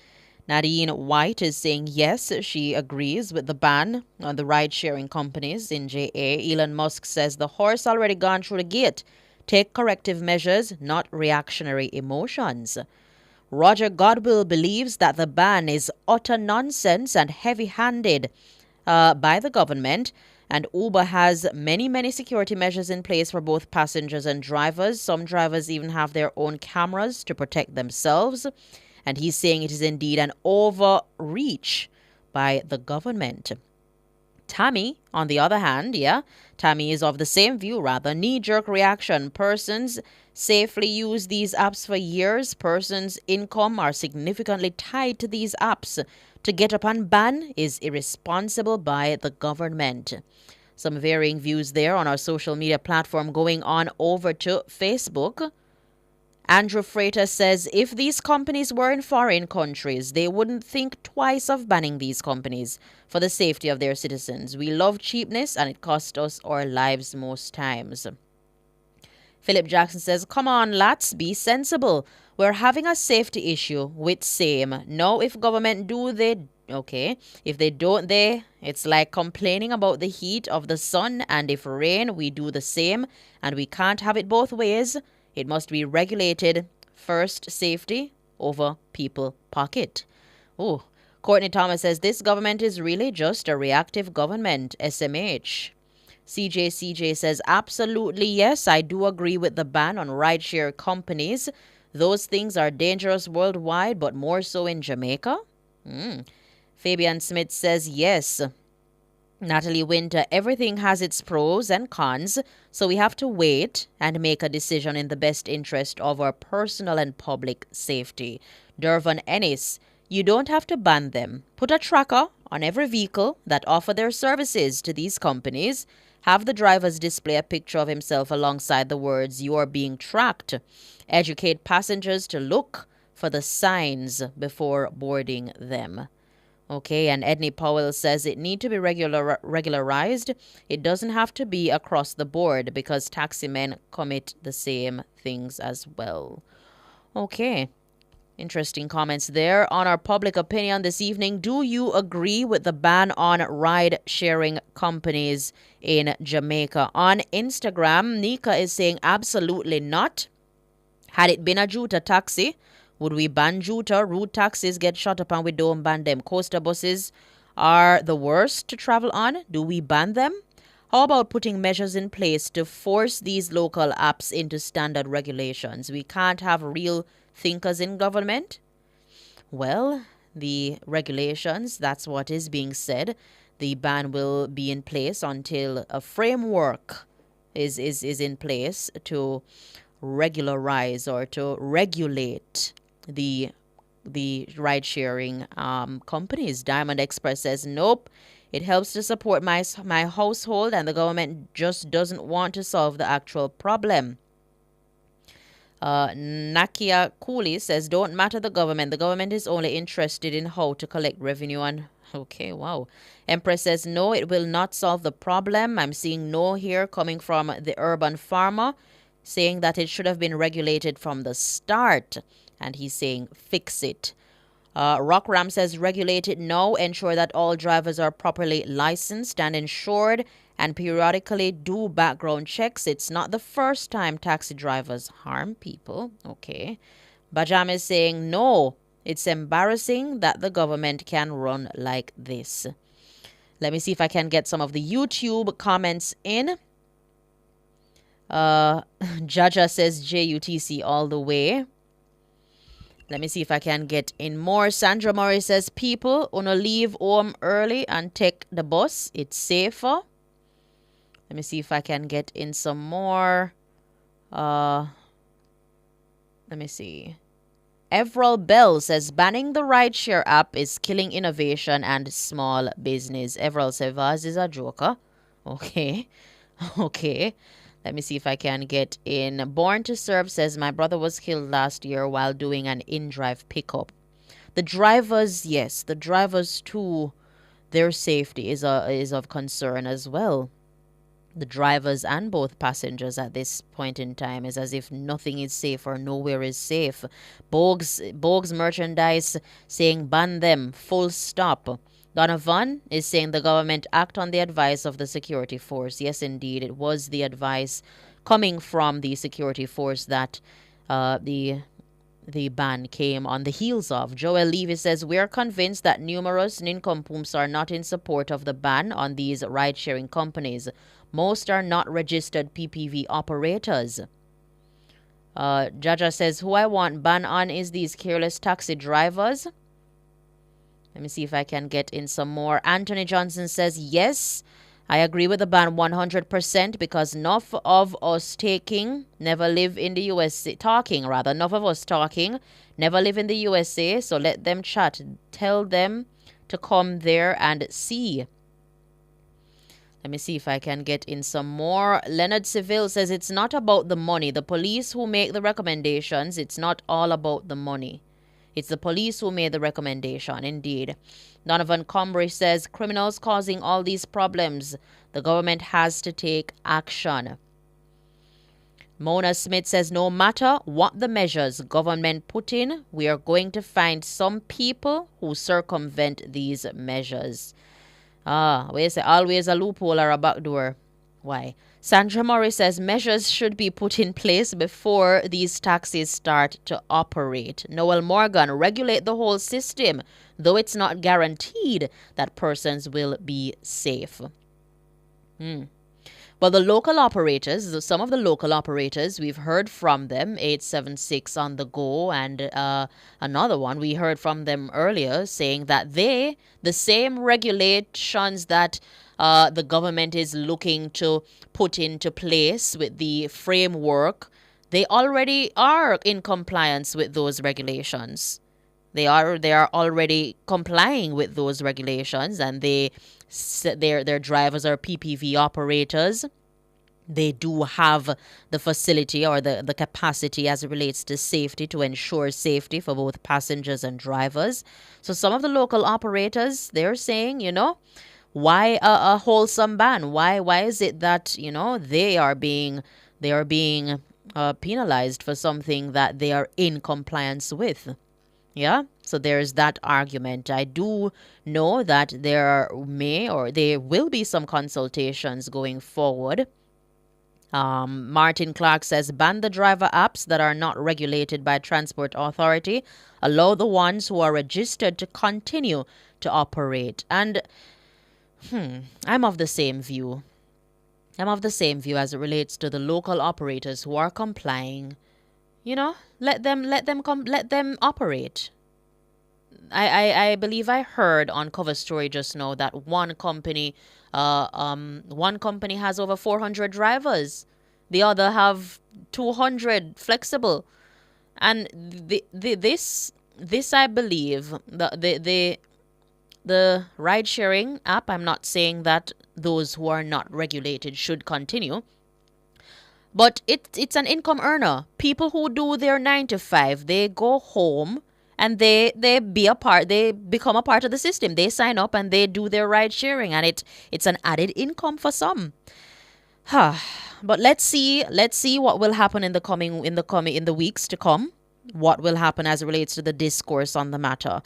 Nadine White is saying yes, she agrees with the ban on the ride-sharing companies in JA. Elon Musk says the horse already gone through the gate. Take corrective measures, not reactionary emotions. Roger Godwill believes that the ban is utter nonsense and heavy-handed by the government. And Uber has many security measures in place for both passengers and drivers. Some drivers even have their own cameras to protect themselves. And he's saying it is indeed an overreach by the government. Tammy, on the other hand, Tammy is of the same view, rather. Knee-jerk reaction. Persons safely use these apps for years. Persons' income are significantly tied to these apps. To get up and ban is irresponsible by the government. Some varying views there on our social media platform. Going on over to Facebook. Andrew Freitas says if these companies were in foreign countries, they wouldn't think twice of banning these companies for the safety of their citizens. We love cheapness and it costs us our lives most times. Philip Jackson says, come on, lads, be sensible. We're having a safety issue with same. Now, if government do, they okay. If they don't, it's like complaining about the heat of the sun, and if rain, we do the same, and we can't have it both ways. It must be regulated. First, safety over people pocket. Oh, Courtney Thomas says this government is really just a reactive government. SMH. CJ says absolutely yes. I do agree with the ban on rideshare companies. Those things are dangerous worldwide, but more so in Jamaica. Fabian Smith says yes. Natalie Winter, everything has its pros and cons, so we have to wait and make a decision in the best interest of our personal and public safety. Dervon Ennis, you don't have to ban them. Put a tracker on every vehicle that offer their services to these companies. Have the drivers display a picture of himself alongside the words, you are being tracked. Educate passengers to look for the signs before boarding them. Okay, and Edney Powell says it need to be regularized. It doesn't have to be across the board because taxi men commit the same things as well. Okay, interesting comments there on our public opinion this evening. Do you agree with the ban on ride-sharing companies in Jamaica? On Instagram, Nika is saying absolutely not. Had it been a Juta taxi, would we ban Juta? Route taxis get shut up and we don't ban them. Coaster buses are the worst to travel on. Do we ban them? How about putting measures in place to force these local apps into standard regulations? We can't have real thinkers in government. Well, the regulations, that's what is being said. The ban will be in place until a framework is in place to regularize or to regulate the ride-sharing companies. Diamond Express says, nope, it helps to support my household and the government just doesn't want to solve the actual problem. Nakia Cooley says, don't matter the government is only interested in how to collect revenue and okay, wow. Empress says, no, it will not solve the problem. I'm seeing no here coming from the urban farmer, saying that it should have been regulated from the start. And he's saying, fix it. Rock Ram says regulate it now, ensure that all drivers are properly licensed and insured, and periodically do background checks. It's not the first time taxi drivers harm people. Okay. Bajam is saying no. It's embarrassing that the government can run like this. Let me see if I can get some of the YouTube comments in. Jaja says JUTC all the way. Let me see if I can get in more. Sandra Murray says, people wanna leave home early and take the bus. It's safer. Let me see if I can get in some more. Let me see. Everal Bell says, banning the rideshare app is killing innovation and small business. Everal Sevas is a joker. Okay. Okay. Let me see if I can get in. Born to Serve says, my brother was killed last year while doing an in-drive pickup. The drivers, yes, the drivers too, their safety is of concern as well. The drivers and both passengers at this point in time is as if nothing is safe or nowhere is safe. Bogues Merchandise saying ban them, full stop. Donovan is saying the government act on the advice of the security force. Yes, indeed, it was the advice coming from the security force that the ban came on the heels of. Joel Levy says, we're convinced that numerous nincompoops are not in support of the ban on these ride-sharing companies. Most are not registered PPV operators. Jaja says, who I want ban on is these careless taxi drivers. Let me see if I can get in some more. Anthony Johnson says, yes, I agree with the ban 100% because enough of us never live in the USA, enough of us talking, never live in the USA, so let them chat. Tell them to come there and see. Let me see if I can get in some more. Leonard Seville says, it's not about the money. The police who make the recommendations, it's not all about the money. It's the police who made the recommendation, indeed. Donovan Combray says, criminals causing all these problems. The government has to take action. Mona Smith says, no matter what the measures government put in, we are going to find some people who circumvent these measures. We say always a loophole or a backdoor. Why? Sandra Murray says measures should be put in place before these taxis start to operate. Noel Morgan, regulate the whole system, though it's not guaranteed that persons will be safe. Well, the local operators, some of the local operators, we've heard from them, 876 on the go, and another one, we heard from them earlier saying that the same regulations that the government is looking to put into place with the framework, they already are in compliance with those regulations. They are already complying with those regulations, and their drivers are PPV operators. They do have the facility or the capacity as it relates to safety to ensure safety for both passengers and drivers. So some of the local operators, they're saying, why a wholesome ban? Why is it that, they are being penalized for something that they are in compliance with? Yeah, so there's that argument. I do know that there will be some consultations going forward. Martin Clark says, ban the driver apps that are not regulated by Transport Authority. Allow the ones who are registered to continue to operate. And I'm of the same view. As it relates to the local operators who are complying. Let them operate. I believe I heard on Cover Story just now that one company has over 400 drivers. The other have 200 flexible. And this I believe the ride sharing app, I'm not saying that those who are not regulated should continue. But it's an income earner. People who do their 9 to 5, they go home and they become a part of the system. They sign up and they do their ride sharing, and it's an added income for some. But let's see what will happen in the weeks to come. what will happen as it relates to the discourse on the matter.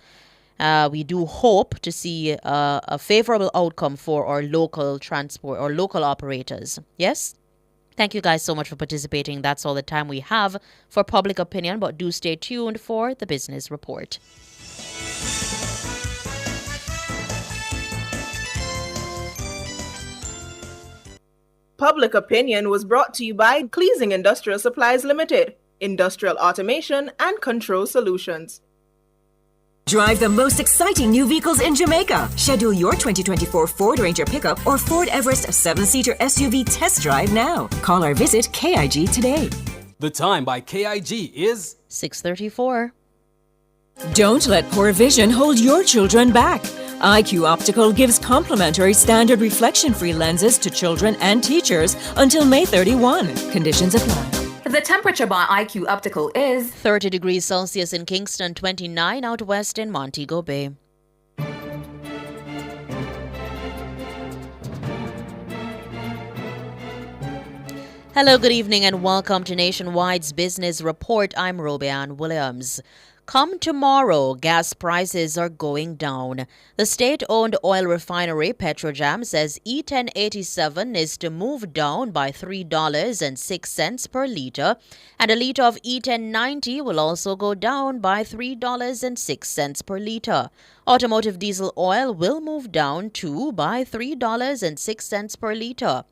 We do hope to see a favorable outcome for our local transport or local operators. Yes? Thank you guys so much for participating. That's all the time we have for public opinion, but do stay tuned for the business report. Public opinion was brought to you by Cleasing Industrial Supplies Limited, Industrial Automation and Control Solutions. Drive the most exciting new vehicles in Jamaica. Schedule your 2024 Ford Ranger pickup or Ford Everest 7-seater SUV test drive now. Call or visit KIG today. The time by KIG is 6:34. Don't let poor vision hold your children back. IQ Optical gives complimentary standard reflection-free lenses to children and teachers until May 31. Conditions apply. The temperature by IQ Optical is 30 degrees Celsius in Kingston, 29 out west in Montego Bay. Hello, good evening, and welcome to Nationwide's Business Report. I'm Robianne Williams. Come tomorrow, gas prices are going down. The state-owned oil refinery Petrojam says E1087 is to move down by $3.06 per litre, and a litre of E1090 will also go down by $3.06 per litre. Automotive diesel oil will move down too by $3.06 per litre.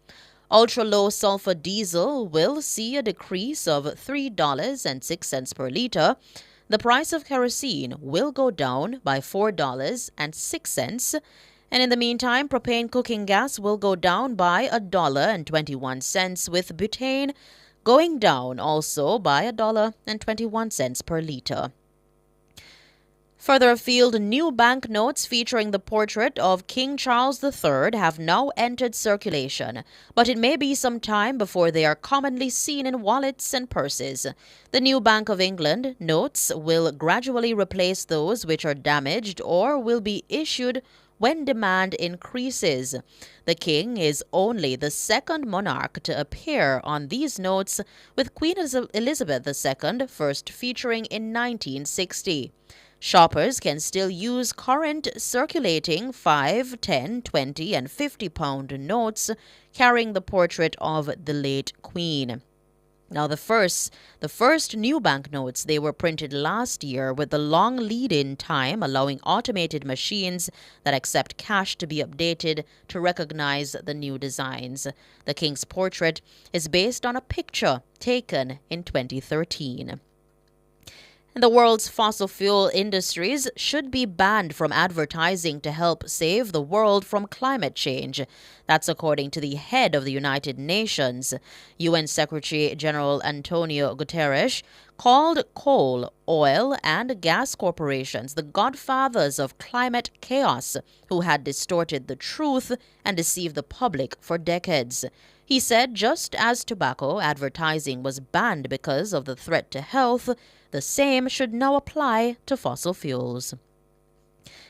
Ultra-low sulfur diesel will see a decrease of $3.06 per litre. The price of kerosene will go down by $4.06. And in the meantime, propane cooking gas will go down by $1.21, with butane going down also by $1.21 per litre. Further afield, new banknotes featuring the portrait of King Charles III have now entered circulation, but it may be some time before they are commonly seen in wallets and purses. The new Bank of England notes will gradually replace those which are damaged or will be issued when demand increases. The King is only the second monarch to appear on these notes, with Queen Elizabeth II first featuring in 1960. Shoppers can still use current circulating 5, 10, 20, and 50-pound notes carrying the portrait of the late Queen. Now, the first new banknotes, they were printed last year with the long lead-in time, allowing automated machines that accept cash to be updated to recognize the new designs. The King's portrait is based on a picture taken in 2013. And the world's fossil fuel industries should be banned from advertising to help save the world from climate change. That's according to the head of the United Nations. UN Secretary General Antonio Guterres called coal, oil, and gas corporations the godfathers of climate chaos, who had distorted the truth and deceived the public for decades. He said just as tobacco advertising was banned because of the threat to health, the same should now apply to fossil fuels.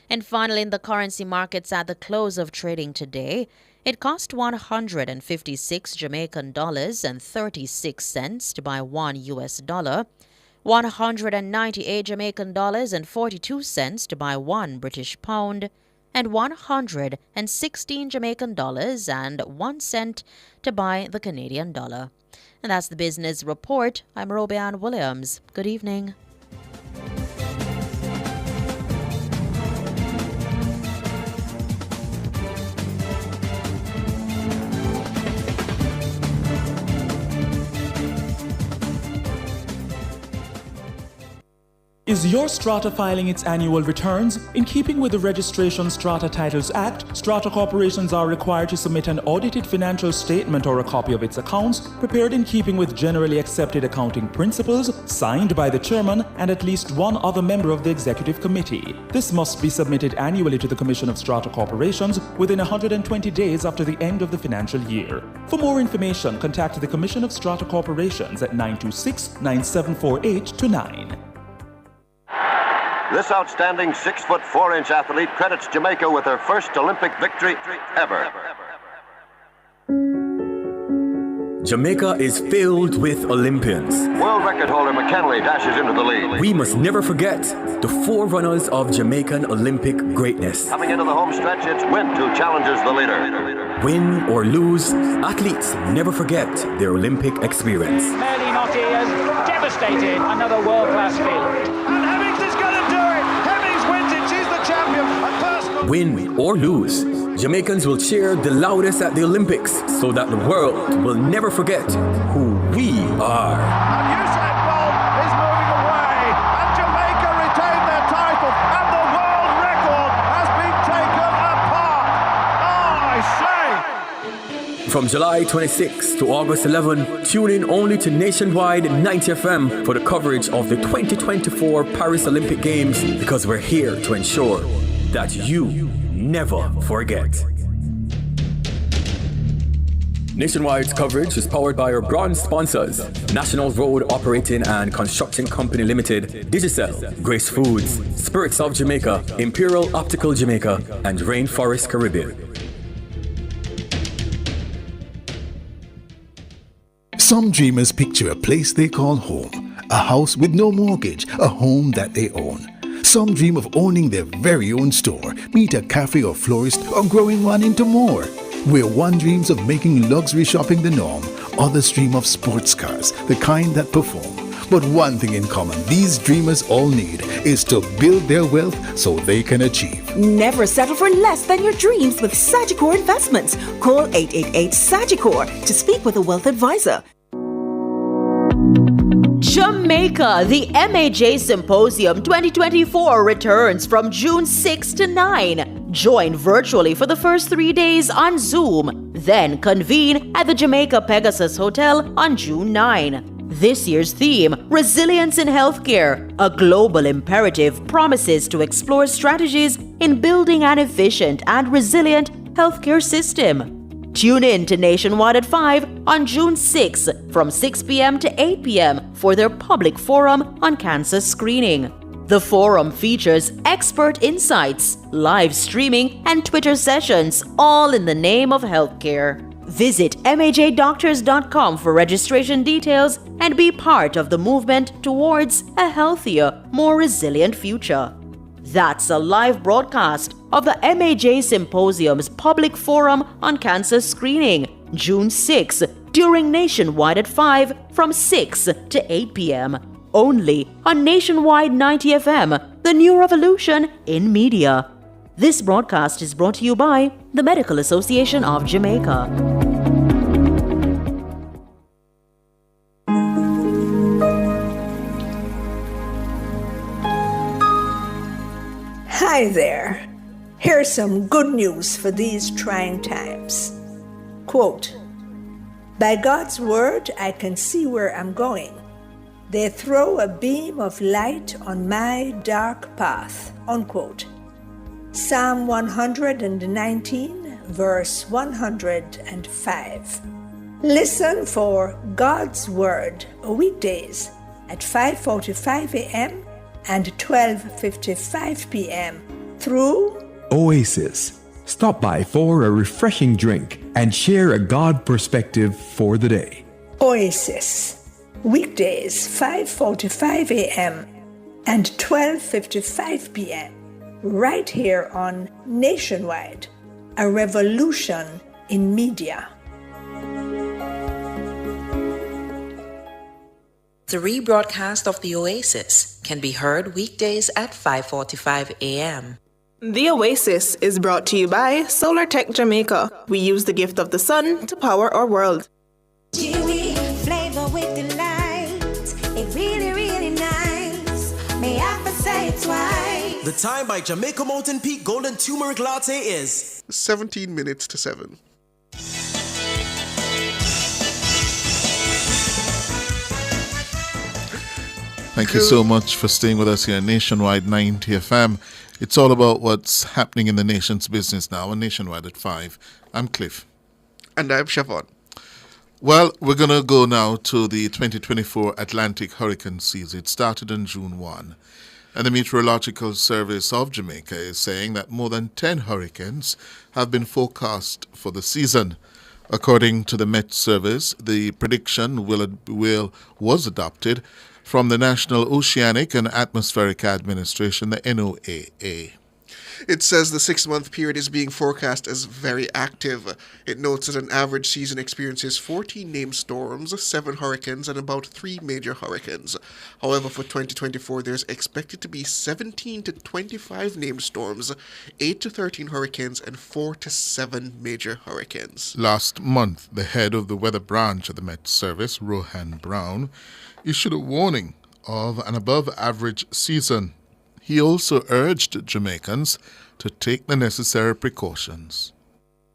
And finally, in the currency markets at the close of trading today, it cost 156 Jamaican dollars and 36 cents to buy $1 US, 198 Jamaican dollars and 42 cents to buy $1 British pound, and 116 Jamaican dollars and 1 cent to buy the Canadian dollar. And that's the business report. I'm Robianne Williams. Good evening. Is your strata filing its annual returns? In keeping with the Registration Strata Titles Act, strata corporations are required to submit an audited financial statement or a copy of its accounts, prepared in keeping with generally accepted accounting principles, signed by the chairman and at least one other member of the executive committee. This must be submitted annually to the Commission of Strata Corporations within 120 days after the end of the financial year. For more information, contact the Commission of Strata Corporations at 926-9748-9. This outstanding 6'4" athlete credits Jamaica with her first Olympic victory ever. Jamaica is filled with Olympians. World record holder McKinley dashes into the lead. We must never forget the forerunners of Jamaican Olympic greatness. Coming into the home stretch, it's Wint who challenges the leader. Win or lose, athletes never forget their Olympic experience. Melly Notty has devastated another world-class field. And Hemmings is going to do it. Hemmings wins it. She's the champion. A personal... Win or lose, Jamaicans will cheer the loudest at the Olympics so that the world will never forget who we are. And Usain Bolt is moving away. And Jamaica retain their title. And the world record has been taken apart. Oh, I say. From July 26 to August 11, tune in only to Nationwide 90 FM for the coverage of the 2024 Paris Olympic Games, because we're here to ensure that you never forget. Nationwide's coverage is powered by our bronze sponsors: National Road Operating and Construction Company Limited, Digicel, Grace Foods, Spirits of Jamaica, Imperial Optical Jamaica, and Rainforest Caribbean. Some dreamers picture a place they call home, a house with no mortgage, a home that they own. Some dream of owning their very own store, meet a cafe or florist, or growing one into more. Where one dreams of making luxury shopping the norm, others dream of sports cars, the kind that perform. But one thing in common these dreamers all need is to build their wealth so they can achieve. Never settle for less than your dreams with Sagicor Investments. Call 888-SAGICOR to speak with a wealth advisor. Jamaica, the MAJ Symposium 2024 returns from June 6 to 9. Join virtually for the first 3 days on Zoom, then convene at the Jamaica Pegasus Hotel on June 9. This year's theme, Resilience in Healthcare, a global imperative, promises to explore strategies in building an efficient and resilient healthcare system. Tune in to Nationwide at 5 on June 6 from 6 p.m. to 8 p.m. for their public forum on cancer screening. The forum features expert insights, live streaming, and Twitter sessions, all in the name of healthcare. Visit majdoctors.com for registration details and be part of the movement towards a healthier, more resilient future. That's a live broadcast of the MAJ Symposium's public forum on cancer screening, June 6, during Nationwide at 5 from 6 to 8 p.m. Only on Nationwide 90 FM, the new revolution in media. This broadcast is brought to you by the Medical Association of Jamaica. Hi there. Here's some good news for these trying times. Quote, "By God's word, I can see where I'm going. They throw a beam of light on my dark path." Unquote. Psalm 119, verse 105. Listen for God's Word weekdays at 5:45 a.m. and 12:55 p.m. through Oasis. Stop by for a refreshing drink and share a God perspective for the day. Oasis, weekdays 5:45 a.m. and 12:55 p.m. right here on Nationwide, a revolution in media. The rebroadcast of the Oasis can be heard weekdays at 5:45 a.m. The Oasis is brought to you by Solar Tech Jamaica. We use the gift of the sun to power our world. Chewy flavor with delight. It really, really nice. May I say it twice? The time by Jamaica Mountain Peak Golden Turmeric Latte is 17 minutes to 7. Thank you so much for staying with us here at Nationwide 90 FM. It's all about what's happening in the nation's business now on Nationwide at 5. I'm Cliff. And I'm Siobhan. Well, we're going to go now to the 2024 Atlantic hurricane season. It started on June 1. And the Meteorological Service of Jamaica is saying that more than 10 hurricanes have been forecast for the season. According to the Met Service, the prediction was adopted from the National Oceanic and Atmospheric Administration, the NOAA. It says the 6-month period is being forecast as very active. It notes that an average season experiences 14 named storms, 7 hurricanes, and about 3 major hurricanes. However, for 2024, there's expected to be 17 to 25 named storms, 8 to 13 hurricanes, and 4 to 7 major hurricanes. Last month, the head of the weather branch of the Met Service, Rohan Brown, issued a warning of an above-average season. He also urged Jamaicans to take the necessary precautions.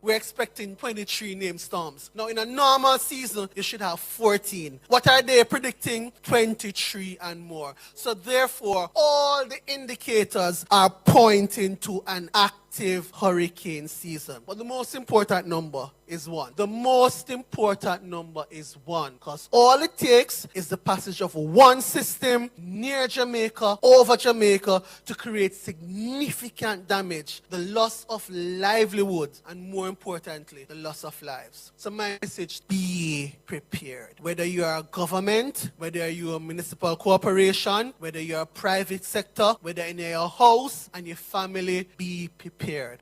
We're expecting 23 named storms. Now, in a normal season, you should have 14. What are they predicting? 23 and more. So, therefore, all the indicators are pointing to an active hurricane season. But the most important number is 1. The most important number is 1, because all it takes is the passage of one system near Jamaica, over Jamaica, to create significant damage, the loss of livelihoods, and more importantly, the loss of lives. So my message, be prepared. Whether you are a government, whether you're a municipal corporation, whether you're a private sector, whether in your house and your family, be prepared.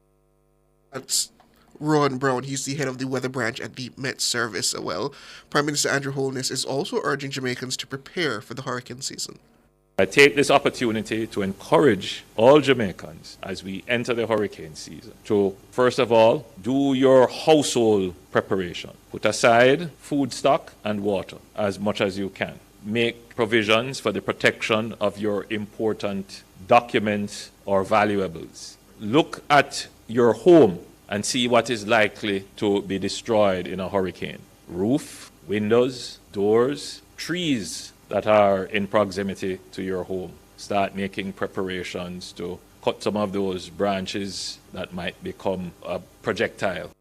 That's Ron Brown. He's the head of the weather branch at the Met Service. Well, Prime Minister Andrew Holness is also urging Jamaicans to prepare for the hurricane season. I take this opportunity to encourage all Jamaicans as we enter the hurricane season to, first of all, do your household preparation. Put aside food stock and water as much as you can. Make provisions for the protection of your important documents or valuables. Look at your home and see what is likely to be destroyed in a hurricane. Roof, windows, doors, trees that are in proximity to your home. Start making preparations to cut some of those branches that might become a projectile.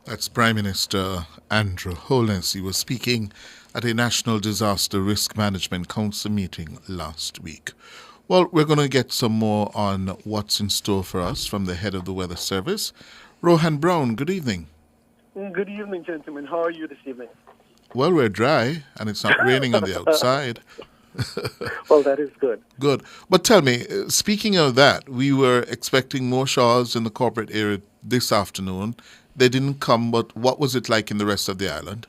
That's Prime Minister Andrew Holness. He was speaking at a National Disaster Risk Management Council meeting last week. Well, we're going to get some more on what's in store for us from the head of the Weather Service. Rohan Brown, good evening. Good evening, gentlemen. How are you this evening? Well, we're dry, and it's not raining on the outside. Well, that is good. Good. But tell me, speaking of that, we were expecting more showers in the corporate area this afternoon. They didn't come, but what was it like in the rest of the island?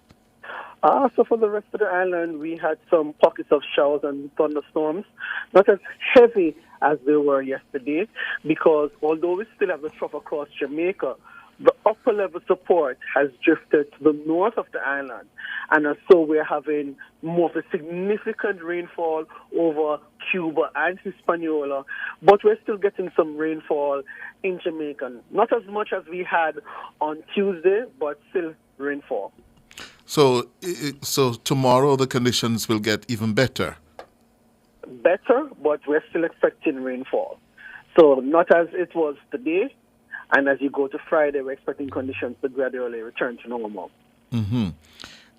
So for the rest of the island, we had some pockets of showers and thunderstorms, not as heavy as they were yesterday, because although we still have the trough across Jamaica, the upper level support has drifted to the north of the island, and so we're having more of a significant rainfall over Cuba and Hispaniola, but we're still getting some rainfall in Jamaica. Not as much as we had on Tuesday, but still rainfall. So tomorrow the conditions will get even better? Better, but we're still expecting rainfall. So not as it was today, and as you go to Friday, we're expecting conditions to gradually return to normal. Mm-hmm.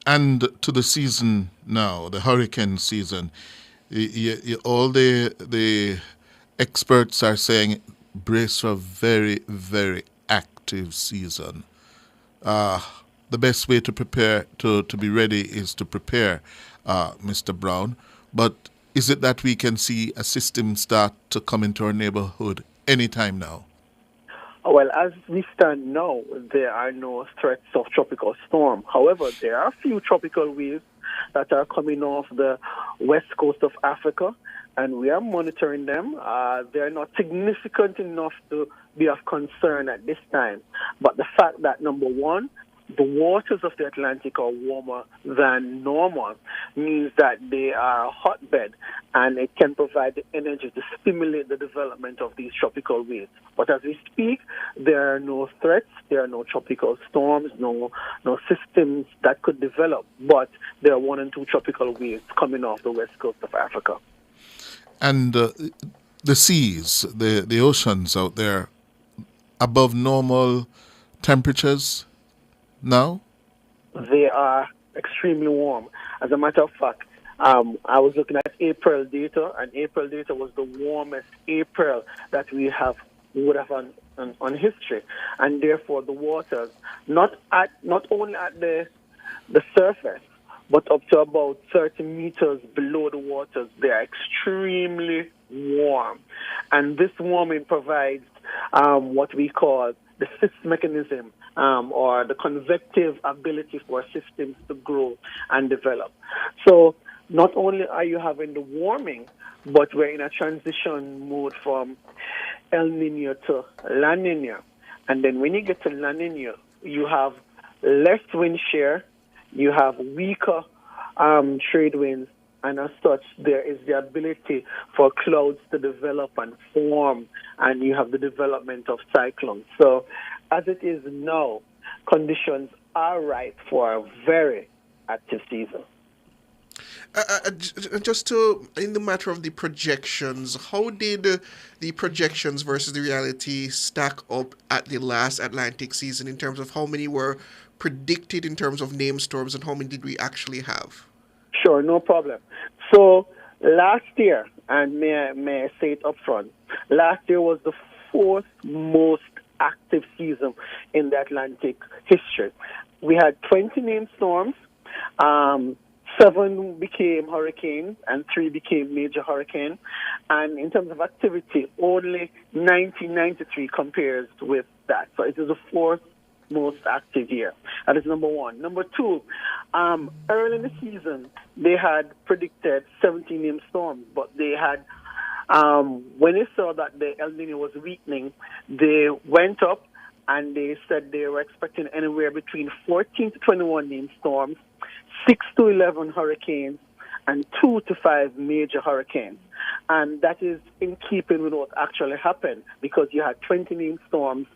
And to the season now, the hurricane season, all the experts are saying brace for a very, very active season. The best way to prepare, to be ready, is to prepare, Mr. Brown. But is it that we can see a system start to come into our neighborhood anytime now? Well, as we stand now, there are no threats of tropical storm. However, there are a few tropical waves that are coming off the west coast of Africa, and we are monitoring them. They are not significant enough to be of concern at this time. But the fact that, number one, the waters of the Atlantic are warmer than normal means that they are a hotbed, and it can provide the energy to stimulate the development of these tropical waves. But as we speak, there are no threats, there are no tropical storms, no systems that could develop, but there are 1 and 2 tropical waves coming off the west coast of Africa. And the seas, the oceans out there, above normal temperatures now? They are extremely warm. As a matter of fact, I was looking at April data, and April data was the warmest April that we have we would have on history, and therefore the waters not only at the surface, but up to about 30 meters below the waters, they are extremely warm, and this warming provides what we call the fifth mechanism, or the convective ability for systems to grow and develop. So not only are you having the warming, but we're in a transition mode from El Nino to La Nina. And then when you get to La Nina, you have less wind shear, you have weaker trade winds, and as such, there is the ability for clouds to develop and form, and you have the development of cyclones. So as it is now, conditions are ripe for a very active season. Just to, in the matter of the projections, how did the projections versus the reality stack up at the last Atlantic season in terms of how many were predicted in terms of named storms and how many did we actually have? Sure, no problem. So last year, and may I say it up front, last year was the fourth most active season in the Atlantic history. We had 20 named storms. 7 became hurricanes and 3 became major hurricanes. And in terms of activity, only 1993 compares with that. So it is the fourth most active year. That is number one. Number two, early in the season, they had predicted 17 named storms, but they had, when they saw that the El Nino was weakening, they went up and they said they were expecting anywhere between 14 to 21 named storms, 6 to 11 hurricanes, and 2 to 5 major hurricanes. And that is in keeping with what actually happened, because you had 20 named storms,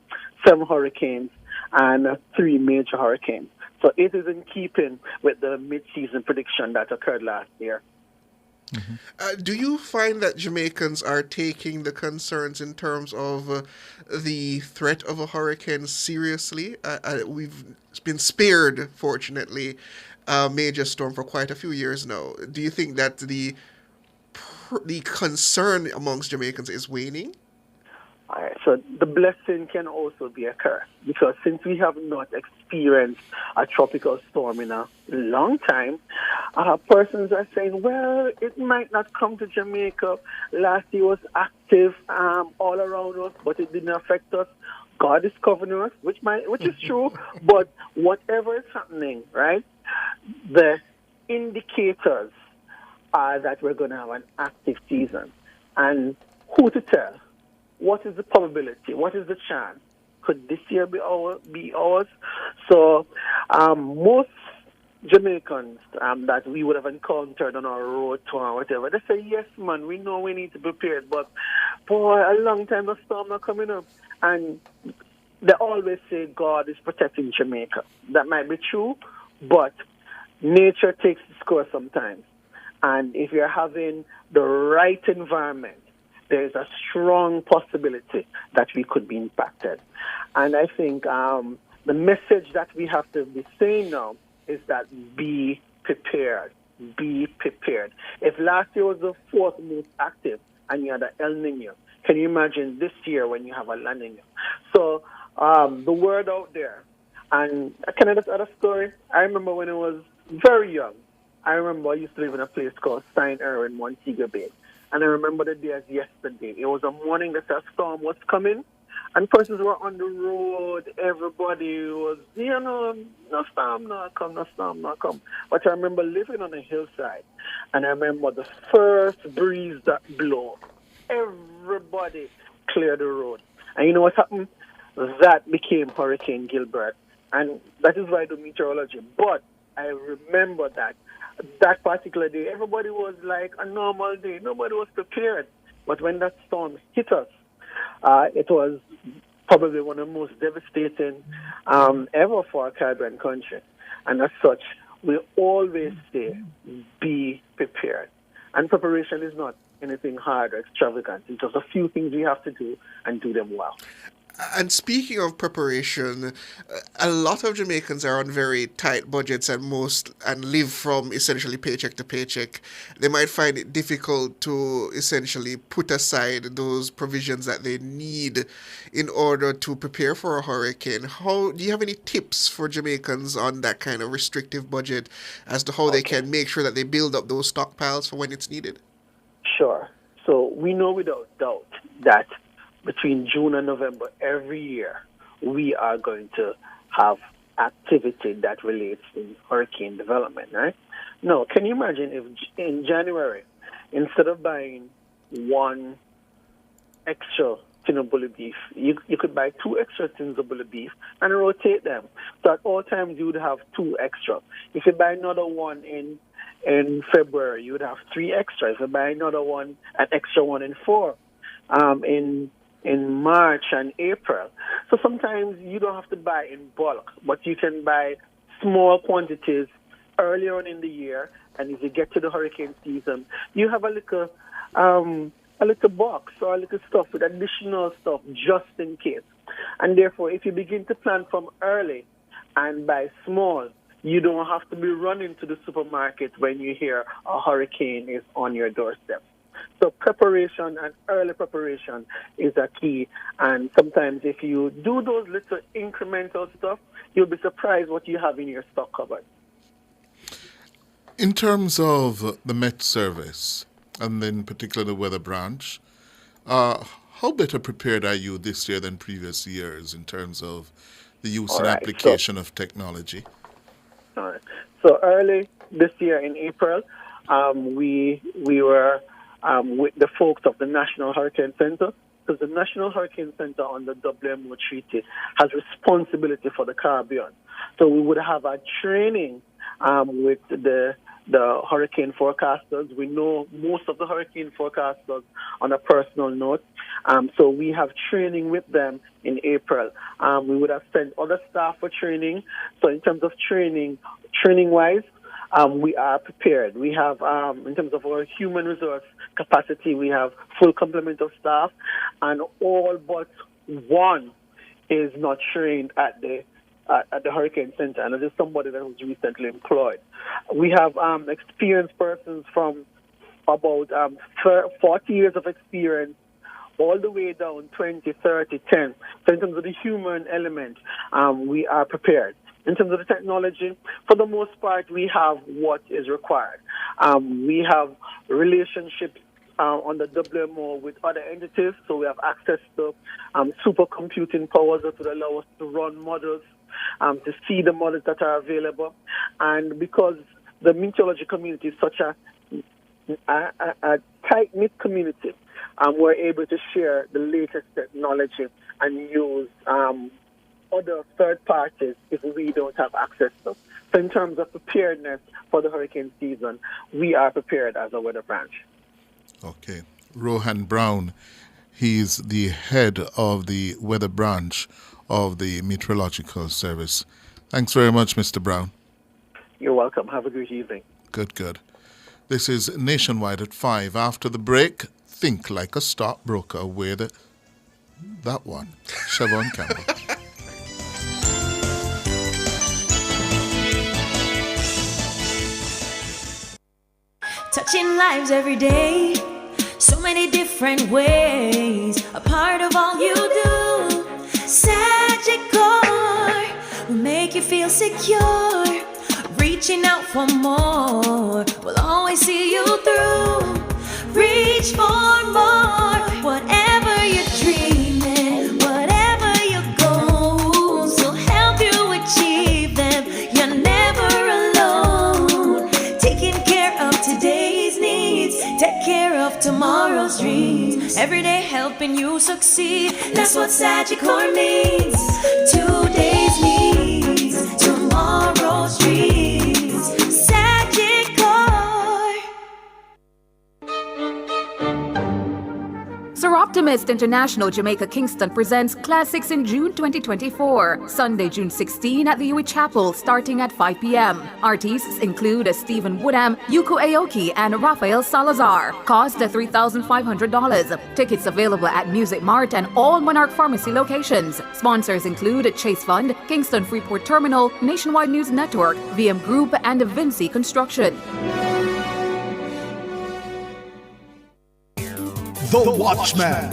7 hurricanes, and 3 major hurricanes. So it is in keeping with the mid-season prediction that occurred last year. Mm-hmm. Do you find that Jamaicans are taking the concerns in terms of the threat of a hurricane seriously? We've been spared, fortunately, a major storm for quite a few years now. Do you think that the concern amongst Jamaicans is waning? All right, so the blessing can also be a curse, because since we have not experienced a tropical storm in a long time, persons are saying, well, it might not come to Jamaica. Last year was active all around us, but it didn't affect us. God is covering us, which is true, but whatever is happening, right, the indicators are that we're going to have an active season. And who to tell? What is the probability? What is the chance? Could this year be ours? So most Jamaicans that we would have encountered on our road tour or whatever, they say, yes, man, we know we need to be prepared, but boy, a long time the storm not coming up. And they always say God is protecting Jamaica. That might be true, but nature takes its course sometimes. And if you're having the right environment, there is a strong possibility that we could be impacted. And I think the message that we have to be saying now is that be prepared. Be prepared. If last year was the fourth most active and you had an El Nino, can you imagine this year when you have a La Nina? So the word out there. And can I just add a story? I remember when I was very young, I used to live in a place called Stein Irwin, Montego Bay. And I remember the day as yesterday. It was a morning that a storm was coming, and persons were on the road. Everybody was, no storm not come, no storm not come. But I remember living on a hillside, and I remember the first breeze that blew, everybody cleared the road. And you know what happened? That became Hurricane Gilbert. And that is why I do meteorology. But I remember that particular day, everybody was like a normal day. Nobody was prepared. But when that storm hit us, it was probably one of the most devastating ever for a Caribbean country. And as such, we always say, be prepared. And preparation is not anything hard or extravagant. It's just a few things we have to do and do them well. And speaking of preparation, a lot of Jamaicans are on very tight budgets and live from essentially paycheck to paycheck. They might find it difficult to essentially put aside those provisions that they need in order to prepare for a hurricane. Do you have any tips for Jamaicans on that kind of restrictive budget as to how they can make sure that they build up those stockpiles for when it's needed? Sure. So we know without doubt that between June and November every year, we are going to have activity that relates in hurricane development, right? Now, can you imagine if in January, instead of buying one extra tin of bully beef, you could buy 2 extra tins of bully beef and rotate them. So at all times, you would have 2 extra. If you buy another one in February, you would have 3 extra. If you buy another one, an extra one in 4. In March and April. So sometimes you don't have to buy in bulk, but you can buy small quantities earlier on in the year, and if you get to the hurricane season, you have a little box or a little stuff with additional stuff just in case. And therefore, if you begin to plan from early and buy small, you don't have to be running to the supermarket when you hear a hurricane is on your doorstep. So preparation and early preparation is a key. And sometimes if you do those little incremental stuff, you'll be surprised what you have in your stock cupboard. In terms of the Met Service, and in particular the weather branch, how better prepared are you this year than previous years in terms of the use and application of technology? All right. So early this year in April, we were with the folks of the National Hurricane Center, because the National Hurricane Center on the WMO Treaty has responsibility for the Caribbean. So we would have a training with the hurricane forecasters. We know most of the hurricane forecasters on a personal note. So we have training with them in April. We would have sent other staff for training. So in terms of training-wise, we are prepared. We have, in terms of our human resource capacity, we have full complement of staff, and all but one is not trained at the Hurricane Center, and it is somebody that was recently employed. We have experienced persons from about 40 years of experience all the way down 20, 30, 10. So in terms of the human element, we are prepared. In terms of the technology, for the most part, we have what is required. We have relationships on the WMO with other entities, so we have access to supercomputing powers that would allow us to run models, to see the models that are available. And because the meteorology community is such a tight-knit community, we're able to share the latest technology and use other third parties if we don't have access to. So in terms of preparedness for the hurricane season, we are prepared as a weather branch. Okay. Rohan Brown, he's the head of the weather branch of the Meteorological Service. Thanks very much, Mr. Brown. You're welcome. Have a good evening. Good. This is Nationwide at 5. After the break, think like a stockbroker with that one, Siobhan Campbell. Touching lives every day, so many different ways, a part of all you do. Sagicor will make you feel secure, reaching out for more, we'll always see you through. Reach for more, whatever you're dreaming, whatever your goals, will help you achieve them. You're never alone, taking care of today's needs, take care of tomorrow's dreams, every day helping you succeed. That's what Sagicor means. Today's needs, tomorrow's dreams. Sagicor. Optimist International Jamaica Kingston presents Classics in June 2024, Sunday, June 16 at the Hewitt Chapel, starting at 5 p.m. Artists include Stephen Woodham, Yuko Aoki, and Rafael Salazar. Cost $3,500. Tickets available at Music Mart and all Monarch Pharmacy locations. Sponsors include Chase Fund, Kingston Freeport Terminal, Nationwide News Network, VM Group, and Vinci Construction. The Watchman.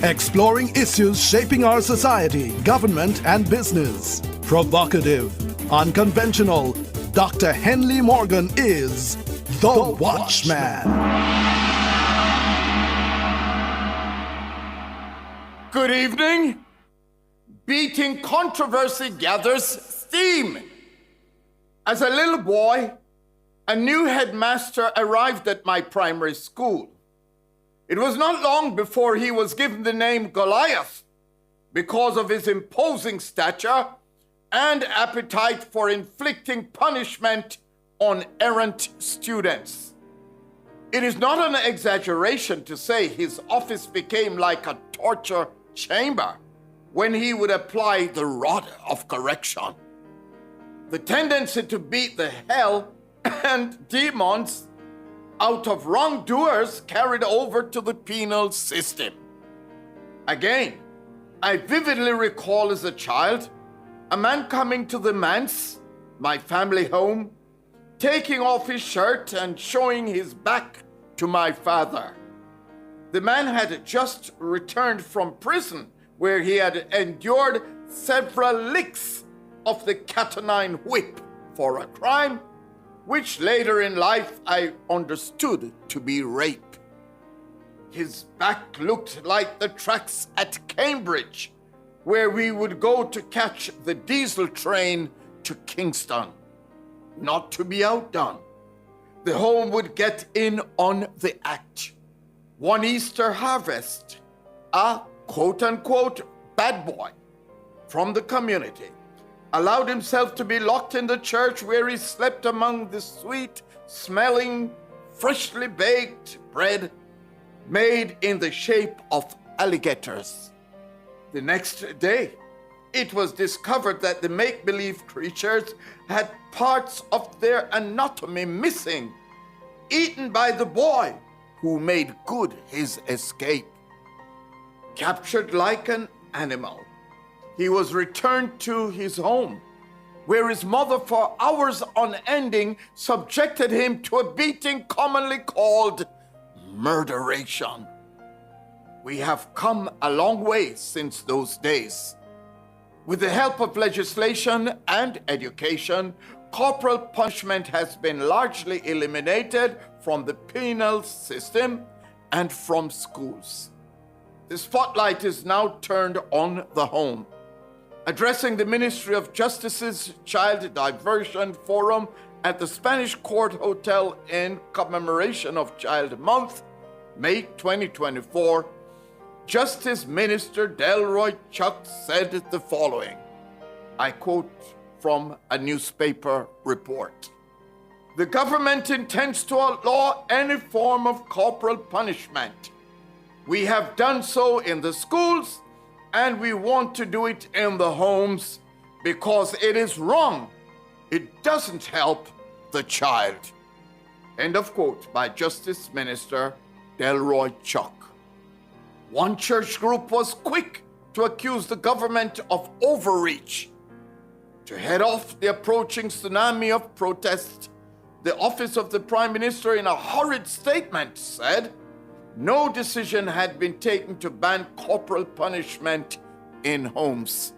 Exploring issues shaping our society, government, and business. Provocative, unconventional. Dr. Henley Morgan is The Watchman. Good evening. Beating controversy gathers steam. As a little boy, a new headmaster arrived at my primary school. It was not long before he was given the name Goliath because of his imposing stature and appetite for inflicting punishment on errant students. It is not an exaggeration to say his office became like a torture chamber when he would apply the rod of correction. The tendency to beat the hell and demons out of wrongdoers carried over to the penal system. Again, I vividly recall as a child, a man coming to the manse, my family home, taking off his shirt and showing his back to my father. The man had just returned from prison where he had endured several licks of the cat-o'-nine whip for a crime which later in life I understood to be rape. His back looked like the tracks at Cambridge, where we would go to catch the diesel train to Kingston. Not to be outdone, the home would get in on the act. One Easter harvest, a quote-unquote bad boy from the community allowed himself to be locked in the church where he slept among the sweet-smelling, freshly baked bread made in the shape of alligators. The next day, it was discovered that the make-believe creatures had parts of their anatomy missing, eaten by the boy who made good his escape. Captured like an animal, he was returned to his home, where his mother for hours unending subjected him to a beating commonly called murderation. We have come a long way since those days. With the help of legislation and education, corporal punishment has been largely eliminated from the penal system and from schools. The spotlight is now turned on the home. Addressing the Ministry of Justice's Child Diversion Forum at the Spanish Court Hotel in commemoration of Child Month, May 2024, Justice Minister Delroy Chuck said the following. I quote from a newspaper report. The government intends to outlaw any form of corporal punishment. We have done so in the schools, and we want to do it in the homes because it is wrong. It doesn't help the child. End of quote by Justice Minister Delroy Chuck. One church group was quick to accuse the government of overreach. To head off the approaching tsunami of protest, the office of the Prime Minister in a hurried statement said, no decision had been taken to ban corporal punishment in homes.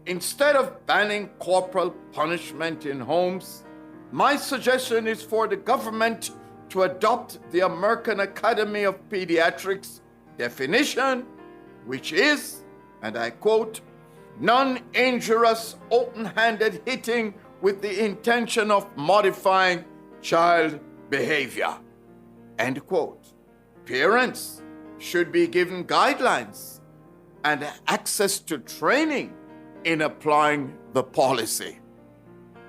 Instead of banning corporal punishment in homes, my suggestion is for the government to adopt the American Academy of Pediatrics definition, which is, and I quote, non-injurious open-handed hitting with the intention of modifying child behavior, end quote. Parents should be given guidelines and access to training in applying the policy.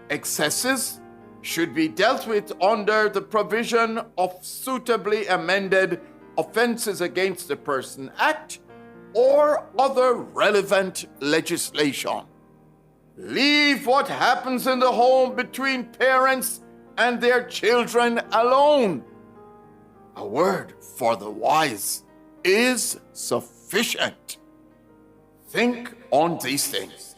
Excesses should be dealt with under the provision of suitably amended Offenses Against the Person Act or other relevant legislation. Leave what happens in the home between parents and their children alone. A word for the wise is sufficient. Think on these things.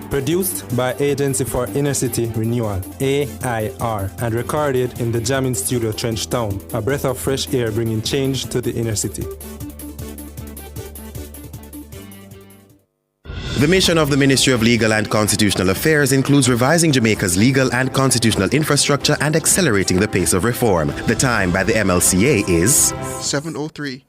Produced by Agency for Inner City Renewal, AIR, and recorded in the Jamming Studio Trenchtown, a breath of fresh air bringing change to the inner city. The mission of the Ministry of Legal and Constitutional Affairs includes revising Jamaica's legal and constitutional infrastructure and accelerating the pace of reform. The time by the MLCA is 7:03.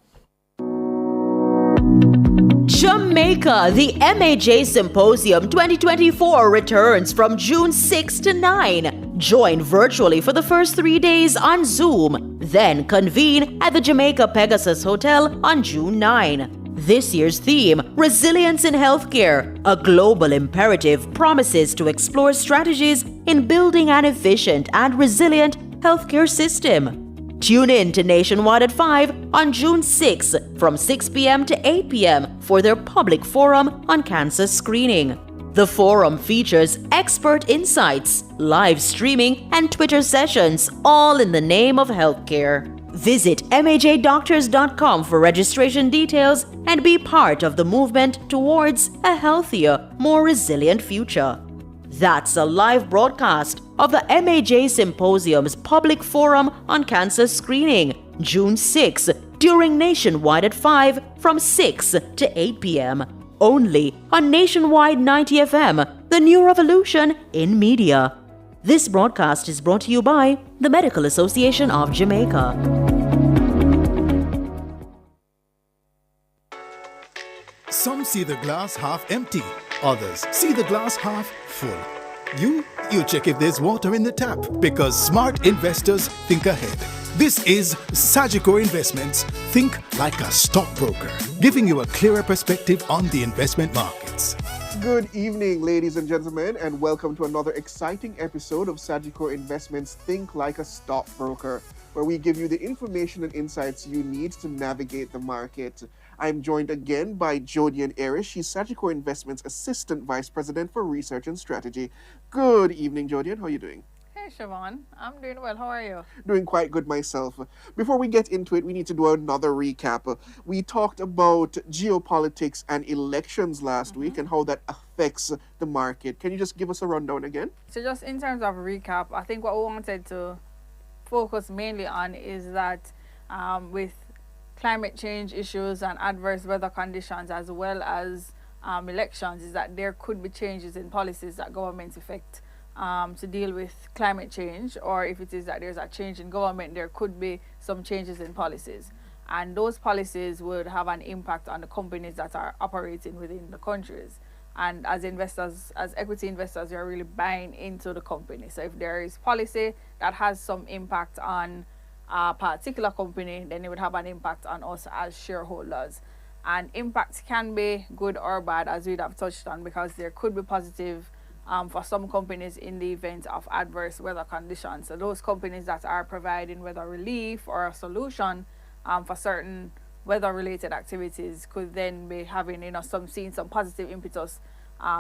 Jamaica, the MAJ Symposium 2024 returns from June 6 to 9. Join virtually for the first 3 days on Zoom, then convene at the Jamaica Pegasus Hotel on June 9. This year's theme, Resilience in Healthcare, a global imperative, promises to explore strategies in building an efficient and resilient healthcare system. Tune in to Nationwide at 5 on June 6 from 6 p.m. to 8 p.m. for their public forum on cancer screening. The forum features expert insights, live streaming, and Twitter sessions, all in the name of healthcare. Visit majdoctors.com for registration details and be part of the movement towards a healthier, more resilient future. That's a live broadcast of the MAJ Symposium's public forum on cancer screening, June 6, during Nationwide at 5 from 6 to 8 p.m. Only on Nationwide 90 FM, the new revolution in media. This broadcast is brought to you by the Medical Association of Jamaica. Some see the glass half empty, others see the glass half full. You check if there's water in the tap, because smart investors think ahead. This is Sagicor Investments. Think like a stockbroker, giving you a clearer perspective on the investment markets. Good evening, ladies and gentlemen, and welcome to another exciting episode of Sagicor Investments Think Like a Stockbroker, where we give you the information and insights you need to navigate the market. I'm joined again by Jodian Arish. She's Sagicor Investments Assistant Vice President for Research and Strategy. Good evening, Jodian. How are you doing? Hey, Siobhan. I'm doing well. How are you? Doing quite good myself. Before we get into it, we need to do another recap. We talked about geopolitics and elections last week and how that affects the market. Can you just give us a rundown again? So just in terms of recap, I think what we wanted to focus mainly on is that with climate change issues and adverse weather conditions, as well as elections, is that there could be changes in policies that governments effect to deal with climate change, or if it is that there's a change in government, there could be some changes in policies. And those policies would have an impact on the companies that are operating within the countries. And as investors, as equity investors, you're really buying into the company. So if there is policy that has some impact on a particular company, then it would have an impact on us as shareholders. And impacts can be good or bad, as we'd have touched on, because there could be positive for some companies in the event of adverse weather conditions. So those companies that are providing weather relief or a solution for certain weather-related activities could then be having, seeing some positive impetus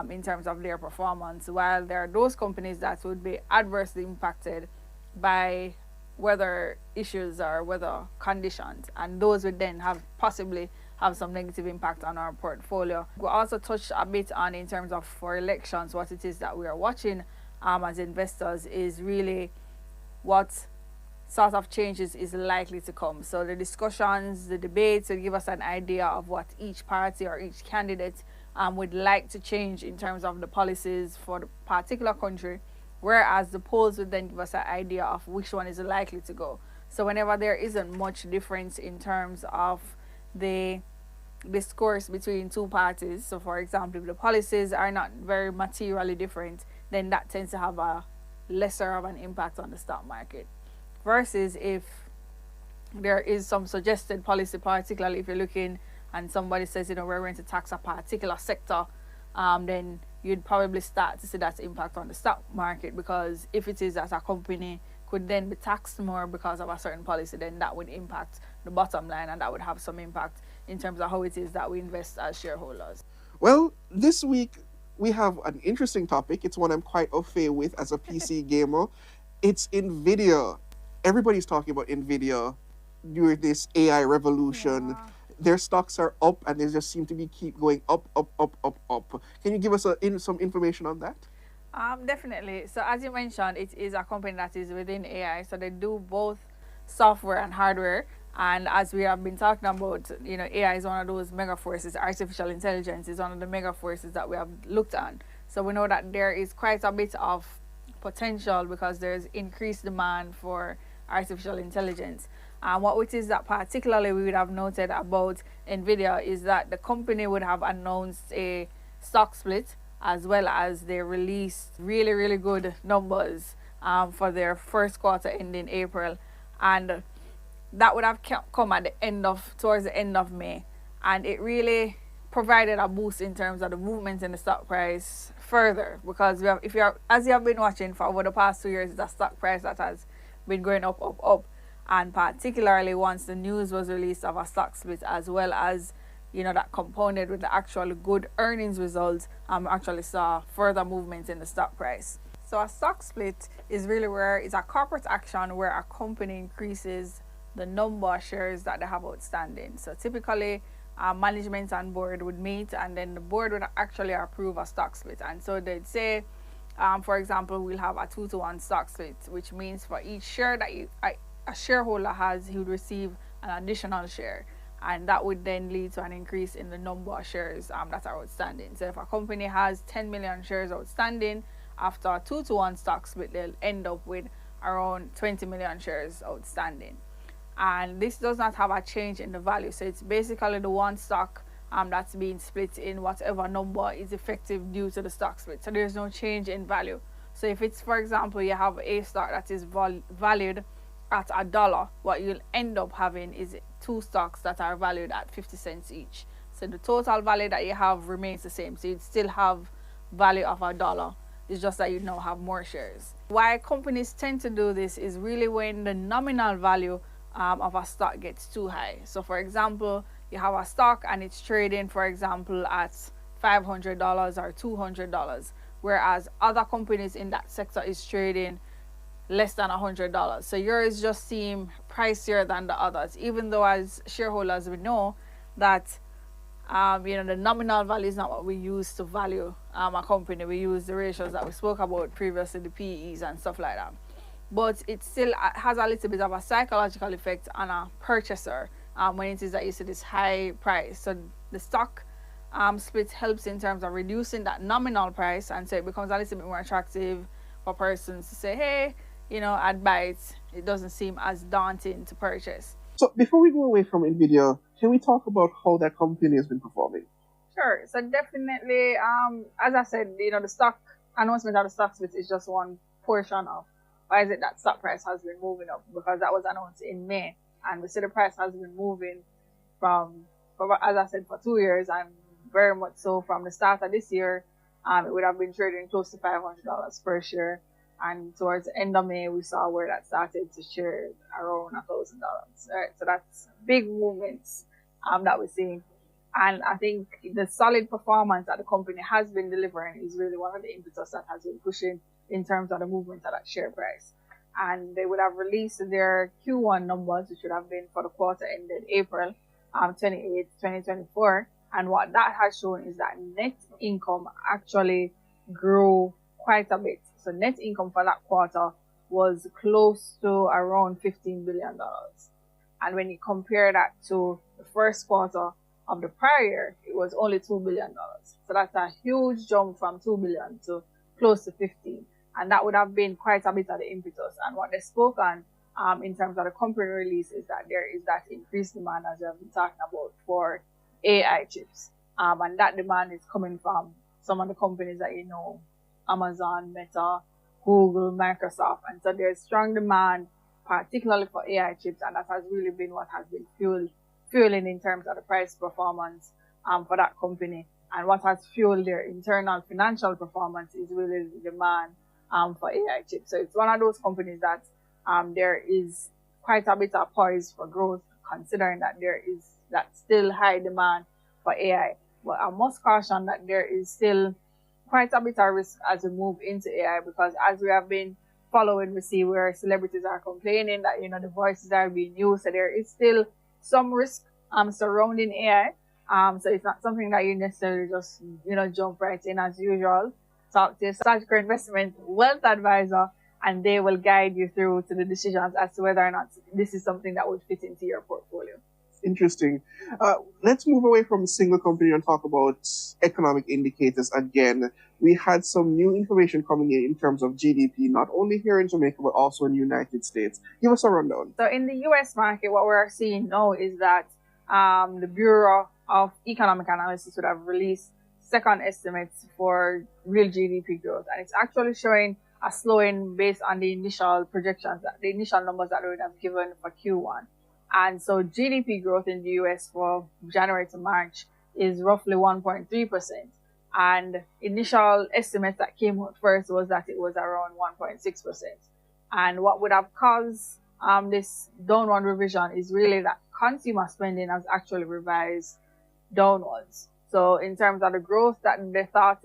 in terms of their performance, while there are those companies that would be adversely impacted by weather issues or weather conditions, and those would then possibly have some negative impact on our portfolio. We'll also touch a bit on, in terms of for elections, what it is that we are watching as investors is really what sort of changes is likely to come. So the discussions, the debates will give us an idea of what each party or each candidate would like to change in terms of the policies for the particular country, whereas the polls would then give us an idea of which one is likely to go. So whenever there isn't much difference in terms of the discourse between two parties, so for example, if the policies are not very materially different, then that tends to have a lesser of an impact on the stock market. Versus if there is some suggested policy, particularly if you're looking and somebody says, we're going to tax a particular sector, then you'd probably start to see that impact on the stock market, because if it is that a company could then be taxed more because of a certain policy, then that would impact the bottom line, and that would have some impact in terms of how it is that we invest as shareholders. Well, this week we have an interesting topic. It's one I'm quite au fait with as a PC gamer. It's NVIDIA. Everybody's talking about NVIDIA during this AI revolution. Yeah. Their stocks are up, and they just seem to be keep going up, up, up, up, up. Can you give us some information on that? Definitely. So as you mentioned, it is a company that is within AI. So they do both software and hardware. And as we have been talking about, AI is one of those mega forces. Artificial intelligence is one of the mega forces that we have looked at. So we know that there is quite a bit of potential because there's increased demand for artificial intelligence. What it is that particularly we would have noted about NVIDIA is that the company would have announced a stock split, as well as they released really, really good numbers for their first quarter ending April. And that would have come at towards the end of May. And it really provided a boost in terms of the movement in the stock price further, because as you have been watching for over the past 2 years, the stock price that has been going up, up, up. And particularly once the news was released of a stock split, as well as that compounded with the actual good earnings results, actually saw further movement in the stock price. So a stock split is really where it's a corporate action where a company increases the number of shares that they have outstanding. So typically, management and board would meet, and then the board would actually approve a stock split. And so they'd say, for example, we'll have a 2-to-1 stock split, which means for each share that a shareholder has, he would receive an additional share. And that would then lead to an increase in the number of shares that are outstanding. So if a company has 10 million shares outstanding, after a 2-to-1 stock split, they'll end up with around 20 million shares outstanding. And this does not have a change in the value. So it's basically the one stock that's being split in whatever number is effective due to the stock split. So there's no change in value. So if it's, for example, you have a stock that is valued at $1, what you'll end up having is 2 stocks that are valued at 50 cents each. So the total value that you have remains the same. So you'd still have value of $1. It's just that you now have more shares. Why companies tend to do this is really when the nominal value of a stock gets too high. So for example, you have a stock and it's trading, for example, at $500 or $200, whereas other companies in that sector is trading less than $100. So yours just seem pricier than the others, even though as shareholders we know that the nominal value is not what we use to value a company. We use the ratios that we spoke about previously, the PEs and stuff like that. But it still has a little bit of a psychological effect on a purchaser when it is that you see this high price. So the stock split helps in terms of reducing that nominal price, and so it becomes a little bit more attractive for persons to say, hey, I'd buy it. It doesn't seem as daunting to purchase. So before we go away from NVIDIA, can we talk about how that company has been performing? Sure. So definitely, as I said, the stock announcement of the stock split is just one portion of why is it that stock price has been moving up, because that was announced in May, and we see the price has been moving from as I said, for 2 years, and very much so from the start of this year. It would have been trading close to $500 per share. And towards the end of May, we saw where that started to trade around $1,000. Right? So that's big movements that we're seeing. And I think the solid performance that the company has been delivering is really one of the impetus that has been pushing in terms of the movement of that share price. And they would have released their Q1 numbers, which would have been for the quarter ended April 28, 2024. And what that has shown is that net income actually grew quite a bit. So net income for that quarter was close to around $15 billion. And when you compare that to the first quarter of the prior year, it was only $2 billion. So that's a huge jump from $2 billion to close to 15. And that would have been quite a bit of the impetus. And what they spoke on in terms of the company release is that there is that increased demand, as we have been talking about, for AI chips. And that demand is coming from some of the companies that Amazon, Meta, Google, Microsoft. And so there's strong demand, particularly for AI chips, and that has really been what has been fueling in terms of the price performance for that company. And what has fueled their internal financial performance is really the demand for AI chips. So it's one of those companies that there is quite a bit of poise for growth, considering that there is that still high demand for AI. But I must caution that there is still quite a bit of risk as we move into AI, because as we have been following, we see where celebrities are complaining that, the voices are being used. So there is still some risk surrounding AI. So it's not something that you necessarily just, jump right in as usual. Talk to your Sagicor Investment Wealth Advisor, and they will guide you through to the decisions as to whether or not this is something that would fit into your portfolio. Interesting. Let's move away from single company and talk about economic indicators again. We had some new information coming in terms of GDP, not only here in Jamaica, but also in the United States. Give us a rundown. So in the US market, what we're seeing now is that the Bureau of Economic Analysis would have released second estimates for real GDP growth. And it's actually showing a slowing based on the initial projections, the initial numbers that they would have given for Q1. And so GDP growth in the US for January to March is roughly 1.3%. And initial estimates that came out first was that it was around 1.6%. And what would have caused this downward revision is really that consumer spending has actually revised downwards. So in terms of the growth that they thought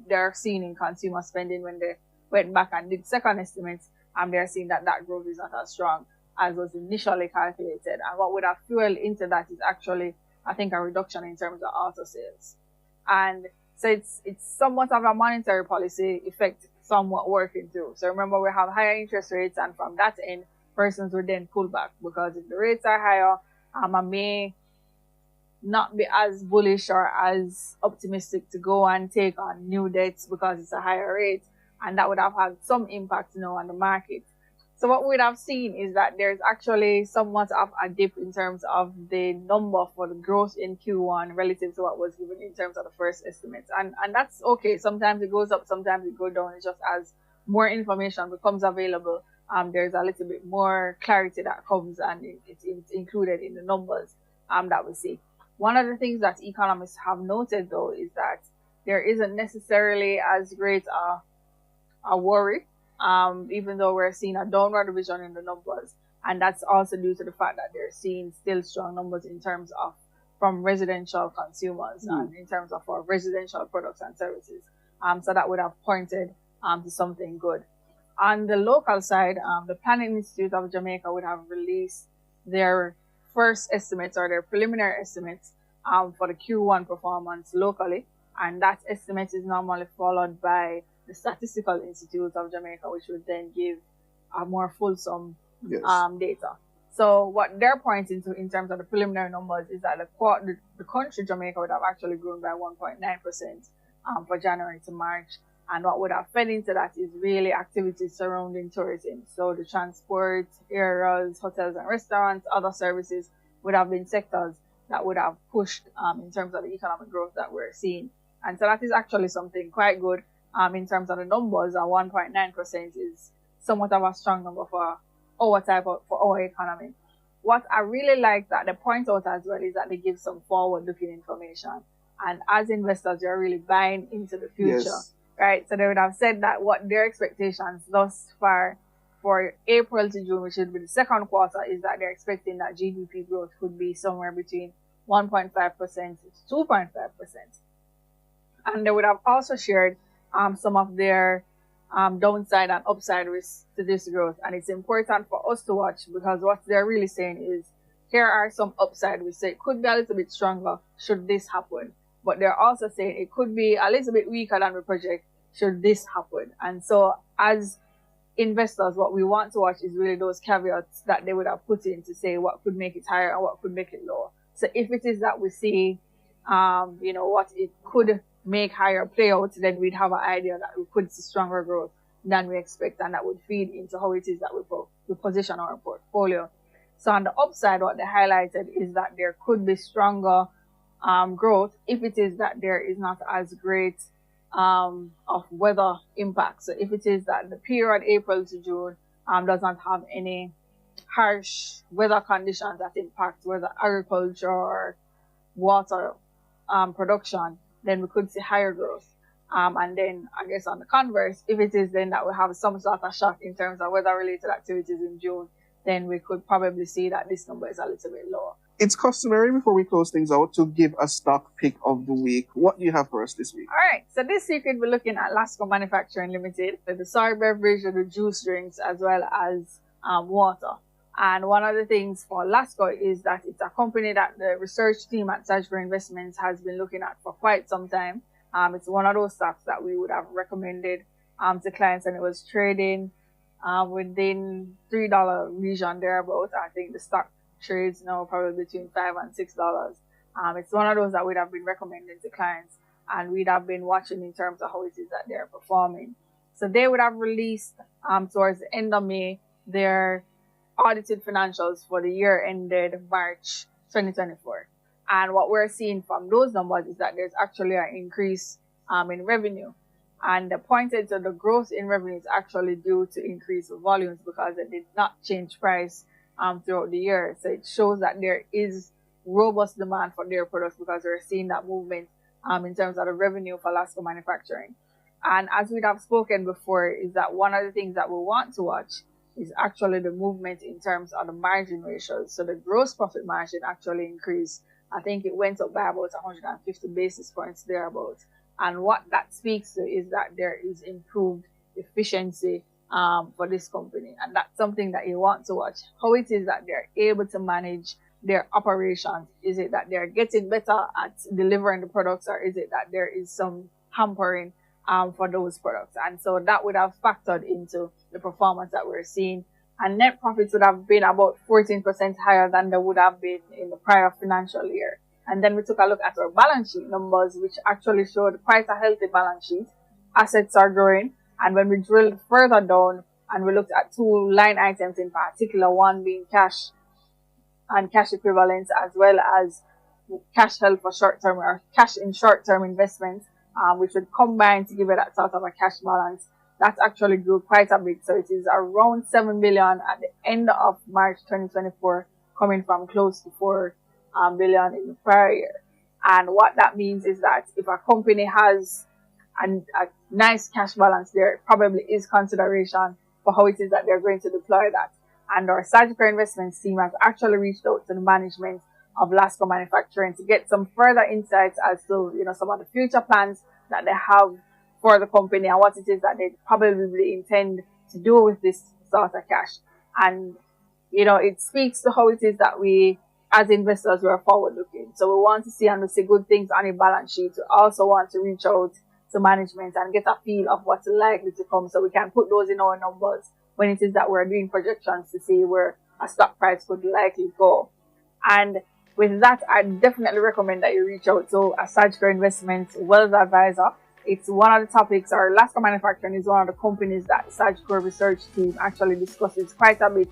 they're seeing in consumer spending when they went back and did second estimates, they're seeing that growth is not as strong as was initially calculated. And what would have fueled into that is actually, I think, a reduction in terms of auto sales. And so it's somewhat of a monetary policy effect somewhat working through. So remember, we have higher interest rates, and from that end, persons would then pull back, because if the rates are higher, I may not be as bullish or as optimistic to go and take on new debts because it's a higher rate, and that would have had some impact on the market. So what we'd have seen is that there's actually somewhat of a dip in terms of the number for the growth in Q1 relative to what was given in terms of the first estimates. And that's okay. Sometimes it goes up, sometimes it goes down. It's just as more information becomes available, there's a little bit more clarity that comes, and it's included in the numbers that we see. One of the things that economists have noted, though, is that there isn't necessarily as great a worry, even though we're seeing a downward revision in the numbers. And that's also due to the fact that they're seeing still strong numbers in terms of from residential consumers and in terms of our residential products and services. So that would have pointed to something good. On the local side, the Planning Institute of Jamaica would have released their first estimates, or their preliminary estimates, for the Q1 performance locally. And that estimate is normally followed by the Statistical Institute of Jamaica, which would then give a more fulsome data. So what they're pointing to in terms of the preliminary numbers is that the country Jamaica would have actually grown by 1.9% for January to March. And what would have fed into that is really activities surrounding tourism. So the transport, areas, hotels and restaurants, other services would have been sectors that would have pushed in terms of the economic growth that we're seeing. And so that is actually something quite good in terms of the numbers. 1.9% is somewhat of a strong number for our economy. What I really like that they point out as well is that they give some forward-looking information. And as investors, you're really buying into the future. Yes. Right, so they would have said that what their expectations thus far for April to June, which would be the second quarter, is that they're expecting that GDP growth could be somewhere between 1.5% to 2.5%. And they would have also shared some of their downside and upside risks to this growth. And it's important for us to watch, because what they're really saying is, here are some upside risks. So it could be a little bit stronger should this happen. But they're also saying it could be a little bit weaker than we project should this happen. And so as investors, what we want to watch is really those caveats that they would have put in to say what could make it higher and what could make it lower. So if it is that we see, what it could make higher play out, then we'd have an idea that we could see stronger growth than we expect, and that would feed into how it is that we position our portfolio. So on the upside, what they highlighted is that there could be stronger growth if it is that there is not as great of weather impact. So if it is that the period April to June does not have any harsh weather conditions that impact whether agriculture or water production, then we could see higher growth. And then I guess on the converse, if it is then that we have some sort of shock in terms of weather-related activities in June, then we could probably see that this number is a little bit lower. It's customary before we close things out to give a stock pick of the week. What do you have for us this week? All right, so this week we'll be looking at Lasco Manufacturing Limited, the soy beverage, the juice drinks, as well as water. And one of the things for Lasco is that it's a company that the research team at Sagicor Investments has been looking at for quite some time. It's one of those stocks that we would have recommended to clients, and it was trading within $3 region thereabout. I think the stock trades now probably between $5 and $6. It's one of those that we'd have been recommending to clients, and we'd have been watching in terms of how it is that they're performing. So they would have released towards the end of May their audited financials for the year ended March 2024. And what we're seeing from those numbers is that there's actually an increase in revenue. And they pointed to the growth in revenue is actually due to increased volumes because it did not change price throughout the year. So it shows that there is robust demand for their products because we're seeing that movement in terms of the revenue for Lasco Manufacturing. And as we'd have spoken before, is that one of the things that we want to watch is actually the movement in terms of the margin ratios. So the gross profit margin actually increased. I think it went up by about 150 basis points thereabouts. And what that speaks to is that there is improved efficiency for this company. And that's something that you want to watch. How it is that they're able to manage their operations. Is it that they're getting better at delivering the products, or is it that there is some hampering for those products? And so that would have factored into the performance that we're seeing. And net profits would have been about 14% higher than they would have been in the prior financial year. And then we took a look at our balance sheet numbers, which actually showed quite a healthy balance sheet. Assets are growing. And when we drilled further down and we looked at two line items in particular, one being cash and cash equivalents, as well as cash held for short-term or cash in short-term investments, which would combine to give it that sort of a cash balance. That actually grew quite a bit. So it is around 7 billion at the end of March 2024, coming from close to 4 billion in the prior year. And what that means is that if a company has a nice cash balance, there probably is consideration for how it is that they're going to deploy that. And our Sagicor Investments team has actually reached out to the management of Lasco Manufacturing to get some further insights as to, some of the future plans that they have for the company and what it is that they probably intend to do with this sort of cash. And, it speaks to how it is that we, as investors, we're forward looking. So we want to see and to see good things on a balance sheet. We also want to reach out to management and get a feel of what's likely to come so we can put those in our numbers when it is that we're doing projections to see where a stock price could likely go. And with that, I definitely recommend that you reach out to a Sagicor Investments wealth advisor. It's one of the topics, or Lasco Manufacturing is one of the companies that Sagicor research team actually discusses quite a bit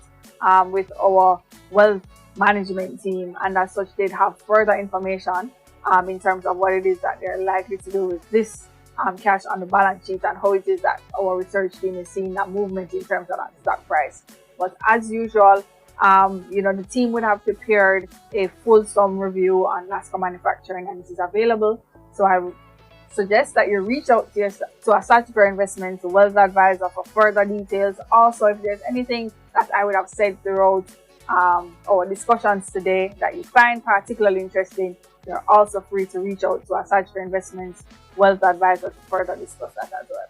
with our wealth management team. And as such, they'd have further information in terms of what it is that they're likely to do with this cash on the balance sheet and how it is that our research team is seeing that movement in terms of that stock price. But as usual, the team would have prepared a fulsome review on Lasco Manufacturing, and it is available. So I would suggest that you reach out to a Sagicor Investments wealth advisor for further details. Also, if there's anything that I would have said throughout our discussions today that you find particularly interesting, you're also free to reach out to a Sagicor Investments wealth advisor to further discuss that as well.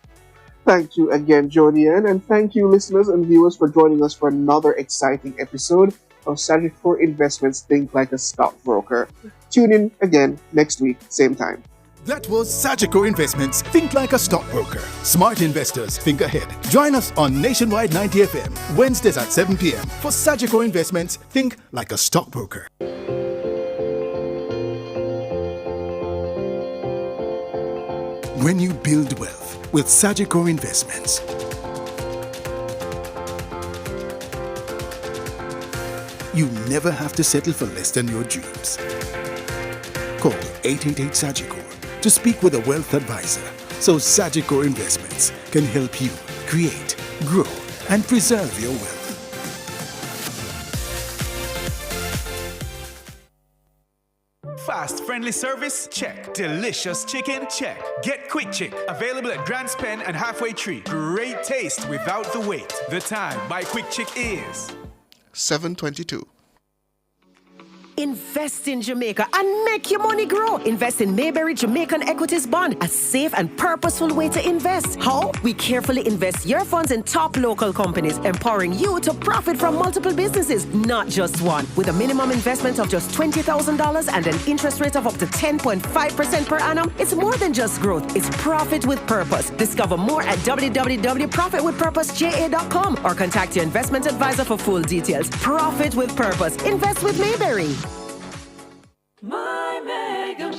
Thank you again, Jodianne, and thank you, listeners and viewers, for joining us for another exciting episode of Sagicor Investments Think Like a Stockbroker. Tune in again next week, same time. That was Sagicor Investments Think Like a Stockbroker. Smart investors think ahead. Join us on Nationwide 90 FM, Wednesdays at 7 p.m. for Sagicor Investments Think Like a Stockbroker. When you build wealth with Sagicor Investments, you never have to settle for less than your dreams. Call 888-SAGICOR to speak with a wealth advisor so Sagicor Investments can help you create, grow, and preserve your wealth. Fast, friendly service? Check. Delicious chicken? Check. Get Quick Chick. Available at Grants Pen and Halfway Tree. Great taste without the wait. The time by Quick Chick is 7:22. Invest in Jamaica and make your money grow. Invest in Mayberry Jamaican Equities Bond, a safe and purposeful way to invest. How? We carefully invest your funds in top local companies, empowering you to profit from multiple businesses, not just one. With a minimum investment of just $20,000 and an interest rate of up to 10.5% per annum, it's more than just growth. It's profit with purpose. Discover more at www.profitwithpurposeja.com or contact your investment advisor for full details. Profit with purpose. Invest with Mayberry. My Mega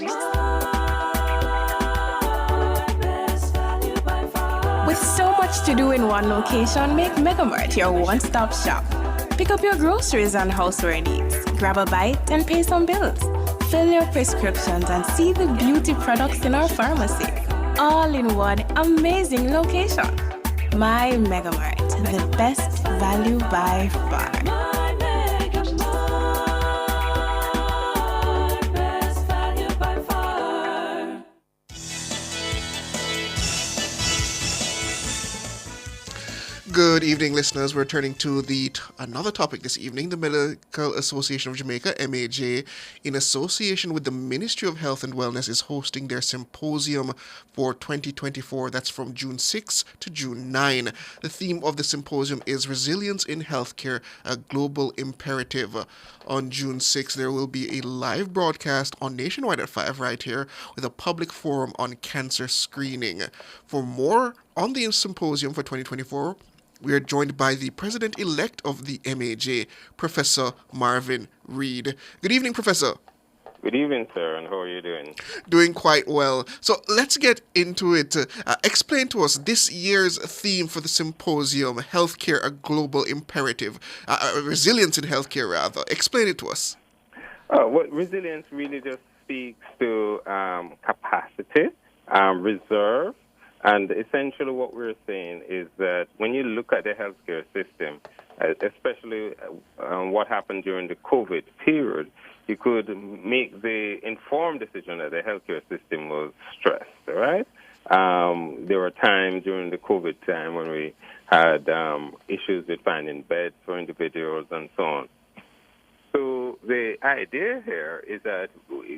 With so much to do in one location, make Megamart your one-stop shop. Pick up your groceries and houseware needs, grab a bite and pay some bills, fill your prescriptions and see the beauty products in our pharmacy. All in one amazing location. My Megamart, the best value by far. Good evening, listeners. We're turning to another topic this evening. The Medical Association of Jamaica, MAJ, in association with the Ministry of Health and Wellness, is hosting their symposium for 2024. That's from June 6 to June 9. The theme of the symposium is Resilience in Healthcare, a Global Imperative. On June 6, there will be a live broadcast on Nationwide at 5 right here with a public forum on cancer screening. For more on the symposium for 2024, we are joined by the president-elect of the MAJ, Professor Marvin Reed. Good evening, Professor. Good evening, sir, and how are you doing? Doing quite well. So let's get into it. Explain to us this year's theme for the symposium, Healthcare, a Global Imperative. Resilience in healthcare, rather. Explain it to us. What resilience really just speaks to capacity, reserve, and essentially what we're saying is that when you look at the healthcare system, especially what happened during the COVID period, you could make the informed decision that the healthcare system was stressed, all right? There were times during the COVID time when we had issues with finding beds for individuals and so on. So the idea here is that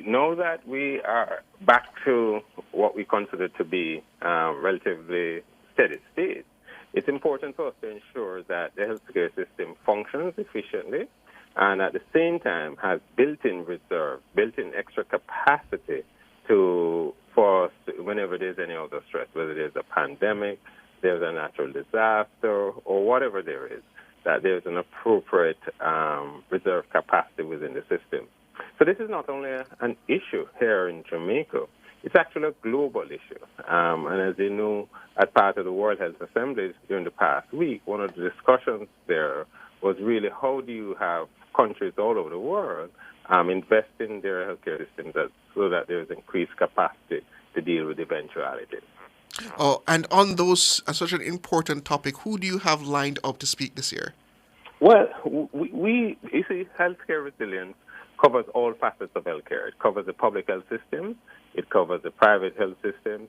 now that we are back to what we consider to be relatively steady state, it's important for us to ensure that the healthcare system functions efficiently and at the same time has built-in reserve, built-in extra capacity for us whenever there's any other stress, whether there's a pandemic, there's a natural disaster, or whatever there is, that there's an appropriate reserve capacity within the system. So this is not only an issue here in Jamaica, it's actually a global issue. And as you know, as part of the World Health Assembly during the past week, one of the discussions there was really how do you have countries all over the world invest in their healthcare systems so that there's increased capacity to deal with eventualities. Oh, and on such an important topic, who do you have lined up to speak this year? Well, you see, healthcare resilience covers all facets of healthcare. It covers the public health systems, it covers the private health systems,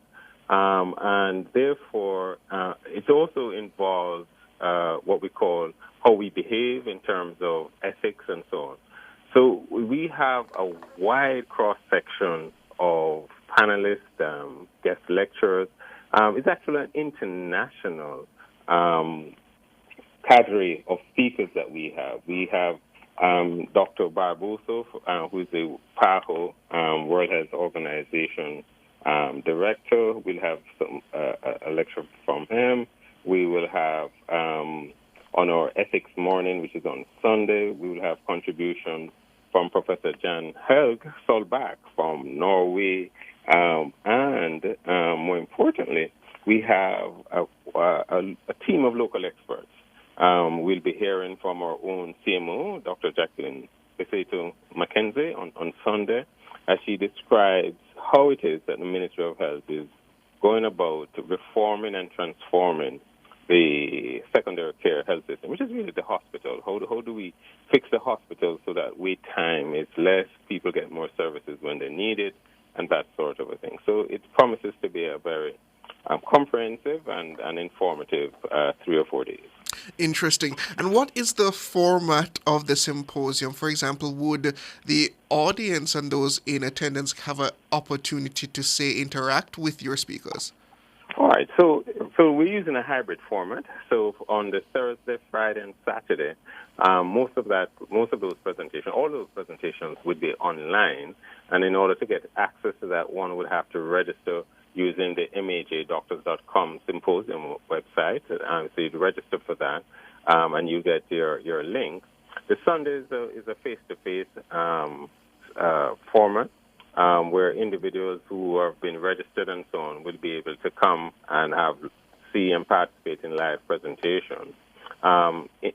and therefore it also involves what we call how we behave in terms of ethics and so on. So we have a wide cross-section of panelists, guest lecturers. It's actually an international cadre of speakers that we have. We have Dr. Barboso, who is the PAHO, World Health Organization director. We'll have a lecture from him. We will have, on our ethics morning, which is on Sunday, we will have contributions from Professor Jan Helg Solbakk from Norway. And more importantly, we have a team of local experts. We'll be hearing from our own CMO, Dr. Jacqueline Beseto Mackenzie, on Sunday, as she describes how it is that the Ministry of Health is going about reforming and transforming the secondary care health system, which is really the hospital. How do we fix the hospital so that wait time is less, people get more services when they need it, and that sort of a thing. So it promises to be a very comprehensive and informative 3 or 4 days. Interesting. And what is the format of the symposium? For example, would the audience and those in attendance have an opportunity to, say, interact with your speakers? All right. So we're using a hybrid format. So on the Thursday, Friday, and Saturday, most of those presentations, all those presentations would be online. And in order to get access to that, one would have to register using the majdoctors.com symposium website. So you'd register for that, and you get your link. The Sunday is a face-to-face format where individuals who have been registered and so on will be able to come and see and participate in live presentations.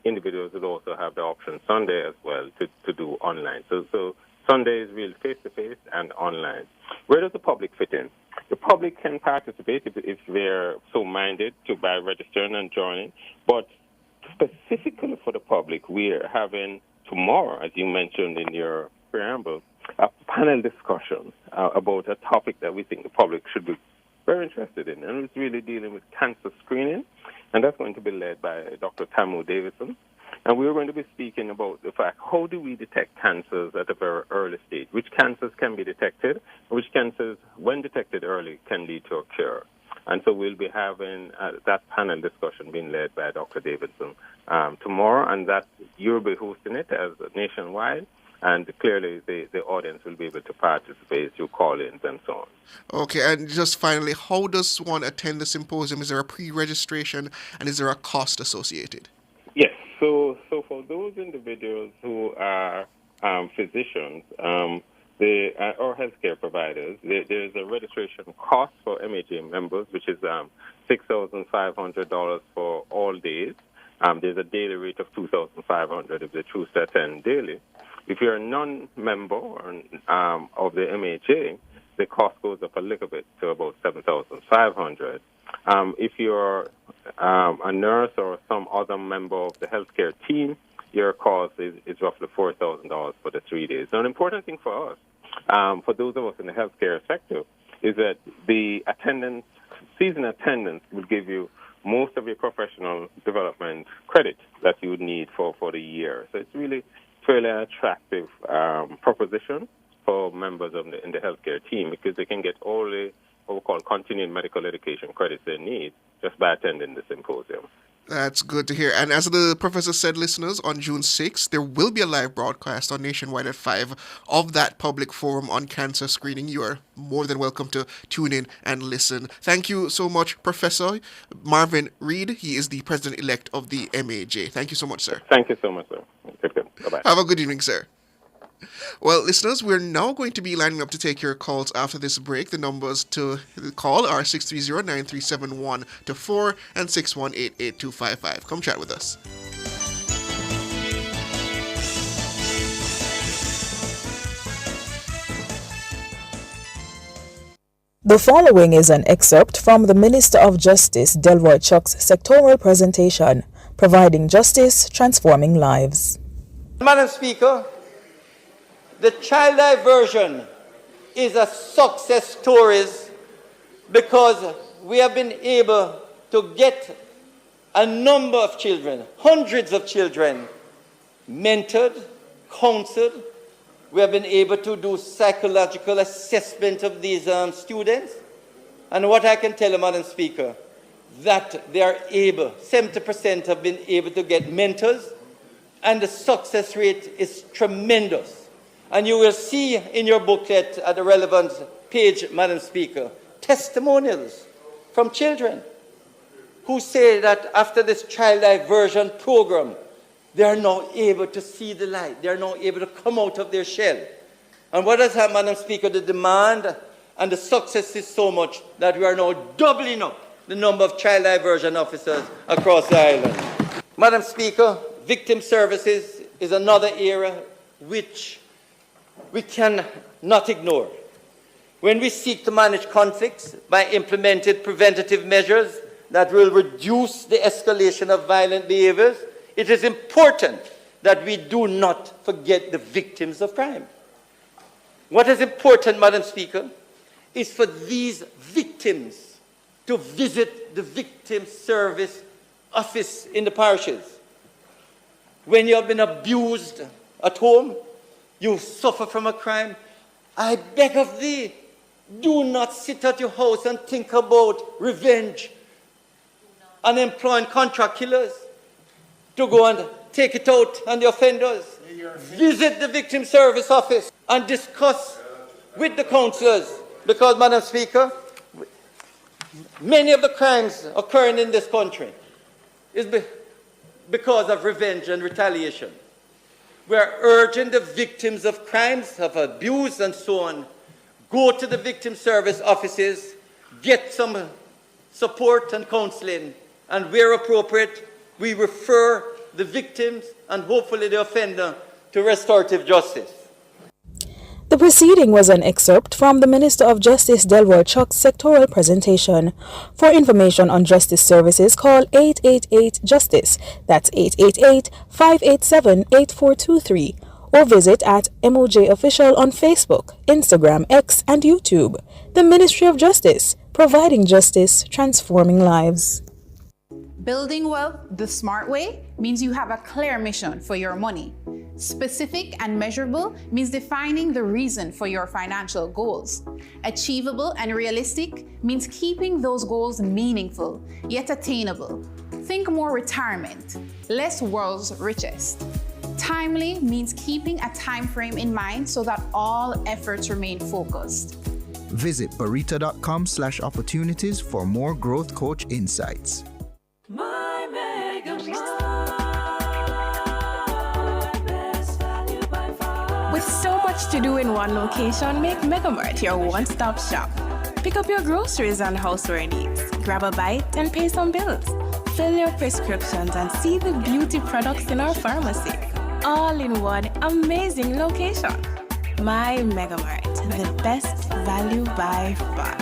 Individuals will also have the option Sunday as well to do online. So Sunday is real face-to-face and online. Where does the public fit in? The public can participate if they're so minded by registering and joining. But specifically for the public, we're having tomorrow, as you mentioned in your preamble, a panel discussion about a topic that we think the public should be very interested in. And it's really dealing with cancer screening. And that's going to be led by Dr. Tamu Davison. And we're going to be speaking about the fact, how do we detect cancers at a very early stage? Which cancers can be detected? Which cancers, when detected early, can lead to a cure? And so we'll be having that panel discussion being led by Dr. Davidson tomorrow, and that you'll be hosting it as nationwide. And clearly, the audience will be able to participate through call-ins and so on. Okay, and just finally, how does one attend the symposium? Is there a pre-registration, and is there a cost associated? Yes. So for those individuals who are physicians or healthcare providers, there's a registration cost for MHA members, which is $6,500 for all days. There's a daily rate of $2,500 if they choose to attend daily. If you're a non-member of the MHA, the cost goes up a little bit to about $7,500. If you're a nurse or some other member of the healthcare team, your cost is roughly $4,000 for the 3 days. Now, an important thing for us, for those of us in the healthcare sector, is that the season attendance will give you most of your professional development credit that you would need for the year. So it's really fairly attractive proposition for members in the healthcare team, because they can get all the what we call continuing medical education credits they need just by attending the symposium. That's good to hear. And as the professor said, listeners, on June 6th, there will be a live broadcast on Nationwide at 5 of that public forum on cancer screening. You are more than welcome to tune in and listen. Thank you so much, Professor Marvin Reed. He is the president-elect of the MAJ. Thank you so much, sir. Thank you so much, sir. Bye-bye. Have a good evening, sir. Well, listeners, we're now going to be lining up to take your calls after this break. The numbers to call are 630-9371-4 and 618-8255. Come chat with us. The following is an excerpt from the Minister of Justice, Delroy Chuck's sectoral presentation, Providing Justice, Transforming Lives. Madam Speaker, the child diversion is a success story because we have been able to get a number of children, hundreds of children, mentored, counseled. We have been able to do psychological assessment of these students. And what I can tell you, Madam Speaker, that they are able, 70% have been able to get mentors, and the success rate is tremendous. And you will see in your booklet at the relevant page, Madam Speaker, testimonials from children who say that after this child diversion program, they are now able to see the light. They are now able to come out of their shell. And what has happened, Madam Speaker? The demand and the success is so much that we are now doubling up the number of child diversion officers across the island. Madam Speaker, victim services is another area which we cannot ignore. When we seek to manage conflicts by implementing preventative measures that will reduce the escalation of violent behaviors, it is important that we do not forget the victims of crime. What is important, Madam Speaker, is for these victims to visit the Victim Service Office in the parishes. When you have been abused at home, you suffer from a crime, I beg of thee, do not sit at your house and think about revenge and employing contract killers to go and take it out on the offenders. Visit the Victim Service Office and discuss with the councillors, because, Madam Speaker, many of the crimes occurring in this country is because of revenge and retaliation. We are urging the victims of crimes, of abuse and so on, go to the Victim Service Offices, get some support and counseling, and where appropriate, we refer the victims and hopefully the offender to restorative justice. The proceeding was an excerpt from the Minister of Justice Delroy Chuck's sectoral presentation. For information on justice services, call 888-JUSTICE, that's 888-587-8423, or visit at MOJ Official on Facebook, Instagram, X, and YouTube. The Ministry of Justice, providing justice, transforming lives. Building wealth the smart way means you have a clear mission for your money. Specific and measurable means defining the reason for your financial goals. Achievable and realistic means keeping those goals meaningful, yet attainable. Think more retirement, less world's richest. Timely means keeping a time frame in mind so that all efforts remain focused. Visit barita.com/opportunities for more growth coach insights. My Mega With so much to do in one location, make Megamart your one-stop shop. Pick up your groceries and houseware needs, grab a bite and pay some bills, fill your prescriptions and see the beauty products in our pharmacy. All in one amazing location. My Megamart, the best value by far.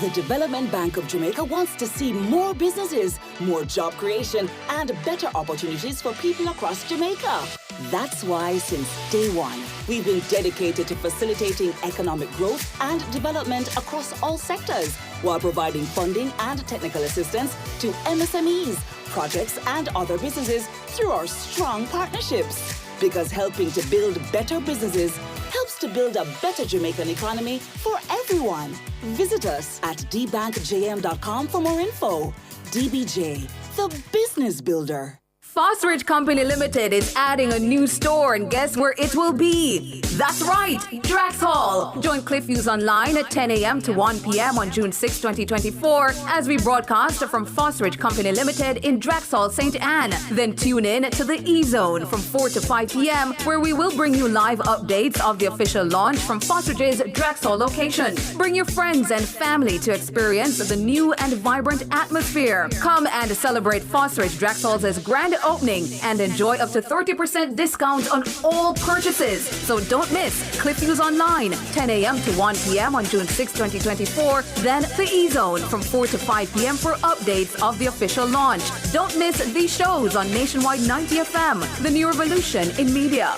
The Development Bank of Jamaica wants to see more businesses, more job creation, and better opportunities for people across Jamaica. That's why since day one, we've been dedicated to facilitating economic growth and development across all sectors, while providing funding and technical assistance to MSMEs, projects, and other businesses through our strong partnerships. Because helping to build better businesses helps to build a better Jamaican economy for everyone. Visit us at dbankjm.com for more info. DBJ, the business builder. Fosterage Company Limited is adding a new store, and guess where it will be? That's right, Drax Hall. Join Cliff Views online at 10 a.m. to 1 p.m. on June 6, 2024, as we broadcast from Fosterage Company Limited in Drax Hall, St. Anne. Then tune in to the E-Zone from 4 to 5 p.m., where we will bring you live updates of the official launch from Fosterage's Drax Hall location. Bring your friends and family to experience the new and vibrant atmosphere. Come and celebrate Fosterage Drax Hall's grand opening and enjoy up to 30% discount on all purchases. So don't miss Cliff Views online, 10 a.m. to 1 p.m. on June 6, 2024. Then the E-Zone from 4 to 5 p.m. for updates of the official launch. Don't miss these shows on Nationwide 90 FM, the new revolution in media.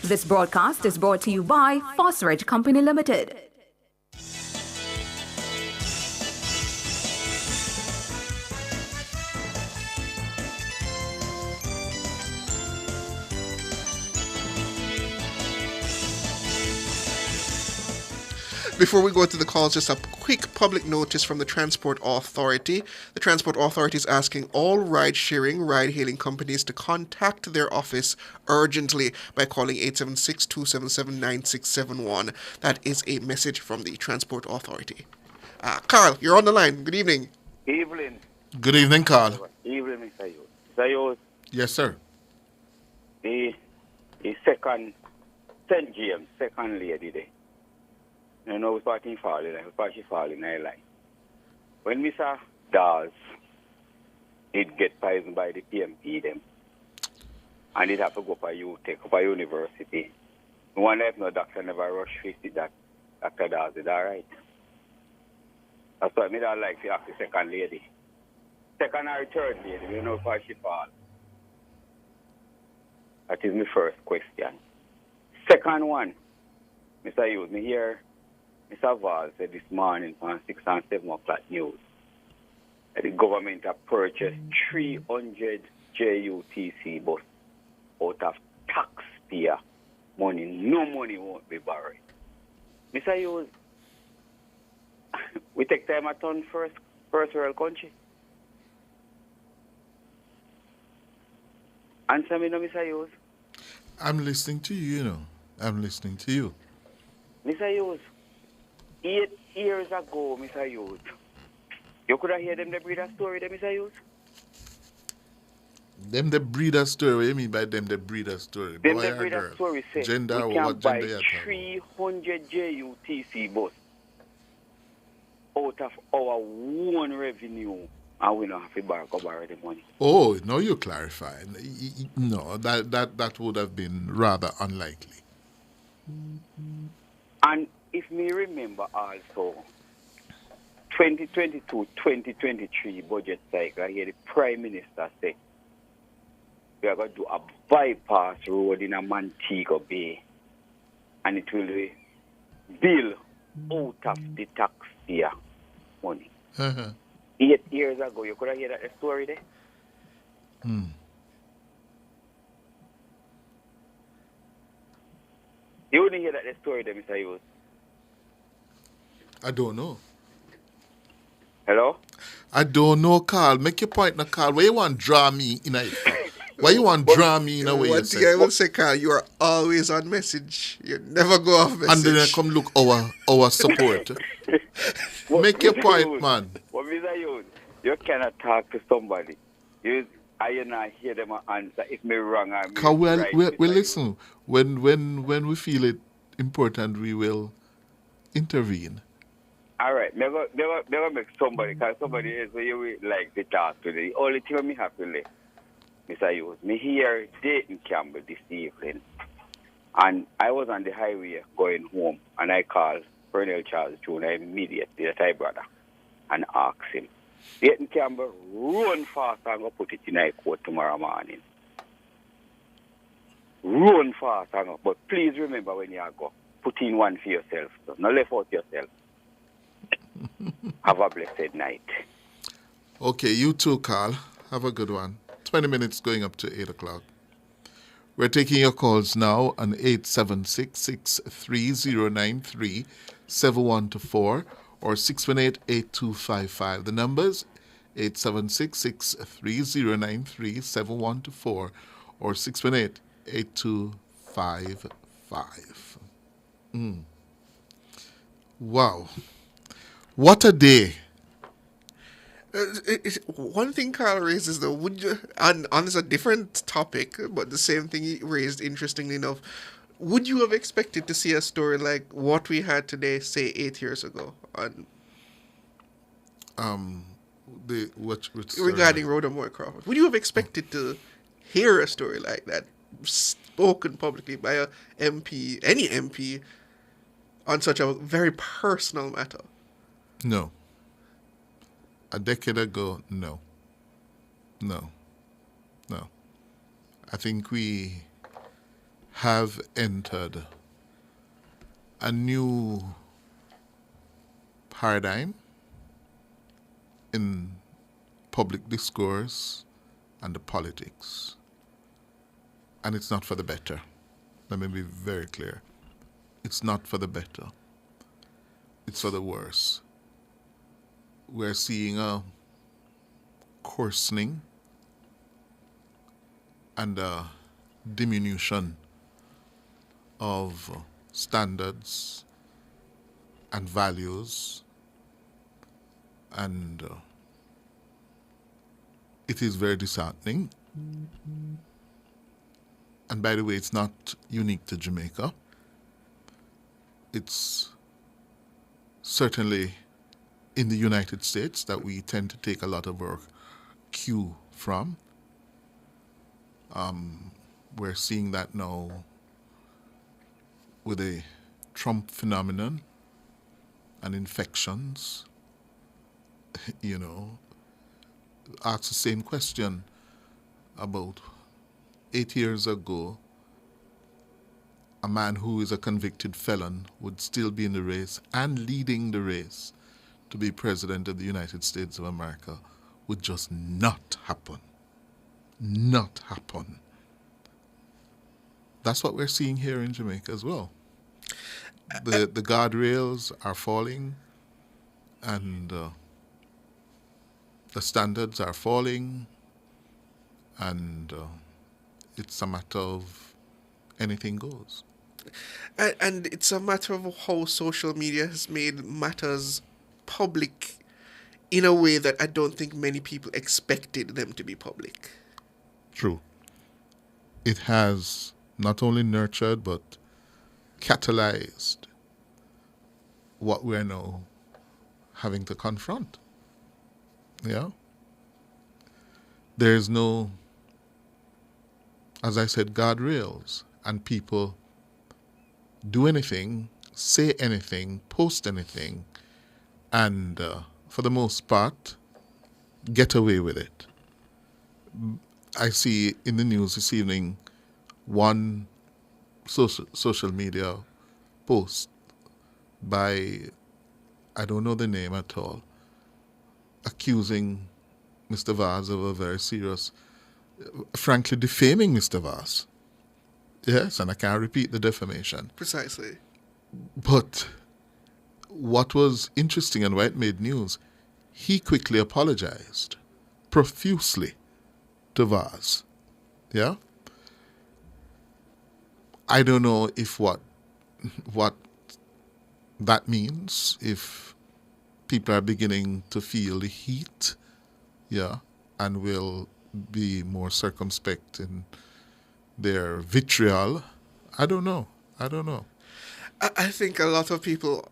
This broadcast is brought to you by Fosterage Company Limited. Before we go to the calls, just a quick public notice from the Transport Authority. The Transport Authority is asking all ride-sharing, ride-hailing companies to contact their office urgently by calling 876-277-9671. That is a message from the Transport Authority. Carl, you're on the line. Good evening. Evening. Good evening, Carl. Evening, Mr. Yus. Mr. Yus, Yes, sir. the second St. James, second lady there. You know, what she falling, what she falling in her line. When Mr. Dawes, it get poisoned by the PMP them, and it have to go for you, take up a university. I wonder if no doctor never rush visit that Dr. Dawes is all right. That's why I don't like to ask the second lady. second or third lady, we don't know if she fall. That is my first question. Second one, Mr. Hughes, me hear Mr. Val said this morning on 6 and 7 o'clock news that the government have purchased 300 JUTC bus out of taxpayer money. No money won't be borrowed. Mr. Hughes, we take time at on first world country. Answer me now, Mr. Hughes. I'm listening to you, you know. I'm listening to you. Mr. Hughes, 8 years ago, Mr. Hughes, you could have heard them the breeder story there, Mr. Hughes? Them the breeder story. What do you mean by them the breeder story? Them Boy the or breeder girl? story say Gender we or can what buy gender you talking? 300 JUTC bus out of our own revenue, and we don't have to borrow the money. Oh, no, you clarify. No, that would have been rather unlikely. And if me remember also, 2022-2023 budget cycle, I hear the Prime Minister say, we are going to do a bypass road in a Montego Bay, and it will be built out of the taxpayer money. 8 years ago, you could have heard that story there? You wouldn't hear that story there, Mr. Hughes? I don't know. Hello? I don't know, Carl. Make your point now, Carl. Why you want to draw me in a... Why you want to draw me in a way you One thing I will say, Carl, you are always on message. You never go off message. And then I come look our support. Make your point, man. What Mr. Hughes, you cannot talk to somebody. I not hear them answer. If me wrong, I Because right. we listen. When we feel it important, we will intervene. All right. Never make somebody, because somebody is where you will like to talk to. The only thing me have to let, Mr. Hughes, me here Dayton Campbell this evening. And I was on the highway going home, and I called Colonel Charles Jr. immediately, that I brother, and asked him, Dayton Campbell, run fast and go put it in a court tomorrow morning. Run fast and go. But please remember when you go, put in one for yourself. So not left out yourself. Have a blessed night. Okay, you too, Carl. Have a good one. 20 minutes going up to 8 o'clock. We're taking your calls now on 876-630-937124 or 618-8255. The numbers 876-630-937124 or 618-8255. Wow. What a day. One thing Carl raises, though, would you, and it's a different topic, but the same thing he raised, interestingly enough, would you have expected to see a story like what we had today, say, 8 years ago? Which regarding Roa Moy Crawford. Would you have expected to hear a story like that spoken publicly by a MP, any MP, on such a very personal matter? No. A decade ago, no. I think we have entered a new paradigm in public discourse and the politics. And it's not for the better. Let me be very clear. It's not for the better. It's for the worse. We're seeing a coarsening and a diminution of standards and values, and it is very disheartening. And by the way, it's not unique to Jamaica. It's certainly in the United States that we tend to take a lot of our cue from. We're seeing that now with the Trump phenomenon and infections. asked the same question about 8 years ago. A man who is a convicted felon would still be in the race and leading the race to be president of the United States of America would just not happen. Not happen. That's what we're seeing here in Jamaica as well. The guardrails are falling and the standards are falling, and it's a matter of anything goes. And it's a matter of how social media has made matters public in a way that I don't think many people expected them to be public. True. It has not only nurtured but catalyzed what we're now having to confront. Yeah? There's no, as I said, guardrails, and people do anything, say anything, post anything, and for the most part, get away with it. I see in the news this evening one social media post by, I don't know the name at all, accusing Mr. Vaz of a very serious, frankly defaming Mr. Vaz. Yes, and I can't repeat the defamation. Precisely. But what was interesting and why it made news, he quickly apologized profusely to Vaz. Yeah? I don't know if what that means, if people are beginning to feel the heat, yeah, and will be more circumspect in their vitriol. I don't know. I think a lot of people,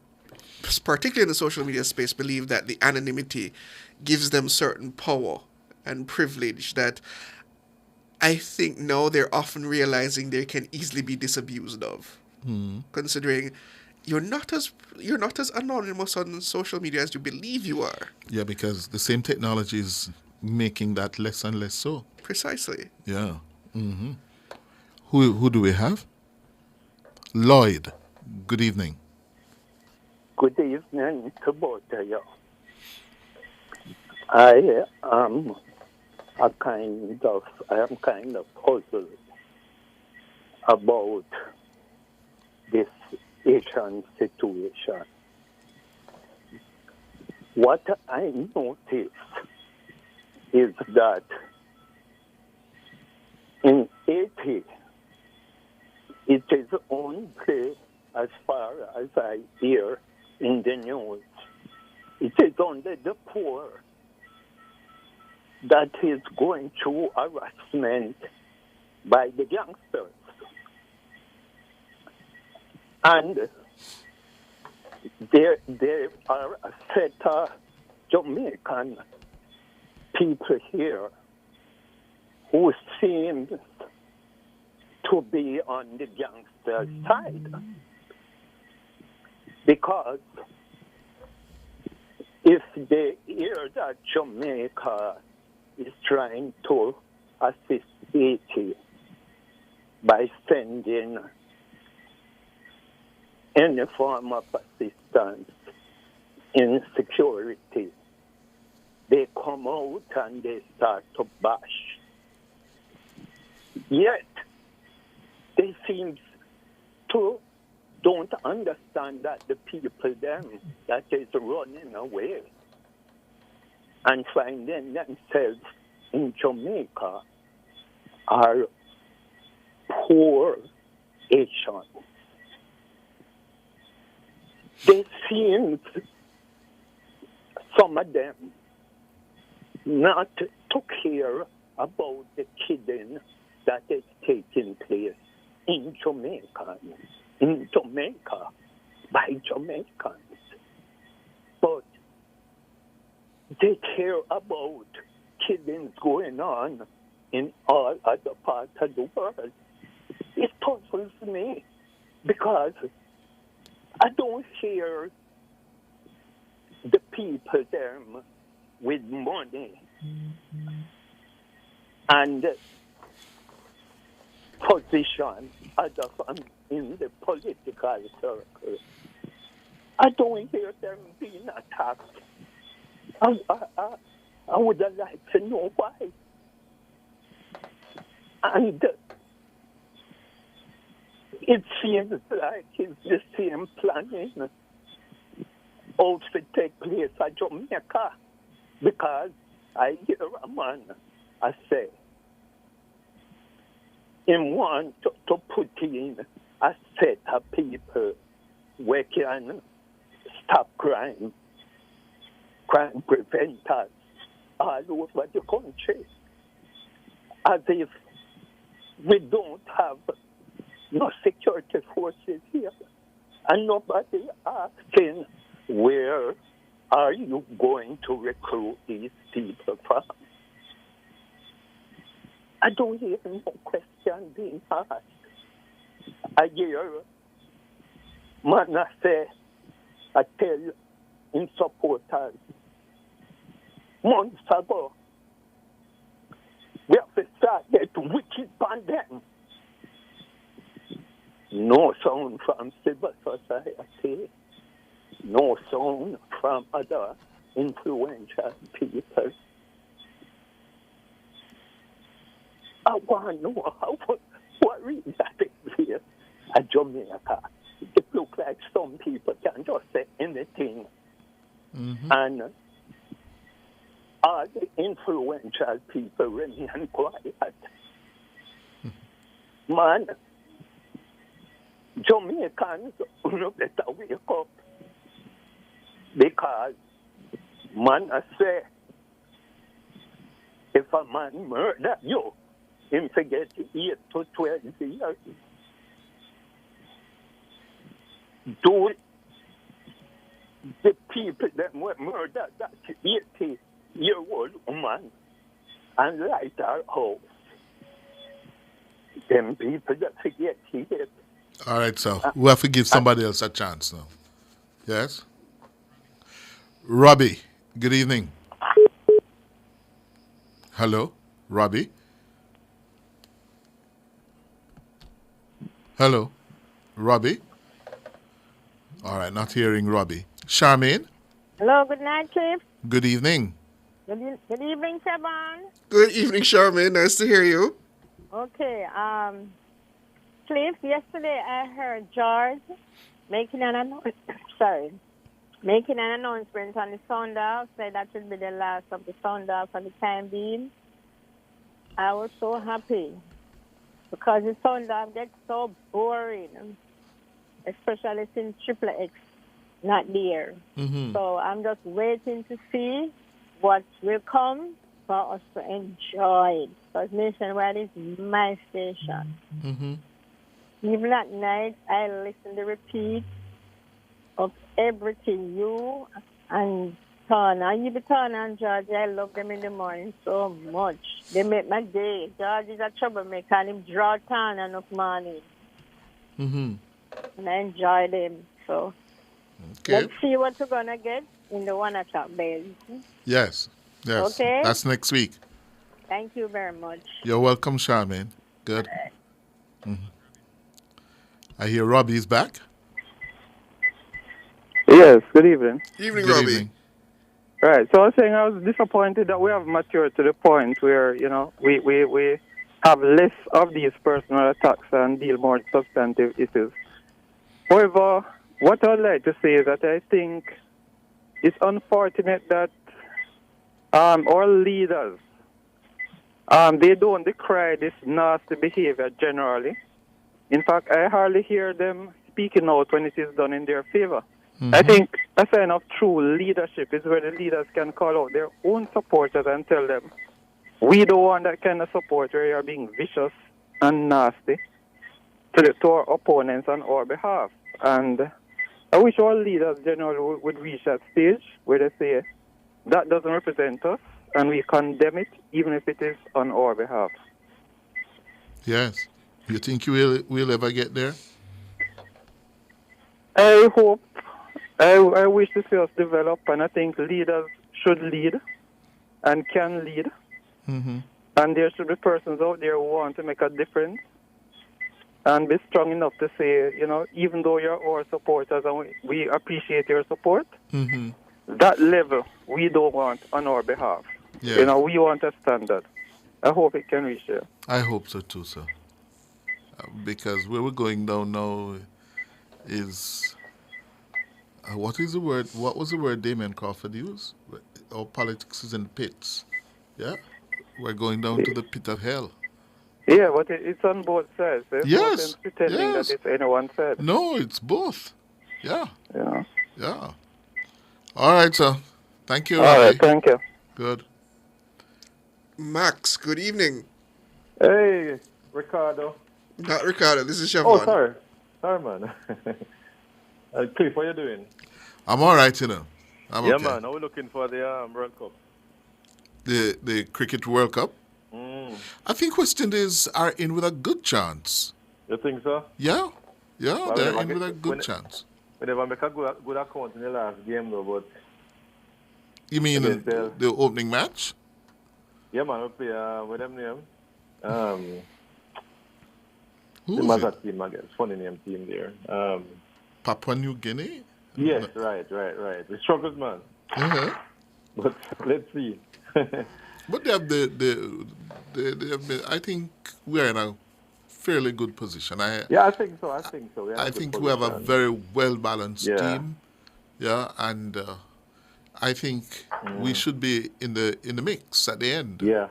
particularly in the social media space, believe that the anonymity gives them certain power and privilege that I think now they're often realizing they can easily be disabused of. Considering you're not as anonymous on social media as you believe you are. Yeah, because the same technology is making that less and less so. Precisely. Yeah. Mm-hmm. Who do we have? Lloyd. Good evening. Good evening to both of you. I am kind of puzzled about this Asian situation. What I noticed is that in Haiti, it is only, as far as I hear in the news, it is only the poor that is going through harassment by the gangsters. And there are a set of Jamaican people here who seem to be on the gangster side. Because if they hear that Jamaica is trying to assist Haiti by sending any form of assistance in security, they come out and they start to bash. Yet, they seem to don't understand that the people them that is running away and finding themselves in Jamaica are poor Asians. They seem, some of them, not to care about the kidding that is taking place in Jamaica by Jamaicans. But they care about killings going on in all other parts of the world. It puzzles me because I don't hear the people there with money and position other in the political circle. I don't hear them being attacked. I would have liked to know why. And it seems like it's the same planning out to take place at Jamaica, because I hear a man, I say, him want to put in a set of people where can stop crime preventers all over the country, as if we don't have no security forces here, and nobody asking where are you going to recruit these people from. I don't hear no question being asked. I hear man say, I tell in supporters months ago, we have to start get wicked on them. No sound from civil society, no sound from other influential people. I want to know what reason that is here at Jamaica. It looks like some people can just say anything. And all the influential people remain quiet. Man, Jamaicans better wake up, because man I say, if a man murder you, him forget 8 to 12 years. Do the people that were murdered that 80-year-old woman and light our house, them people that forget it. All right, so we have to give somebody else a chance now. Yes? Robbie, good evening. Hello, Robbie? Hello, Robbie? All right, not hearing Robbie. Charmaine? Hello, good night, Cliff. Good evening. Good evening, Seban. Good evening, Charmaine. Nice to hear you. Okay, Cliff, yesterday I heard George making an announcement. Making an announcement on the sound off, said that should be the last of the sound off for the time being. I was so happy because the sound off gets so boring, especially since Triple X not there. So I'm just waiting to see what will come for us to enjoy it. Because Nationwide is my station. Even at night, I listen to repeat of everything you and Tana. You be Tana and George, I love them in the morning so much. They make my day. George is a troublemaker and him draw Tana enough morning. And I enjoy them. So let's see what we're going to get in the 1 o'clock bell. Yes. Okay. That's next week. Thank you very much. You're welcome, Charmaine. Good. I hear Robbie's back. Yes, good evening. Evening, Good Robbie. evening. Right, so I was saying I was disappointed that we have matured to the point where, you know, we have less of these personal attacks and deal more with substantive issues. However, what I'd like to say is that I think it's unfortunate that our leaders, they don't decry this nasty behavior generally. In fact, I hardly hear them speaking out when it is done in their favor. I think a sign of true leadership is where the leaders can call out their own supporters and tell them, we don't want that kind of support where you're being vicious and nasty to our opponents on our behalf. And I wish all leaders generally would reach that stage where they say, that doesn't represent us, and we condemn it, even if it is on our behalf. Yes. You think you will ever get there? I hope. I wish to see us develop, and I think leaders should lead. and can lead. Mm-hmm. And there should be persons out there who want to make a difference and be strong enough to say, even though you're our supporters and we appreciate your support, Mm-hmm. that level we don't want on our behalf. Yeah. We want a standard. I hope it can reach there. I hope so too, sir. Because where we're going down now is what is the word? What was the word Damien Crawford used? Our politics is in pits. Yeah, we're going down to the pit of hell. Yeah, but it's on both sides. There's no Yes. sense pretending Yes. that it's anyone side. No, it's both. Yeah. Yeah. Yeah. All right, sir. Thank you. All right, Ravi. thank you. Good. Max, good evening. Hey, Ricardo. Not Ricardo, this is Siobhan. Oh, sorry. Sorry, man. Cliff, what you doing? I'm all right, I'm yeah, okay. man. Are we looking for the World Cup? The Cricket World Cup. I think West Indies are in with a good chance. You think so? Yeah. Yeah, Well, they're we in never with a get- good we- chance. We never make a good account in the last game, though, but... You mean Against the- the opening match? Yeah, man. We play with them name. Who the is Mazda it? team, I guess. Funny name team there. Papua New Guinea? Yes, right. We struggled, man. Uh-huh. But let's see. But they have they have been, I think we are in a fairly good position. Yeah, I think so. We I think we have a very well balanced Yeah. team. Yeah, and I think we should be in the mix at the end. Yeah,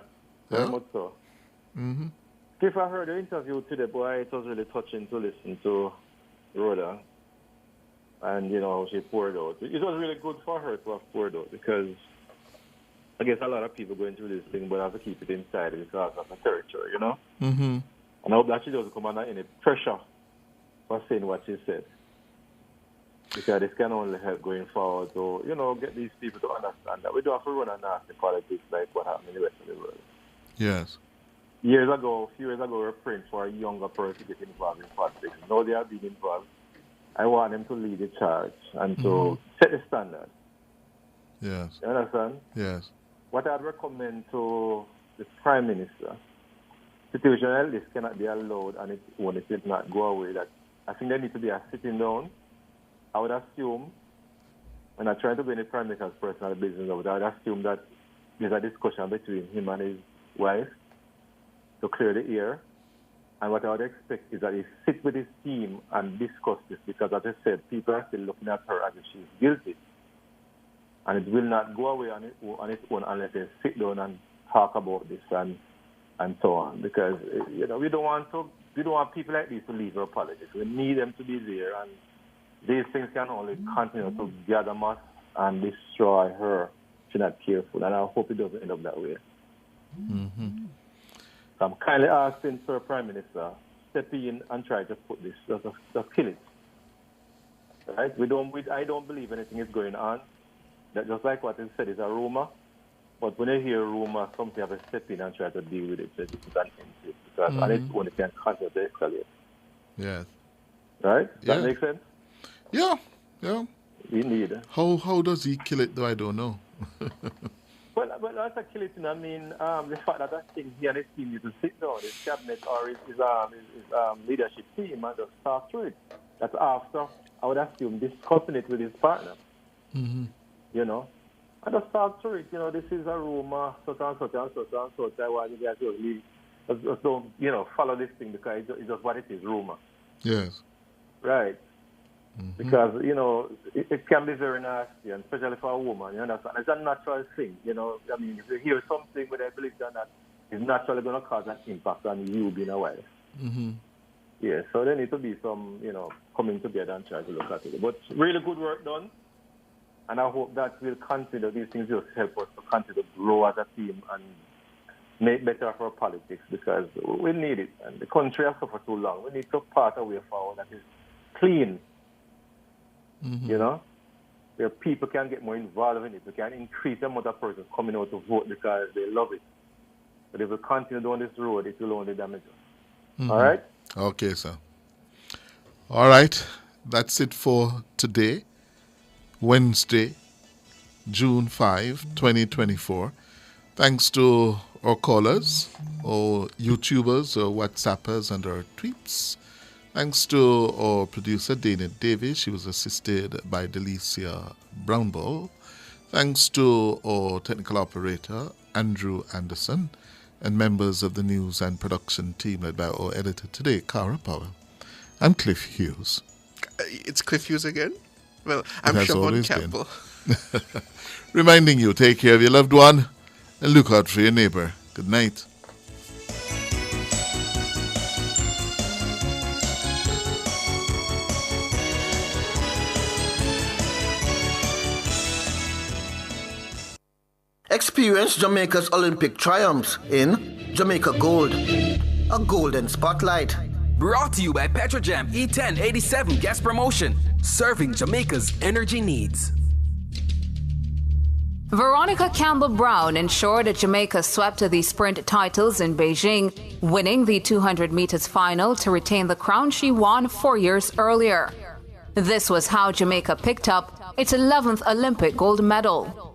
very Yeah? much so. Mm-hmm. If I heard the interview today, boy, it was really touching to listen to Rhoda. And, how she poured out. It was really good for her to have poured out because I guess a lot of people going through this thing but have to keep it inside because of the territory, Mm-hmm. And I hope that she doesn't come under any pressure for saying what she said. Because this can only help going forward to, get these people to understand that we don't have to run a nasty politics like what happened in the rest of the world. Yes. A few years ago, we were praying for a younger person to get involved in politics. Now they are being involved. I want them to lead the charge and to set the standard. Yes. You understand? Yes. What I'd recommend to the Prime Minister, situation like this cannot be allowed and it did not go away. That I think there needs to be a sitting down. I would assume, and I'm trying to be in the Prime Minister's personal business, I would assume that there's a discussion between him and his wife to clear the air. And what I would expect is that he sit with his team and discuss this because, as I said, people are still looking at her as if she's guilty. And it will not go away on its own unless they sit down and talk about this and so on. Because, we don't want people like this to leave our politics. We need them to be there. And these things can only continue to gather mass and destroy her if she's not careful. And I hope it doesn't end up that way. Mm-hmm. So I'm kindly asking Sir Prime Minister, step in and try to put this, just kill it. Right? I don't believe anything is going on. That just like what is said is a rumor. But when I hear a rumor, something have to step in and try to deal with it. So this is an end because on its own it can continue to escalate. Yes. Right? Does Yeah. that make sense? Yeah. Yeah. We need it. How does he kill it though? I don't know. Well, that's a killing thing. I mean, the fact that he and his team need to sit down, his cabinet or his leadership team and just talk through it. That's after, I would assume, discussing it with his partner. Mm-hmm. And just talk through it. This is a rumor, such and such and such and such. I want you guys to leave. Just don't, follow this thing because it's just what it is, rumor. Yes. Right. Mm-hmm. Because, it can be very nasty, and especially for a woman, you understand? It's a natural thing, I mean, if you hear something but I believe that it's naturally going to cause an impact on you being a wife. Mm-hmm. Yeah, so there needs to be some, coming together and try to look at it. But really good work done, and I hope that we'll continue. These things just help us to continue to grow as a team and make better for politics because we need it. And the country has suffered too long. We need to part a way forward that is clean. Mm-hmm. Where people can get more involved in it. We can increase the amount of persons coming out to vote because they love it. But if we continue down this road, it will only damage us. Mm-hmm. All right? Okay, sir. All right. That's it for today, Wednesday, June 5, 2024. Thanks to our callers, our YouTubers, our WhatsAppers, and our tweets. Thanks to our producer, Dana Davies. She was assisted by Delicia Brownball. Thanks to our technical operator, Andrew Anderson, and members of the news and production team led by our editor today, Cara Powell. I'm Cliff Hughes. It's Cliff Hughes again? Well, I'm Siobhan Campbell. Reminding you, take care of your loved one and look out for your neighbor. Good night. Experience Jamaica's Olympic triumphs in Jamaica Gold, a golden spotlight. Brought to you by Petrojam E1087 Gas Promotion, serving Jamaica's energy needs. Veronica Campbell-Brown ensured that Jamaica swept the sprint titles in Beijing, winning the 200 meters final to retain the crown she won 4 years earlier. This was how Jamaica picked up its 11th Olympic gold medal.